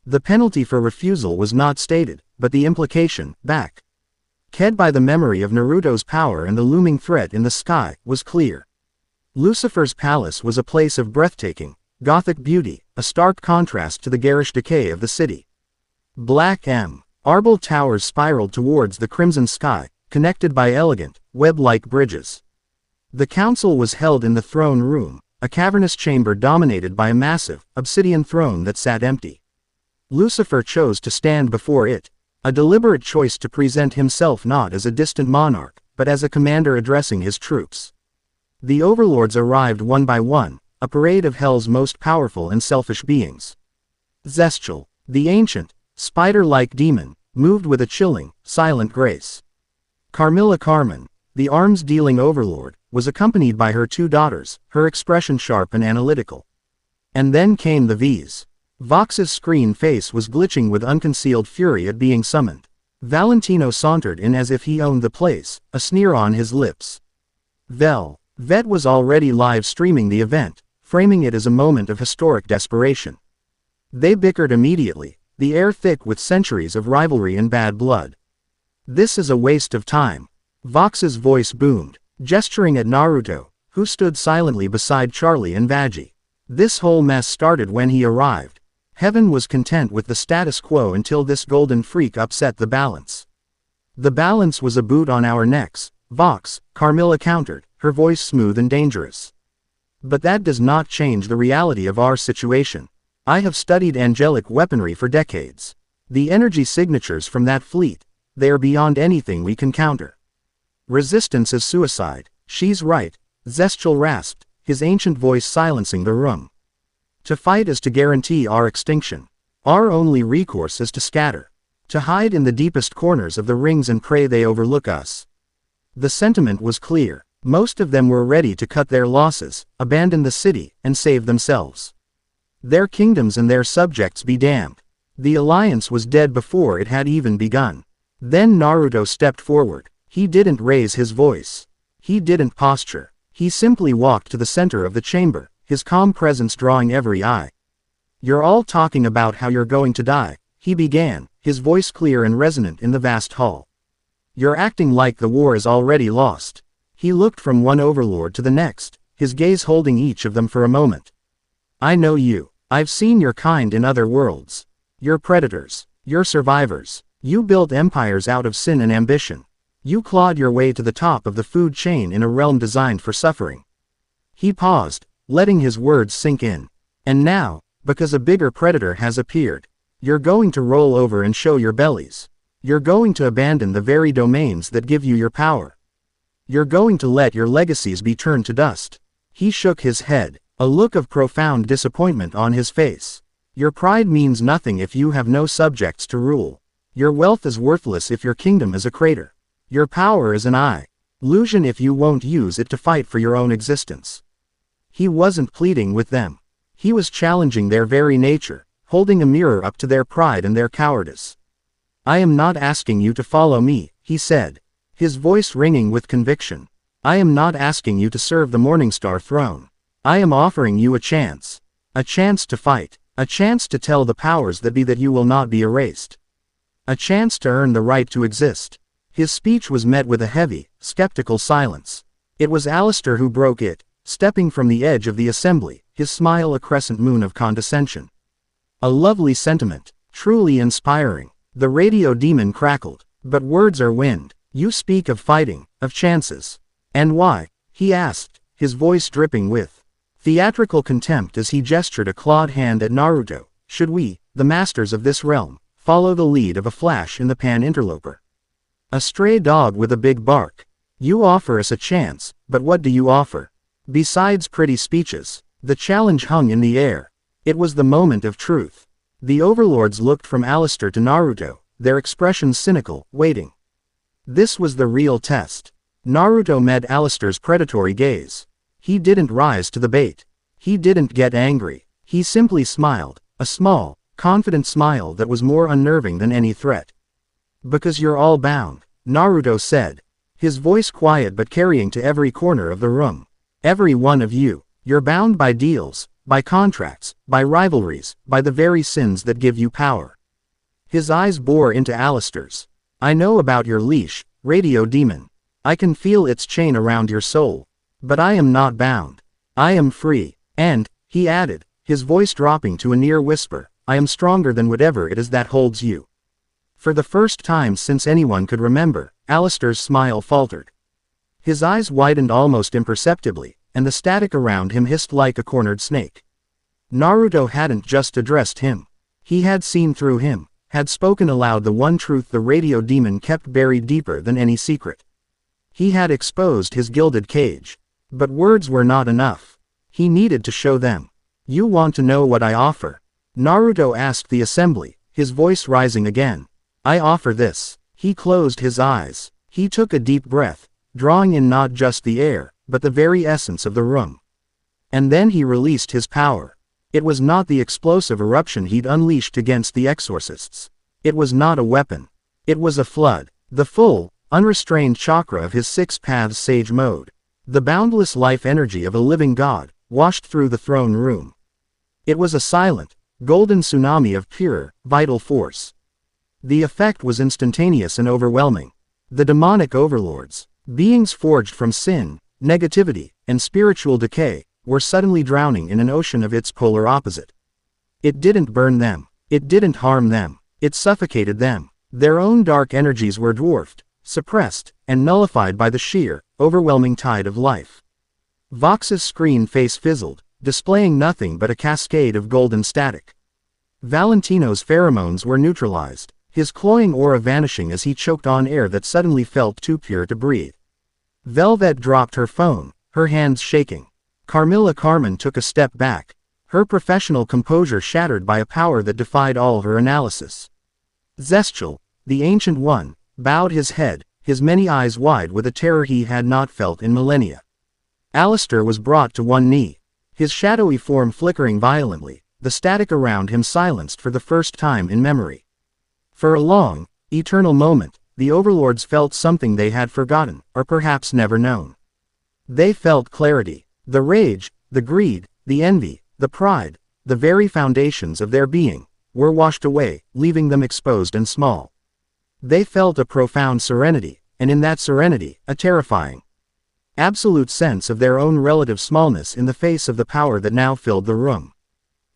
The penalty for refusal was not stated, but the implication, backed by the memory of Naruto's power and the looming threat in the sky, was clear. Lucifer's palace was a place of breathtaking, Gothic beauty, a stark contrast to the garish decay of the city. Black marble towers spiraled towards the crimson sky, connected by elegant, web-like bridges. The council was held in the throne room, a cavernous chamber dominated by a massive, obsidian throne that sat empty. Lucifer chose to stand before it, a deliberate choice to present himself not as a distant monarch, but as a commander addressing his troops. The overlords arrived one by one, a parade of hell's most powerful and selfish beings. Zestial, the ancient, spider-like demon, moved with a chilling, silent grace. Carmilla Carmen, the arms-dealing overlord, was accompanied by her 2 daughters, her expression sharp and analytical. And then came the V's. Vox's screen face was glitching with unconcealed fury at being summoned. Valentino sauntered in as if he owned the place, a sneer on his lips. Vet was already live streaming the event, framing it as a moment of historic desperation. They bickered immediately, the air thick with centuries of rivalry and bad blood. "This is a waste of time," Vox's voice boomed, gesturing at Naruto, who stood silently beside Charlie and Vaggie. "This whole mess started when he arrived. Heaven was content with the status quo until this golden freak upset the balance." "The balance was a boot on our necks, Vox," Carmilla countered, her voice smooth and dangerous. "But that does not change the reality of our situation. I have studied angelic weaponry for decades. The energy signatures from that fleet, they are beyond anything we can counter. Resistance is suicide." "She's right," Zestial rasped, his ancient voice silencing the room. "To fight is to guarantee our extinction. Our only recourse is to scatter. To hide in the deepest corners of the rings and pray they overlook us." The sentiment was clear. Most of them were ready to cut their losses, abandon the city, and save themselves. Their kingdoms and their subjects be damned. The alliance was dead before it had even begun. Then Naruto stepped forward. He didn't raise his voice. He didn't posture. He simply walked to the center of the chamber, his calm presence drawing every eye. "You're all talking about how you're going to die," he began, his voice clear and resonant in the vast hall. "You're acting like the war is already lost." He looked from one overlord to the next, his gaze holding each of them for a moment. "I know you. I've seen your kind in other worlds. You're predators. You're survivors. You built empires out of sin and ambition. You clawed your way to the top of the food chain in a realm designed for suffering." He paused, letting his words sink in. "And now, because a bigger predator has appeared, you're going to roll over and show your bellies. You're going to abandon the very domains that give you your power. You're going to let your legacies be turned to dust." He shook his head, a look of profound disappointment on his face. "Your pride means nothing if you have no subjects to rule. Your wealth is worthless if your kingdom is a crater. Your power is an illusion if you won't use it to fight for your own existence." He wasn't pleading with them. He was challenging their very nature, holding a mirror up to their pride and their cowardice. "I am not asking you to follow me," he said, his voice ringing with conviction. "I am not asking you to serve the Morningstar throne. I am offering you a chance. A chance to fight. A chance to tell the powers that be that you will not be erased. A chance to earn the right to exist." His speech was met with a heavy, skeptical silence. It was Alistair who broke it, stepping from the edge of the assembly, his smile a crescent moon of condescension. "A lovely sentiment, truly inspiring." The radio demon crackled. "But words are wind. You speak of fighting, of chances. And why?" he asked, his voice dripping with theatrical contempt as he gestured a clawed hand at Naruto. "Should we, the masters of this realm, follow the lead of a flash in the pan interloper? A stray dog with a big bark. You offer us a chance, but what do you offer? Besides pretty speeches?" The challenge hung in the air. It was the moment of truth. The overlords looked from Alistair to Naruto, their expressions cynical, waiting. This was the real test. Naruto met Alistair's predatory gaze. He didn't rise to the bait. He didn't get angry. He simply smiled, a small, confident smile that was more unnerving than any threat. "Because you're all bound," Naruto said, his voice quiet but carrying to every corner of the room. "Every one of you. You're bound by deals, by contracts, by rivalries, by the very sins that give you power." His eyes bore into Alistair's. "I know about your leash, radio demon. I can feel its chain around your soul. But I am not bound. I am free. And," he added, his voice dropping to a near whisper, "I am stronger than whatever it is that holds you." For the first time since anyone could remember, Alistair's smile faltered. His eyes widened almost imperceptibly, and the static around him hissed like a cornered snake. Naruto hadn't just addressed him. He had seen through him, had spoken aloud the one truth the radio demon kept buried deeper than any secret. He had exposed his gilded cage. But words were not enough. He needed to show them. "You want to know what I offer?" Naruto asked the assembly, his voice rising again. "I offer this." He closed his eyes. He took a deep breath, drawing in not just the air, but the very essence of the room. And then he released his power. It was not the explosive eruption he'd unleashed against the exorcists. It was not a weapon. It was a flood. The full, unrestrained chakra of his six paths sage mode. The boundless life energy of a living god, washed through the throne room. It was a silent, golden tsunami of pure, vital force. The effect was instantaneous and overwhelming. The demonic overlords, beings forged from sin, negativity, and spiritual decay, were suddenly drowning in an ocean of its polar opposite. It didn't burn them. It didn't harm them. It suffocated them. Their own dark energies were dwarfed, suppressed, and nullified by the sheer, overwhelming tide of life. Vox's screen face fizzled, displaying nothing but a cascade of golden static. Valentino's pheromones were neutralized, his cloying aura vanishing as he choked on air that suddenly felt too pure to breathe. Velvet dropped her phone, her hands shaking. Carmilla Carmen took a step back, her professional composure shattered by a power that defied all her analysis. Zestial, the Ancient One, bowed his head, his many eyes wide with a terror he had not felt in millennia. Alistair was brought to one knee, his shadowy form flickering violently, the static around him silenced for the first time in memory. For a long, eternal moment, the overlords felt something they had forgotten, or perhaps never known. They felt clarity. The rage, the greed, the envy, the pride, the very foundations of their being, were washed away, leaving them exposed and small. They felt a profound serenity, and in that serenity, a terrifying, absolute sense of their own relative smallness in the face of the power that now filled the room.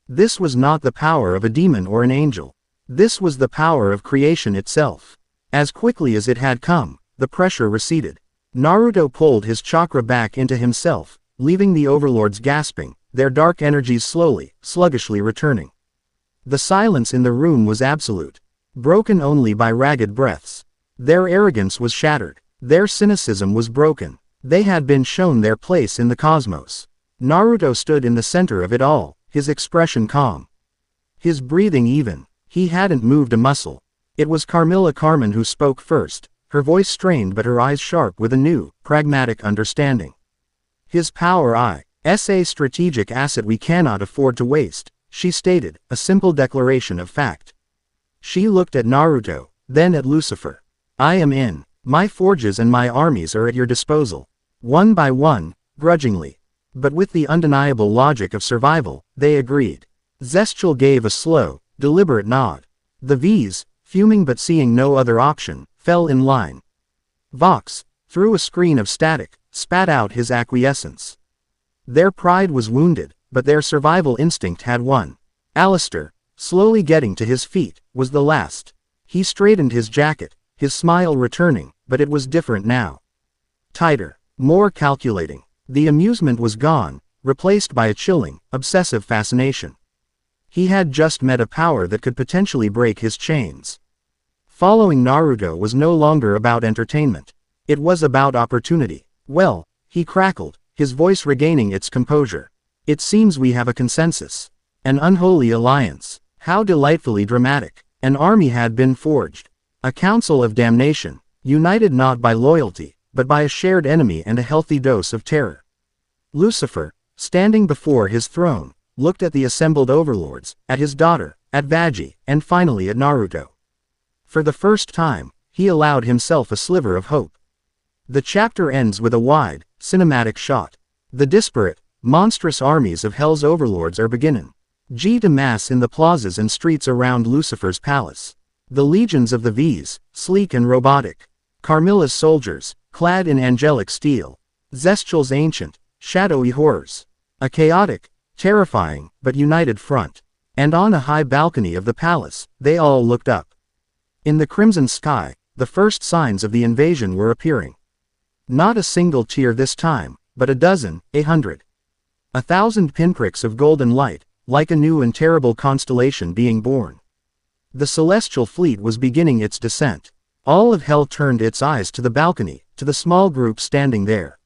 This was not the power of a demon or an angel. This was the power of creation itself. As quickly as it had come, the pressure receded. Naruto pulled his chakra back into himself, leaving the overlords gasping, their dark energies slowly, sluggishly returning. The silence in the room was absolute, broken only by ragged breaths. Their arrogance was shattered. Their cynicism was broken. They had been shown their place in the cosmos. Naruto stood in the center of it all, his expression calm, his breathing even. He hadn't moved a muscle. It was Carmilla Carmen who spoke first, her voice strained but her eyes sharp with a new, pragmatic understanding. His power is a strategic asset we cannot afford to waste, she stated, a simple declaration of fact. She looked at Naruto, then at Lucifer. I am in. My forges and my armies are at your disposal. One by one, grudgingly, but with the undeniable logic of survival, they agreed. Zestial gave a slow, deliberate nod. The V's, fuming but seeing no other option, fell in line. Vox, through a screen of static, spat out his acquiescence. Their pride was wounded, but their survival instinct had won. Alistair, slowly getting to his feet, was the last. He straightened his jacket, his smile returning, but it was different now. Tighter, more calculating. The amusement was gone, replaced by a chilling, obsessive fascination. He had just met a power that could potentially break his chains. Following Naruto was no longer about entertainment. It was about opportunity. Well, he crackled, his voice regaining its composure. It seems we have a consensus. An unholy alliance. How delightfully dramatic. An army had been forged. A council of damnation, united not by loyalty, but by a shared enemy and a healthy dose of terror. Lucifer, standing before his throne, looked at the assembled overlords, at his daughter, at Vaggie, and finally at Naruto. For the first time, he allowed himself a sliver of hope. The chapter ends with a wide, cinematic shot. The disparate, monstrous armies of Hell's overlords are beginning to mass in the plazas and streets around Lucifer's palace. The legions of the V's, sleek and robotic. Carmilla's soldiers, clad in angelic steel. Zestial's ancient, shadowy horrors. A chaotic, terrifying, but united front. And on a high balcony of the palace, they all looked up. In the crimson sky, the first signs of the invasion were appearing. Not a single tear this time, but a dozen, 100. 1,000 pinpricks of golden light, like a new and terrible constellation being born. The celestial fleet was beginning its descent. All of hell turned its eyes to the balcony, to the small group standing there.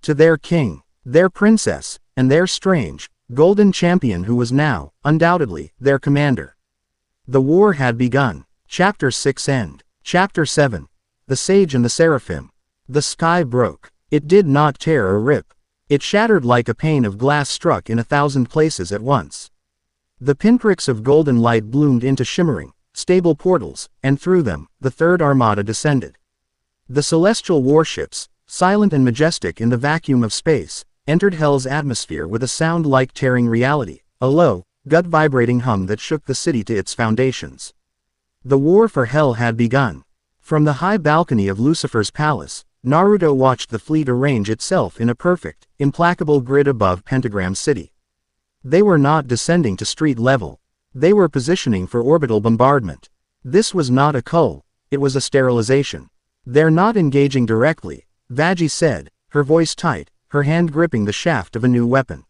To their king, their princess, and their strange, golden champion who was now, undoubtedly, their commander. The war had begun. Chapter 6 End. Chapter 7. The Sage and the Seraphim. The sky broke. It did not tear or rip. It shattered like a pane of glass struck in 1,000 places at once. The pinpricks of golden light bloomed into shimmering, stable portals, and through them, the third armada descended. The celestial warships, silent and majestic in the vacuum of space, entered Hell's atmosphere with a sound like tearing reality, a low, gut-vibrating hum that shook the city to its foundations. The war for Hell had begun. From the high balcony of Lucifer's palace, Naruto watched the fleet arrange itself in a perfect, implacable grid above Pentagram City. They were not descending to street level. They were positioning for orbital bombardment. This was not a cull, it was a sterilization. They're not engaging directly, Vaggie said, her voice tight, her hand gripping the shaft of a new weapon.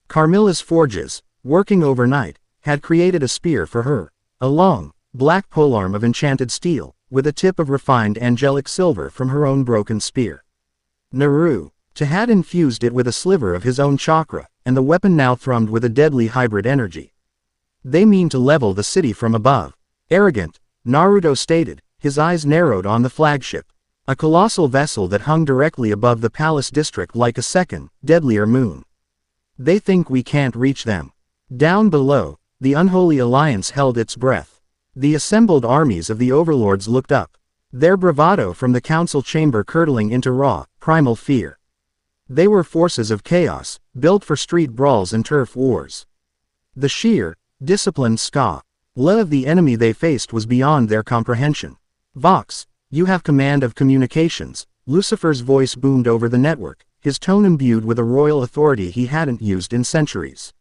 Carmilla's forges, working overnight, had created a spear for her, a long, black polearm of enchanted steel, with a tip of refined angelic silver from her own broken spear. Naruto had infused it with a sliver of his own chakra, and the weapon now thrummed with a deadly hybrid energy. They mean to level the city from above. Arrogant, Naruto stated, his eyes narrowed on the flagship. A colossal vessel that hung directly above the palace district like a second, deadlier moon. They think we can't reach them. Down below, the unholy alliance held its breath. The assembled armies of the overlords looked up, their bravado from the council chamber curdling into raw, primal fear. They were forces of chaos, built for street brawls and turf wars. The sheer, disciplined ska of the enemy they faced was beyond their comprehension. Vox, you have command of communications, Lucifer's voice boomed over the network, his tone imbued with a royal authority he hadn't used in centuries.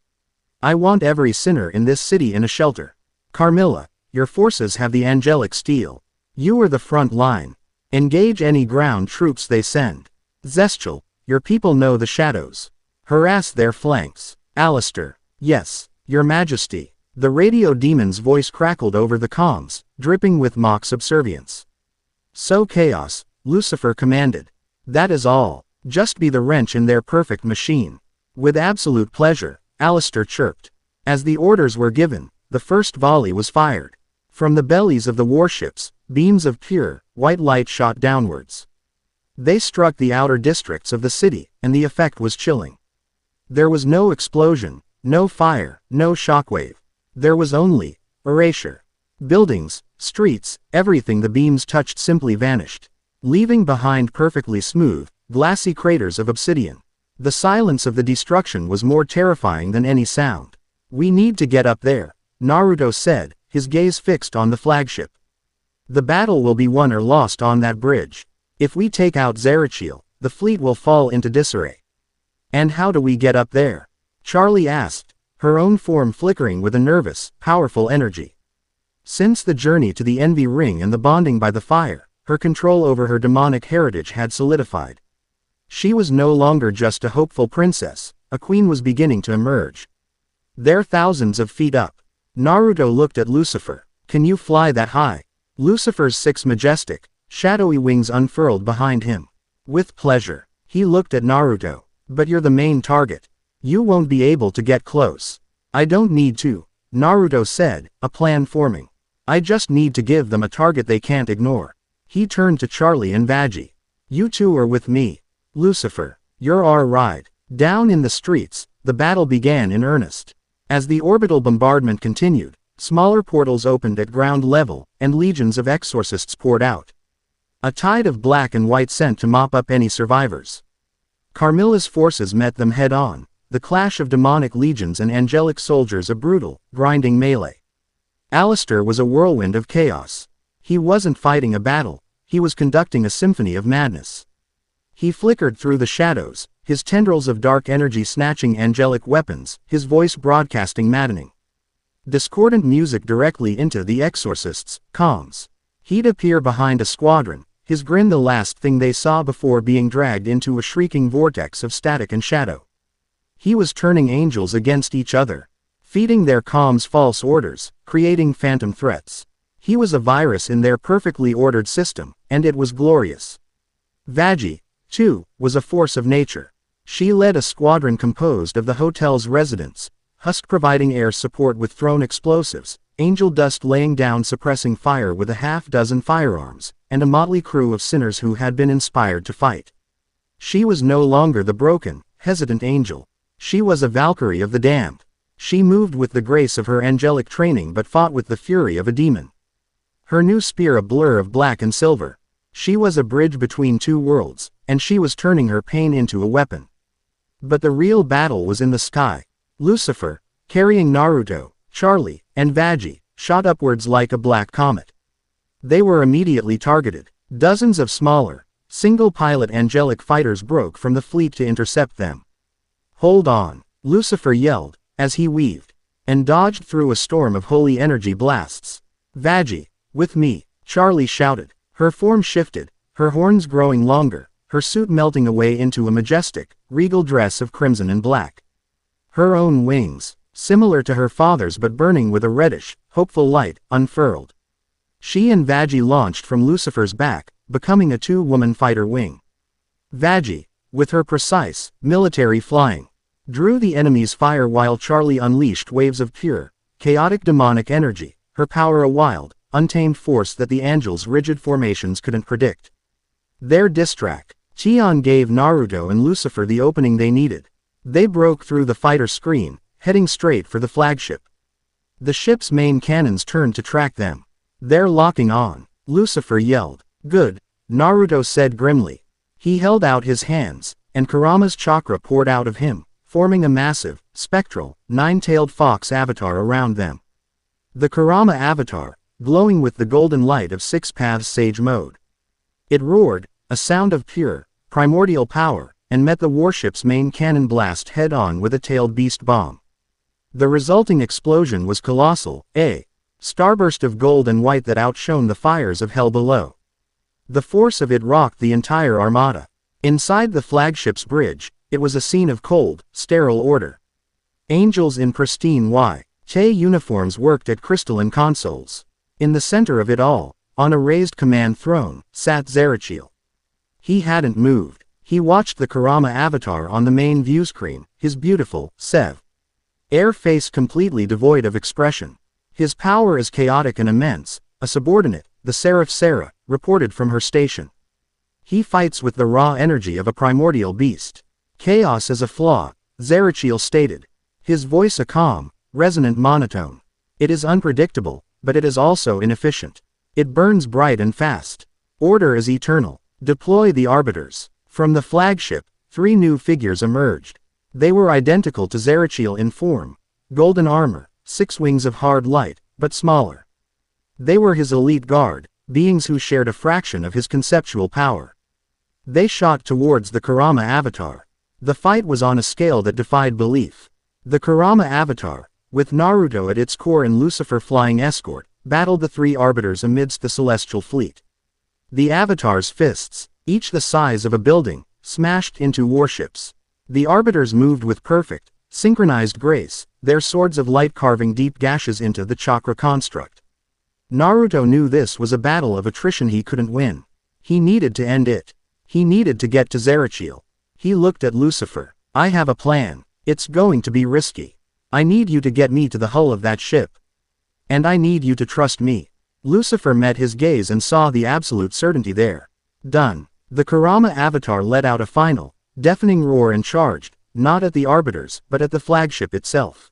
I want every sinner in this city in a shelter. Carmilla, your forces have the angelic steel. You are the front line. Engage any ground troops they send. Zestial, your people know the shadows. Harass their flanks. Alistair, yes, your majesty. The radio demon's voice crackled over the comms, dripping with mock subservience. So chaos, Lucifer commanded. That is all. Just be the wrench in their perfect machine. With absolute pleasure, Alistair chirped. As the orders were given, the first volley was fired. From the bellies of the warships, beams of pure, white light shot downwards. They struck the outer districts of the city, and the effect was chilling. There was no explosion, no fire, no shockwave. There was only erasure. Buildings, streets, everything the beams touched simply vanished, leaving behind perfectly smooth, glassy craters of obsidian. The silence of the destruction was more terrifying than any sound. We need to get up there, Naruto said, his gaze fixed on the flagship. The battle will be won or lost on that bridge. If we take out Zerachiel, the fleet will fall into disarray. And how do we get up there? Charlie asked, her own form flickering with a nervous, powerful energy. Since the journey to the Envy Ring and the bonding by the fire, her control over her demonic heritage had solidified. She was no longer just a hopeful princess, a queen was beginning to emerge. They're thousands of feet up. Naruto looked at Lucifer. Can you fly that high? Lucifer's 6 majestic, shadowy wings unfurled behind him. With pleasure, he looked at Naruto. But you're the main target. You won't be able to get close. I don't need to, Naruto said, a plan forming. I just need to give them a target they can't ignore. He turned to Charlie and Vaggie. You two are with me. Lucifer, you're our ride. Down in the streets, the battle began in earnest. As the orbital bombardment continued, smaller portals opened at ground level, and legions of exorcists poured out. A tide of black and white sent to mop up any survivors. Carmilla's forces met them head-on, the clash of demonic legions and angelic soldiers a brutal, grinding melee. Alistair was a whirlwind of chaos. He wasn't fighting a battle, he was conducting a symphony of madness. He flickered through the shadows, his tendrils of dark energy snatching angelic weapons, his voice broadcasting maddening, discordant music directly into the exorcists' comms. He'd appear behind a squadron, his grin the last thing they saw before being dragged into a shrieking vortex of static and shadow. He was turning angels against each other, feeding their comms false orders, creating phantom threats. He was a virus in their perfectly ordered system, and it was glorious. Vaggie, too, was a force of nature. She led a squadron composed of the hotel's residents, Husk providing air support with thrown explosives, Angel Dust laying down suppressing fire with a half-dozen firearms, and a motley crew of sinners who had been inspired to fight. She was no longer the broken, hesitant angel. She was a Valkyrie of the damned. She moved with the grace of her angelic training but fought with the fury of a demon. Her new spear a blur of black and silver. She was a bridge between two worlds, and she was turning her pain into a weapon. But the real battle was in the sky. Lucifer, carrying Naruto, Charlie, and Vaggie, shot upwards like a black comet. They were immediately targeted. Dozens of smaller, single-pilot angelic fighters broke from the fleet to intercept them. "Hold on," Lucifer yelled, as he weaved and dodged through a storm of holy energy blasts. "Vaggie, with me," Charlie shouted. Her form shifted, her horns growing longer, her suit melting away into a majestic, regal dress of crimson and black. Her own wings, similar to her father's but burning with a reddish, hopeful light, unfurled. She and Vaggie launched from Lucifer's back, becoming a two-woman fighter wing. Vaggie, with her precise, military flying, drew the enemy's fire while Charlie unleashed waves of pure, chaotic demonic energy, her power a wild, untamed force that the angels' rigid formations couldn't predict. Their diss track, Tian, gave Naruto and Lucifer the opening they needed. They broke through the fighter screen, heading straight for the flagship. The ship's main cannons turned to track them. "They're locking on," Lucifer yelled. "Good," Naruto said grimly. He held out his hands, and Kurama's chakra poured out of him, forming a massive, spectral, nine-tailed fox avatar around them. The Kurama avatar, glowing with the golden light of Six Paths Sage Mode. It roared, a sound of pure, primordial power, and met the warship's main cannon blast head-on with a tailed beast bomb. The resulting explosion was colossal, a starburst of gold and white that outshone the fires of hell below. The force of it rocked the entire armada. Inside the flagship's bridge, it was a scene of cold, sterile order. Angels in pristine white uniforms worked at crystalline consoles. In the center of it all, on a raised command throne, sat Zerachiel. He hadn't moved. He watched the Kurama avatar on the main view screen, his beautiful, air face completely devoid of expression. His power is chaotic and immense. A subordinate, the Seraph Sarah, reported from her station. "He fights with the raw energy of a primordial beast. Chaos is a flaw," Zerachiel stated. His voice a calm, resonant monotone. "It is unpredictable, but it is also inefficient. It burns bright and fast. Order is eternal. Deploy the arbiters." From the flagship, 3 new figures emerged. They were identical to Zerachiel in form. Golden armor, 6 wings of hard light, but smaller. They were his elite guard, beings who shared a fraction of his conceptual power. They shot towards the Kurama avatar. The fight was on a scale that defied belief. The Kurama avatar, with Naruto at its core and Lucifer flying escort, battled the 3 arbiters amidst the celestial fleet. The avatar's fists, each the size of a building, smashed into warships. The arbiters moved with perfect, synchronized grace, their swords of light carving deep gashes into the chakra construct. Naruto knew this was a battle of attrition he couldn't win. He needed to end it. He needed to get to Zerachiel. He looked at Lucifer. "I have a plan. It's going to be risky. I need you to get me to the hull of that ship. And I need you to trust me." Lucifer met his gaze and saw the absolute certainty there. "Done." The Kurama avatar let out a final, deafening roar and charged, not at the arbiters, but at the flagship itself.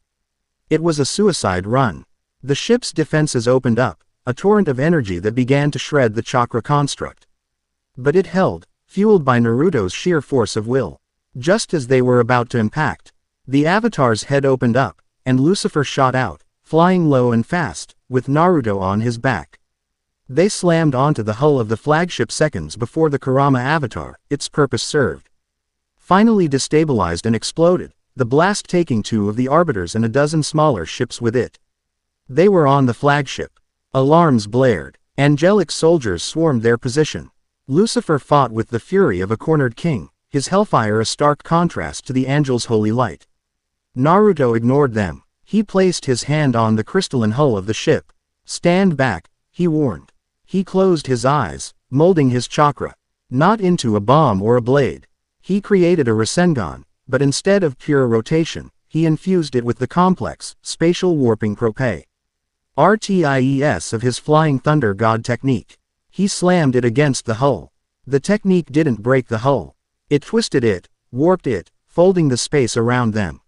It was a suicide run. The ship's defenses opened up, a torrent of energy that began to shred the chakra construct. But it held, fueled by Naruto's sheer force of will. Just as they were about to impact, the avatar's head opened up, and Lucifer shot out, flying low and fast, with Naruto on his back. They slammed onto the hull of the flagship seconds before the Kurama avatar, its purpose served. Finally destabilized and exploded, the blast taking 2 of the arbiters and a dozen smaller ships with it. They were on the flagship. Alarms blared. Angelic soldiers swarmed their position. Lucifer fought with the fury of a cornered king, his hellfire a stark contrast to the angel's holy light. Naruto ignored them. He placed his hand on the crystalline hull of the ship. "Stand back," he warned. He closed his eyes, molding his chakra. Not into a bomb or a blade. He created a Rasengan, but instead of pure rotation, he infused it with the complex, spatial warping RTIES of his Flying Thunder God technique. He slammed it against the hull. The technique didn't break the hull. It twisted it, warped it, folding the space around them.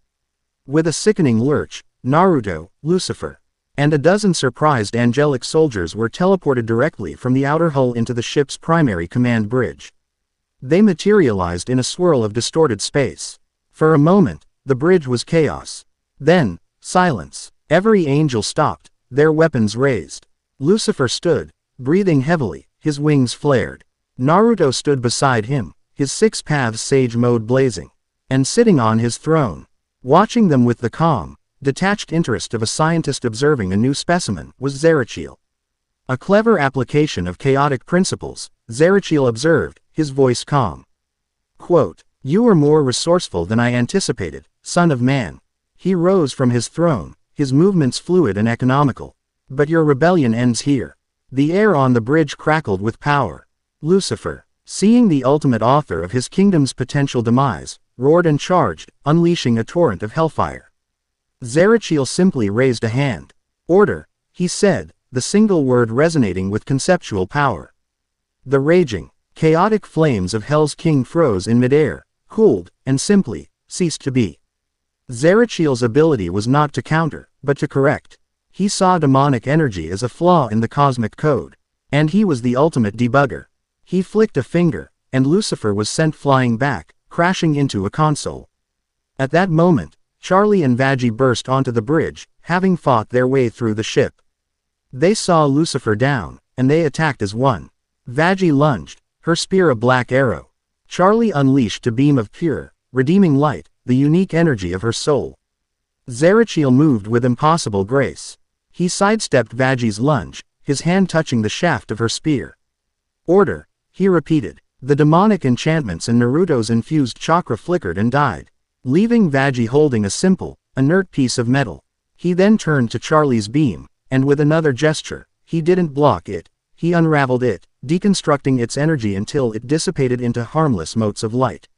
With a sickening lurch, Naruto, Lucifer, and a dozen surprised angelic soldiers were teleported directly from the outer hull into the ship's primary command bridge. They materialized in a swirl of distorted space. For a moment, the bridge was chaos. Then, silence. Every angel stopped, their weapons raised. Lucifer stood, breathing heavily, his wings flared. Naruto stood beside him, his 6 paths sage mode blazing. And sitting on his throne, watching them with the calm, detached interest of a scientist observing a new specimen, was Zerachiel. A clever application of chaotic principles, Zerachiel observed, his voice calm. Quote, "You are more resourceful than I anticipated, son of man." He rose from his throne, his movements fluid and economical. "But your rebellion ends here." The air on the bridge crackled with power. Lucifer, seeing the ultimate author of his kingdom's potential demise, roared and charged, unleashing a torrent of hellfire. Zerachiel simply raised a hand. "Order," he said, the single word resonating with conceptual power. The raging, chaotic flames of Hell's King froze in midair, cooled, and simply ceased to be. Zerachiel's ability was not to counter, but to correct. He saw demonic energy as a flaw in the cosmic code, and he was the ultimate debugger. He flicked a finger, and Lucifer was sent flying back, crashing into a console. At that moment, Charlie and Vaggie burst onto the bridge, having fought their way through the ship. They saw Lucifer down, and they attacked as one. Vaggie lunged, her spear a black arrow. Charlie unleashed a beam of pure, redeeming light, the unique energy of her soul. Zerachiel moved with impossible grace. He sidestepped Vaggie's lunge, his hand touching the shaft of her spear. "Order," he repeated. The demonic enchantments in Naruto's infused chakra flickered and died, leaving Vaggie holding a simple, inert piece of metal. He then turned to Charlie's beam, and with another gesture, he didn't block it, he unraveled it, deconstructing its energy until it dissipated into harmless motes of light.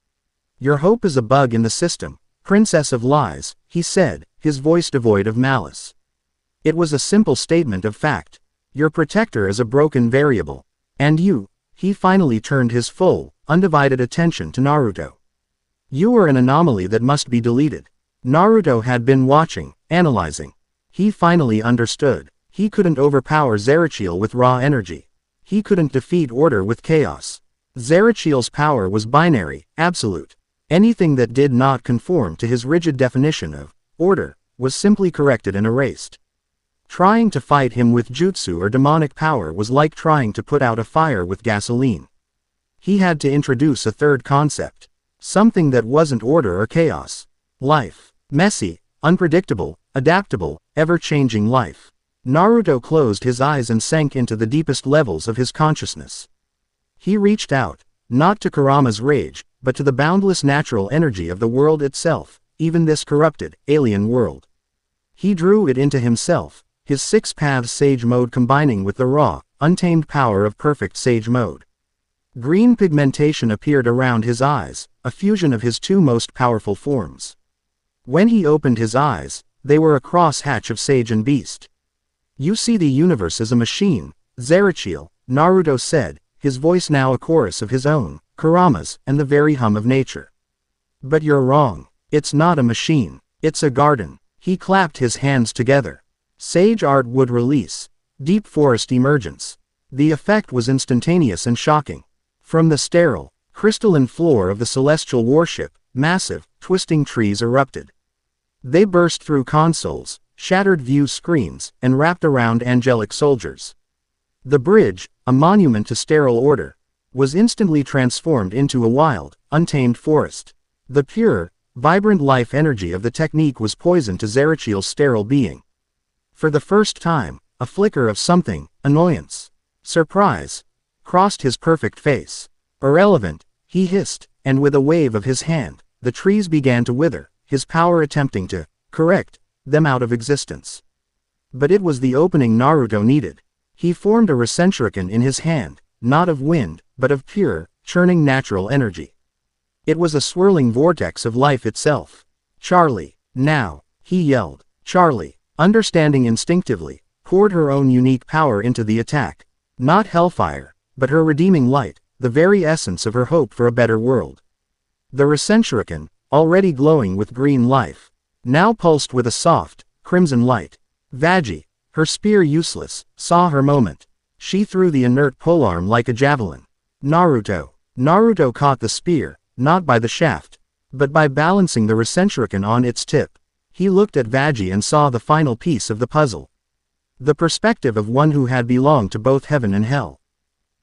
"Your hope is a bug in the system, Princess of Lies," he said, his voice devoid of malice. It was a simple statement of fact. Your protector is a broken variable. And you, he finally turned his full, undivided attention to Naruto. You are an anomaly that must be deleted. Naruto had been watching, analyzing. He finally understood. He couldn't overpower Zerachiel with raw energy. He couldn't defeat order with chaos. Zerachiel's power was binary, absolute. Anything that did not conform to his rigid definition of order was simply corrected and erased. Trying to fight him with jutsu or demonic power was like trying to put out a fire with gasoline. He had to introduce a third concept. Something that wasn't order or chaos. Life. Messy, unpredictable, adaptable, ever-changing life. Naruto closed his eyes and sank into the deepest levels of his consciousness. He reached out, not to Kurama's rage, but to the boundless natural energy of the world itself, even this corrupted, alien world. He drew it into himself, his 6 paths sage mode combining with the raw, untamed power of perfect sage mode. Green pigmentation appeared around his eyes, a fusion of his 2 most powerful forms. When he opened his eyes, they were a cross-hatch of sage and beast. "You see the universe as a machine, Zerachiel," Naruto said, his voice now a chorus of his own, Kurama's, and the very hum of nature. "But you're wrong. It's not a machine. It's a garden." He clapped his hands together. Sage art would release. Deep forest emergence. The effect was instantaneous and shocking. From the sterile, crystalline floor of the celestial warship, massive, twisting trees erupted. They burst through consoles, shattered view screens, and wrapped around angelic soldiers. The bridge, a monument to sterile order, was instantly transformed into a wild, untamed forest. The pure, vibrant life energy of the technique was poison to Zerachiel's sterile being. For the first time, a flicker of something, annoyance, surprise, crossed his perfect face. "Irrelevant," he hissed, and with a wave of his hand, the trees began to wither, his power attempting to correct them out of existence. But it was the opening Naruto needed. He formed a Rasenshuriken in his hand, not of wind, but of pure, churning natural energy. It was a swirling vortex of life itself. "Charlie, now," he yelled. Charlie, understanding instinctively, poured her own unique power into the attack. Not hellfire, but her redeeming light, the very essence of her hope for a better world. The Rasenshuriken, already glowing with green life, now pulsed with a soft, crimson light. Vaggie, her spear useless, saw her moment. She threw the inert polearm like a javelin. Naruto caught the spear, not by the shaft, but by balancing the Recentricon on its tip, he looked at Vaggie and saw the final piece of the puzzle. The perspective of one who had belonged to both heaven and hell.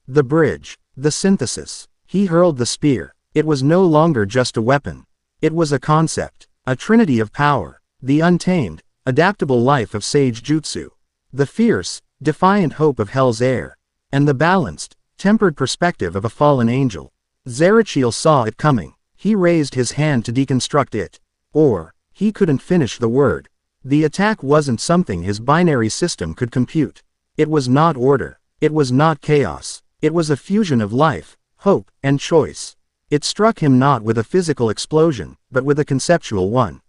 The bridge, the synthesis. He hurled the spear. It was no longer just a weapon. It was a concept, a trinity of power, the untamed, adaptable life of sage jutsu, the fierce, defiant hope of hell's heir, and the balanced, tempered perspective of a fallen angel. Zerachiel saw it coming. He raised his hand to deconstruct it. Or, he couldn't finish the word. The attack wasn't something his binary system could compute. It was not order. It was not chaos. It was a fusion of life, hope, and choice. It struck him not with a physical explosion, but with a conceptual one.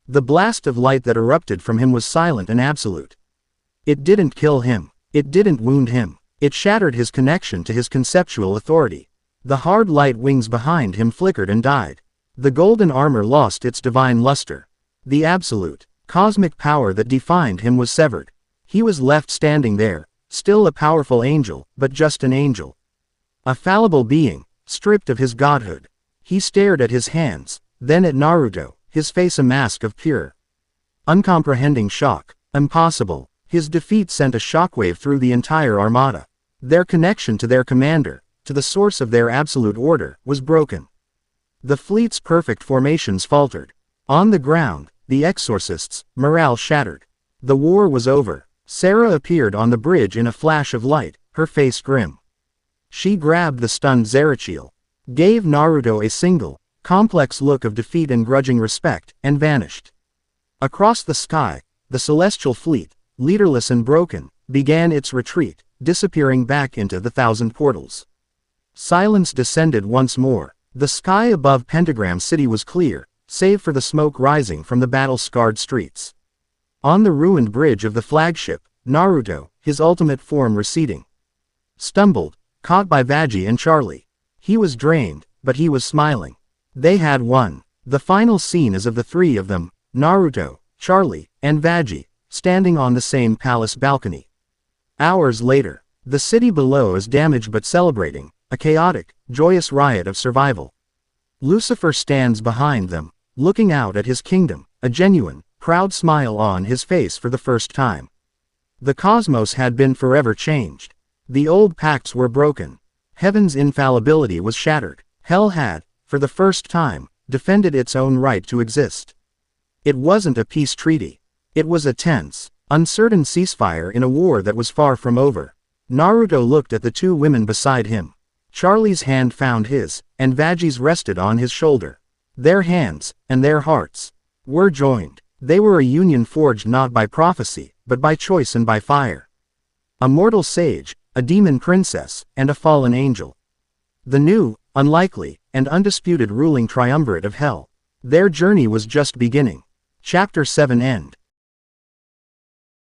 The blast of light that erupted from him was silent and absolute. It didn't kill him. It didn't wound him. It shattered his connection to his conceptual authority. The hard light wings behind him flickered and died. The golden armor lost its divine luster. The absolute, cosmic power that defined him was severed. He was left standing there, still a powerful angel, but just an angel. A fallible being, stripped of his godhood. He stared at his hands, then at Naruto, his face a mask of pure, uncomprehending shock. Impossible. His defeat sent a shockwave through the entire armada. Their connection to their commander, to the source of their absolute order, was broken. The fleet's perfect formations faltered. On the ground, the exorcists, morale shattered. The war was over. Sarah appeared on the bridge in a flash of light, her face grim. She grabbed the stunned Zerachiel, gave Naruto a single, complex look of defeat and grudging respect, and vanished. Across the sky, the celestial fleet, leaderless and broken, began its retreat, disappearing back into the thousand portals. Silence descended once more. The sky above Pentagram City was clear, save for the smoke rising from the battle-scarred streets. On the ruined bridge of the flagship, Naruto, his ultimate form receding, stumbled, caught by Vaggie and Charlie. He was drained, but he was smiling. They had won. The final scene is of the three of them, Naruto, Charlie, and Vaggie, standing on the same palace balcony. Hours later, the city below is damaged but celebrating, a chaotic, joyous riot of survival. Lucifer stands behind them, looking out at his kingdom, a genuine, proud smile on his face for the first time. The cosmos had been forever changed. The old pacts were broken. Heaven's infallibility was shattered. Hell had, for the first time, defended its own right to exist. It wasn't a peace treaty. It was a tense, uncertain ceasefire in a war that was far from over. Naruto looked at the two women beside him. Charlie's hand found his, and Vaggie's rested on his shoulder. Their hands, and their hearts, were joined. They were a union forged not by prophecy, but by choice and by fire. A mortal sage, a demon princess, and a fallen angel. The new, unlikely, and undisputed ruling triumvirate of hell. Their journey was just beginning. Chapter 7 End.